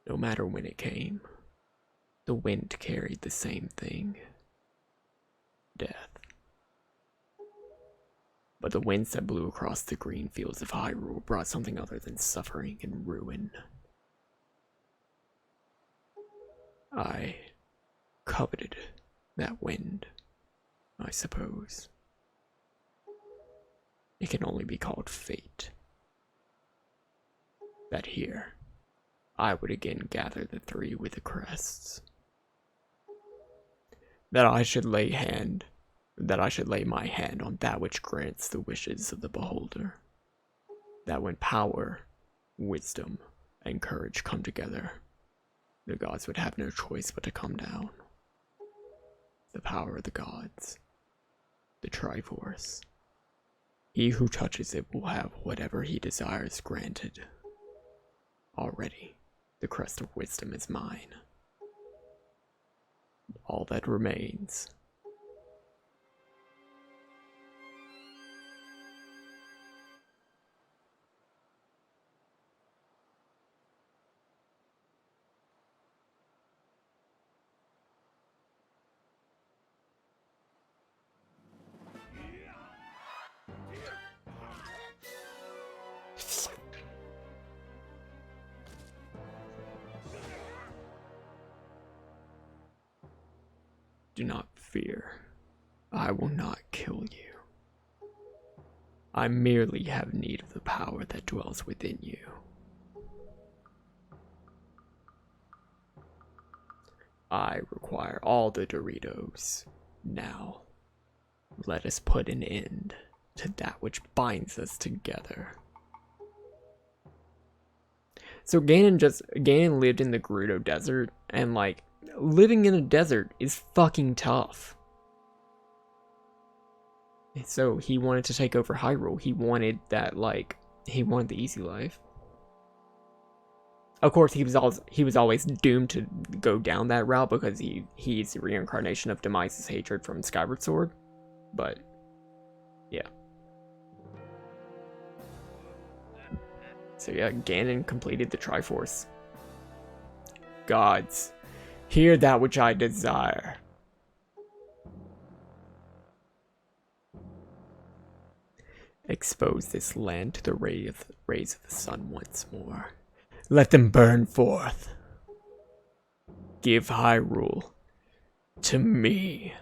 No matter when it came, the wind carried the same thing: death. But the winds that blew across the green fields of Hyrule brought something other than suffering and ruin. I coveted that wind, I suppose. It can only be called fate. That here, I would again gather the three with the crests. That I should lay my hand on that which grants the wishes of the beholder. That when power, wisdom, and courage come together, the gods would have no choice but to come down. The power of the gods. The Triforce. He who touches it will have whatever he desires granted. Already, the crest of wisdom is mine. All that remains. Do not fear. I will not kill you. I merely have need of the power that dwells within you. I require all the Doritos. Now, let us put an end to that which binds us together. So Ganon lived in the Gerudo Desert, and like, living in a desert is fucking tough. So he wanted to take over Hyrule. He wanted that, like, he wanted the easy life. Of course, he was always doomed to go down that route because he's the reincarnation of Demise's hatred from Skyward Sword. But yeah. So yeah, Ganon completed the Triforce. Gods, hear that which I desire. Expose this land to the rays of the sun once more. Let them burn forth. Give Hyrule to me.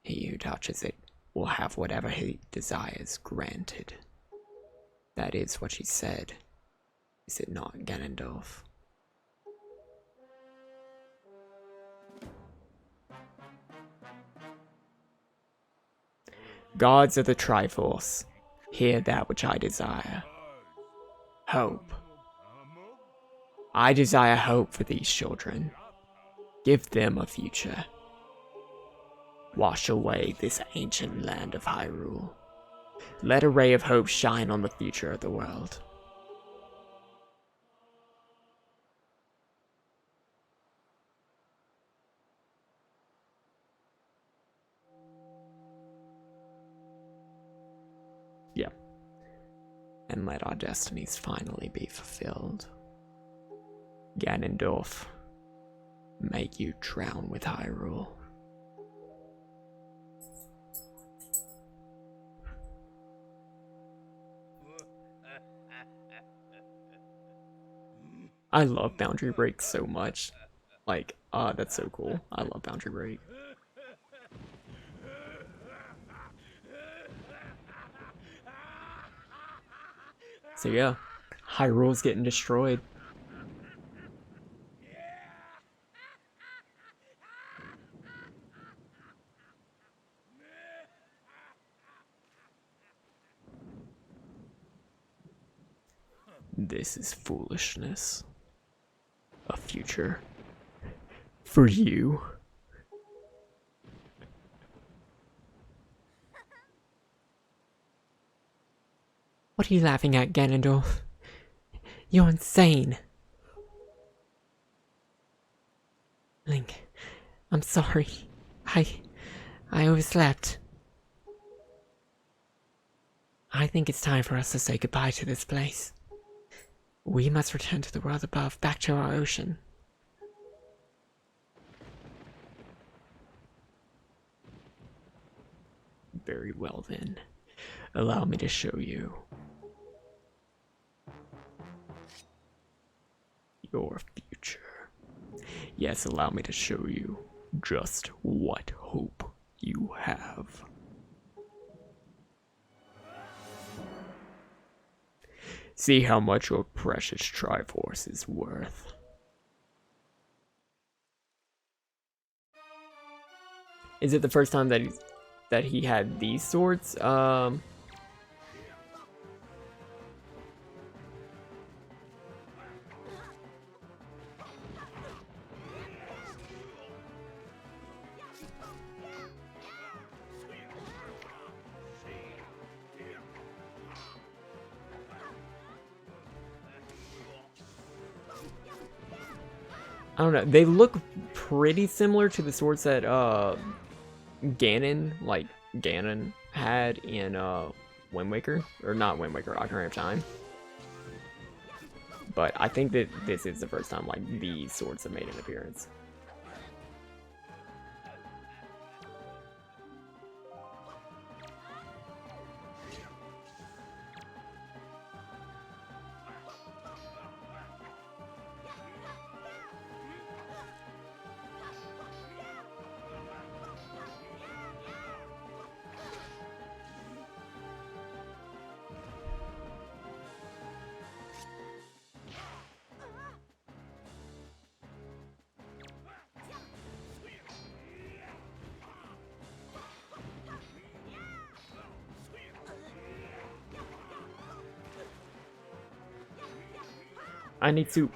He who touches it will have whatever he desires granted. That is what she said. Is it not, Ganondorf? Gods of the Triforce, hear that which I desire. Hope. I desire hope for these children. Give them a future. Wash away this ancient land of Hyrule. Let a ray of hope shine on the future of the world. Yeah. And let our destinies finally be fulfilled. Ganondorf, may you drown with Hyrule. I love Boundary Break so much. Like, that's so cool. I love Boundary Break. So yeah, Hyrule's getting destroyed. This is foolishness. A future for you. What are you laughing at, Ganondorf? You're insane. Link, I'm sorry. I overslept. I think it's time for us to say goodbye to this place. We must return to the world above, back to our ocean. Very well then. Allow me to show you your future. Yes, allow me to show you just what hope you have. See how much your precious Triforce is worth. Is it the first time that he had these swords? I don't know. They look pretty similar to the swords that Ganon had in Wind Waker, or not Wind Waker, Ocarina of Time. But I think that this is the first time like these swords have made an appearance. I need to.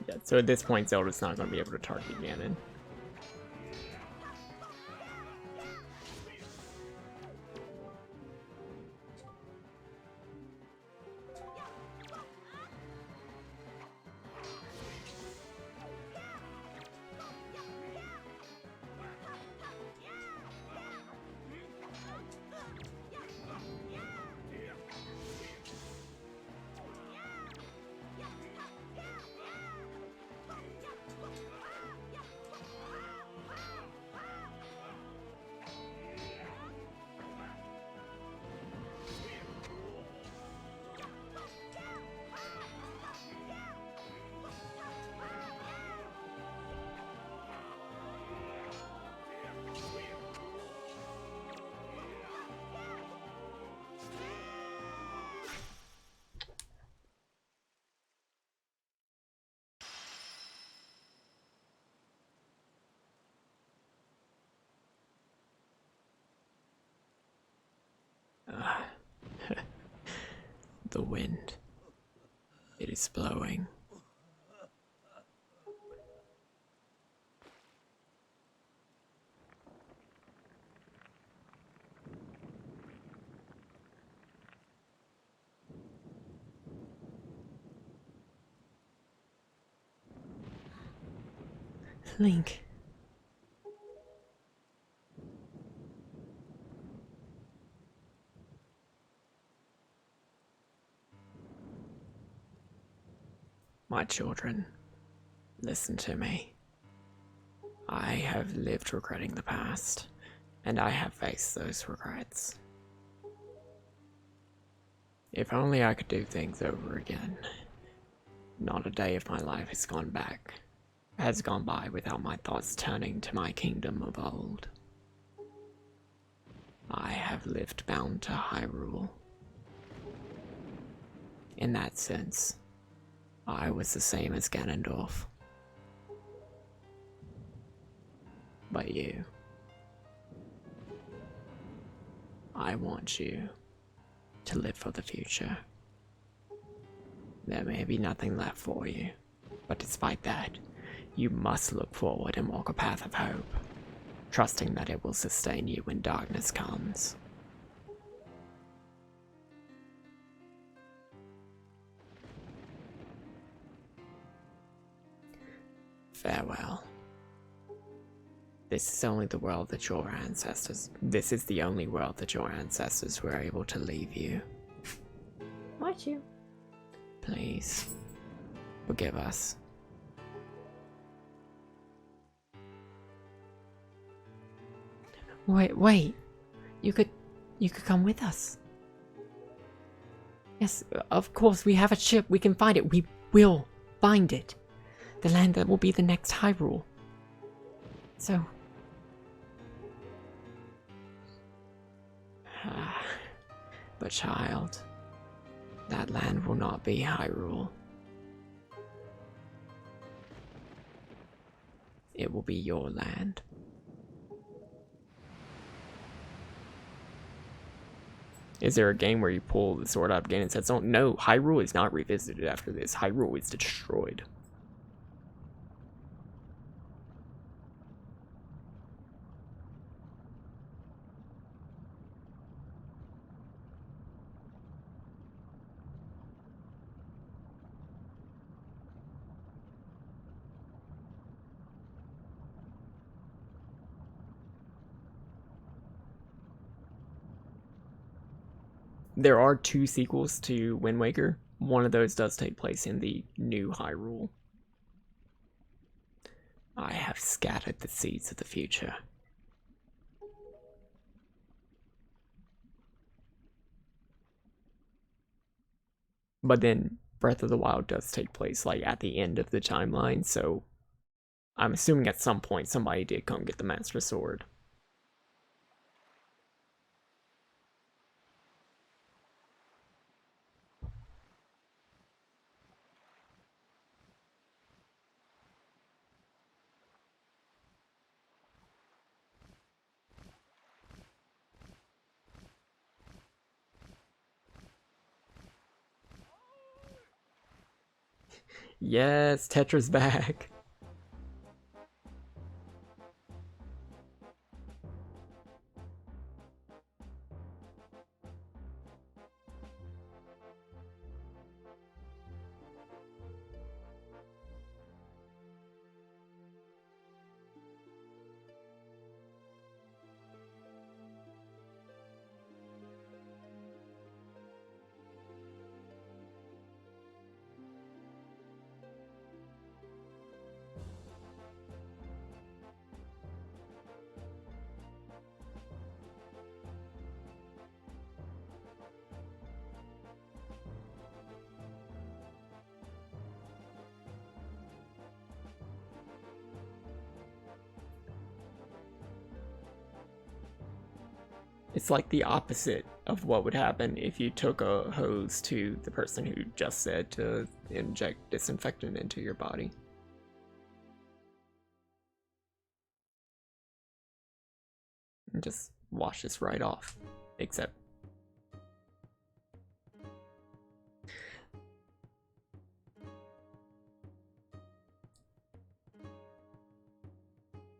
Yeah, so at this point, Zelda's not going to be able to target Ganon. The wind. It is blowing. Link. My children, listen to me. I have lived regretting the past, and I have faced those regrets. If only I could do things over again. Not a day of my life has gone by without my thoughts turning to my kingdom of old. I have lived bound to Hyrule. In that sense, I was the same as Ganondorf. But you, I want you to live for the future. There may be nothing left for you, but despite that, you must look forward and walk a path of hope, trusting that it will sustain you when darkness comes. Farewell. This is the only world that your ancestors were able to leave you. Might you? Please, forgive us. Wait. You could come with us. Yes, of course, we have a ship. We can find it. We will find it. The land that will be the next Hyrule. So... But child, that land will not be Hyrule. It will be your land. Is there a game where you pull the sword out again and says, "Oh no, Hyrule is not revisited after this. Hyrule is destroyed"? There are 2 sequels to Wind Waker. One of those does take place in the new Hyrule. I have scattered the seeds of the future. But then Breath of the Wild does take place like at the end of the timeline, so I'm assuming at some point somebody did come get the Master Sword. Yes, Tetra's back. It's like the opposite of what would happen if you took a hose to the person who just said to inject disinfectant into your body. And just wash this right off. Except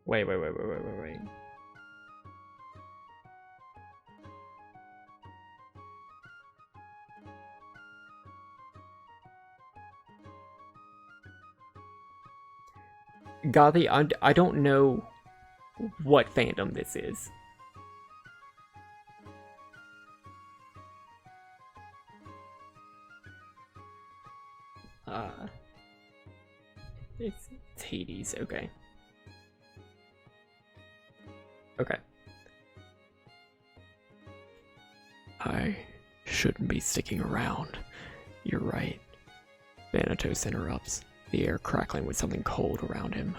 Wait. Gothi, I don't know what fandom this is. It's Hades, okay. Okay. I shouldn't be sticking around. You're right. Thanatos interrupts, the air crackling with something cold around him.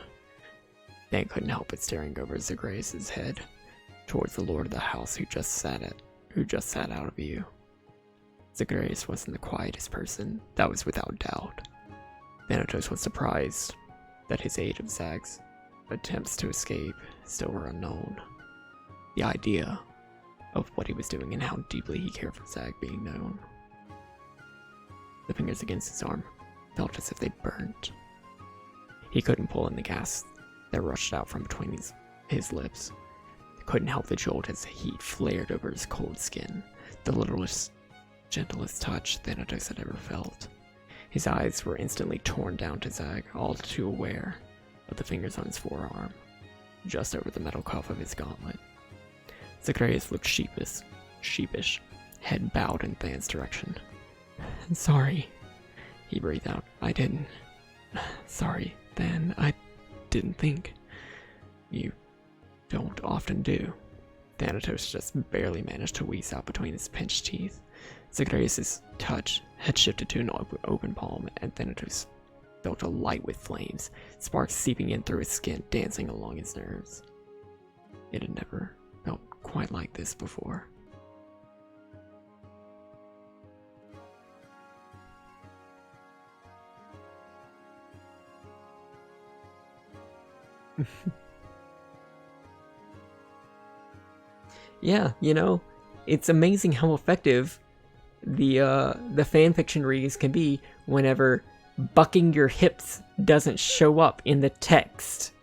Dan couldn't help but staring over Zagreus' head, towards the lord of the house who just sat out of view. Zagreus wasn't the quietest person, that was without doubt. Thanatos was surprised that his aid of Zag's attempts to escape still were unknown. The idea of what he was doing and how deeply he cared for Zag being known. The fingers against his arm felt as if they burnt. He couldn't pull in the gas that rushed out from between his lips. He couldn't help the jolt as the heat flared over his cold skin, the littlest, gentlest touch Thanatos had ever felt. His eyes were instantly torn down to Zag, all too aware of the fingers on his forearm, just over the metal cuff of his gauntlet. Zagreus looked sheepish, head bowed in Than's direction. "Sorry," he breathed out. "I didn't. Sorry, Than. I didn't think." "You don't often do." Thanatos just barely managed to wheeze out between his pinched teeth. Zagreus' touch had shifted to an open palm, and Thanatos felt alight with flames, sparks seeping in through his skin, dancing along his nerves. It had never felt quite like this before. Yeah, it's amazing how effective the fanfiction reads can be whenever bucking your hips doesn't show up in the text.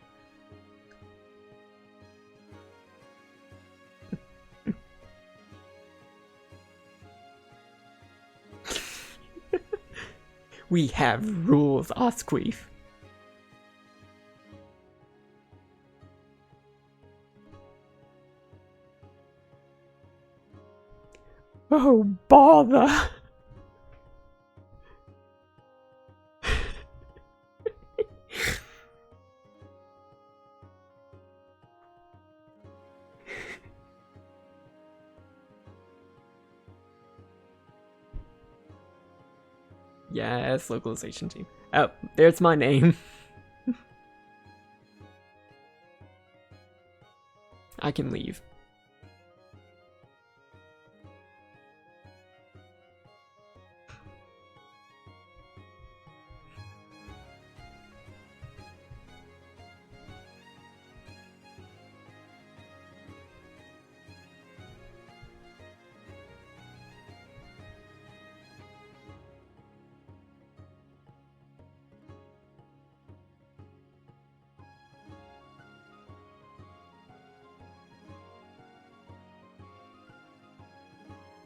We have rules, Osqueef. Oh, bother! Yes, localization team. Oh, there's my name. I can leave.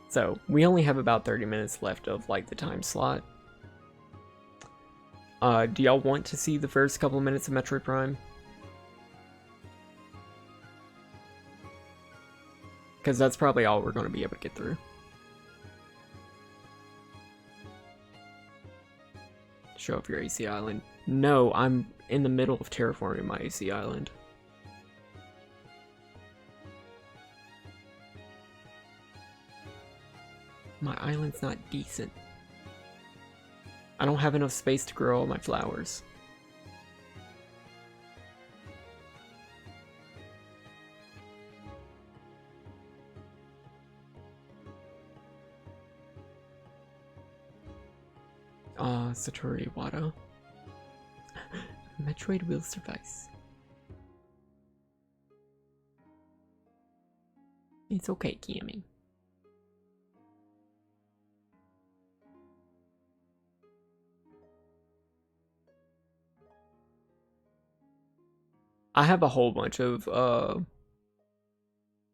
So, we only have about 30 minutes left of, the time slot. Do y'all want to see the first couple of minutes of Metroid Prime? Because that's probably all we're going to be able to get through. Show off your AC Island. No, I'm in the middle of terraforming my AC Island. My island's not decent. I don't have enough space to grow all my flowers. Satori Wado. Metroid will suffice. It's okay, Kiyomi. I have a whole bunch of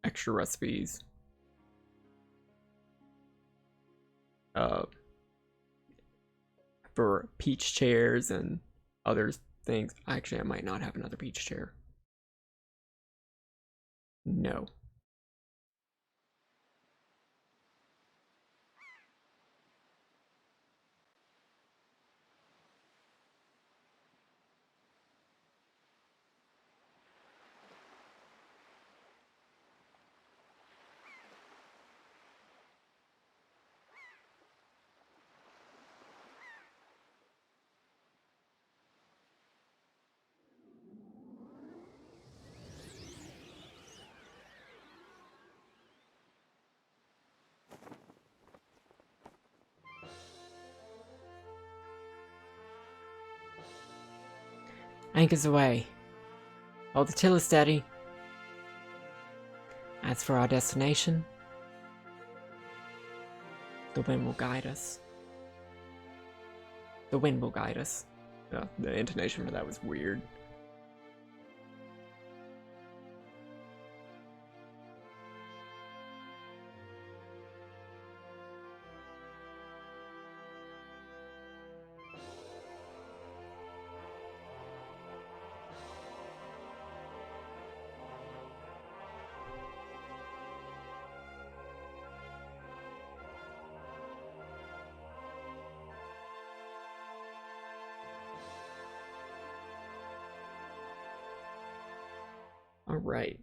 extra recipes. For peach chairs and other things. Actually, I might not have another peach chair. No. Anchors away. Hold the tiller steady. As for our destination, the wind will guide us. The wind will guide us. The intonation for that was weird. Alright.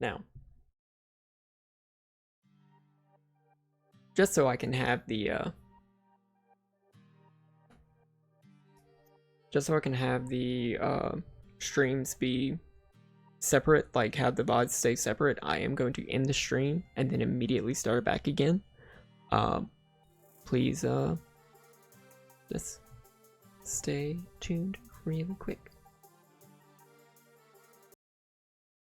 Now, just so I can have the streams be separate, like have the VODs stay separate, I am going to end the stream and then immediately start it back again. Please just stay tuned really quick.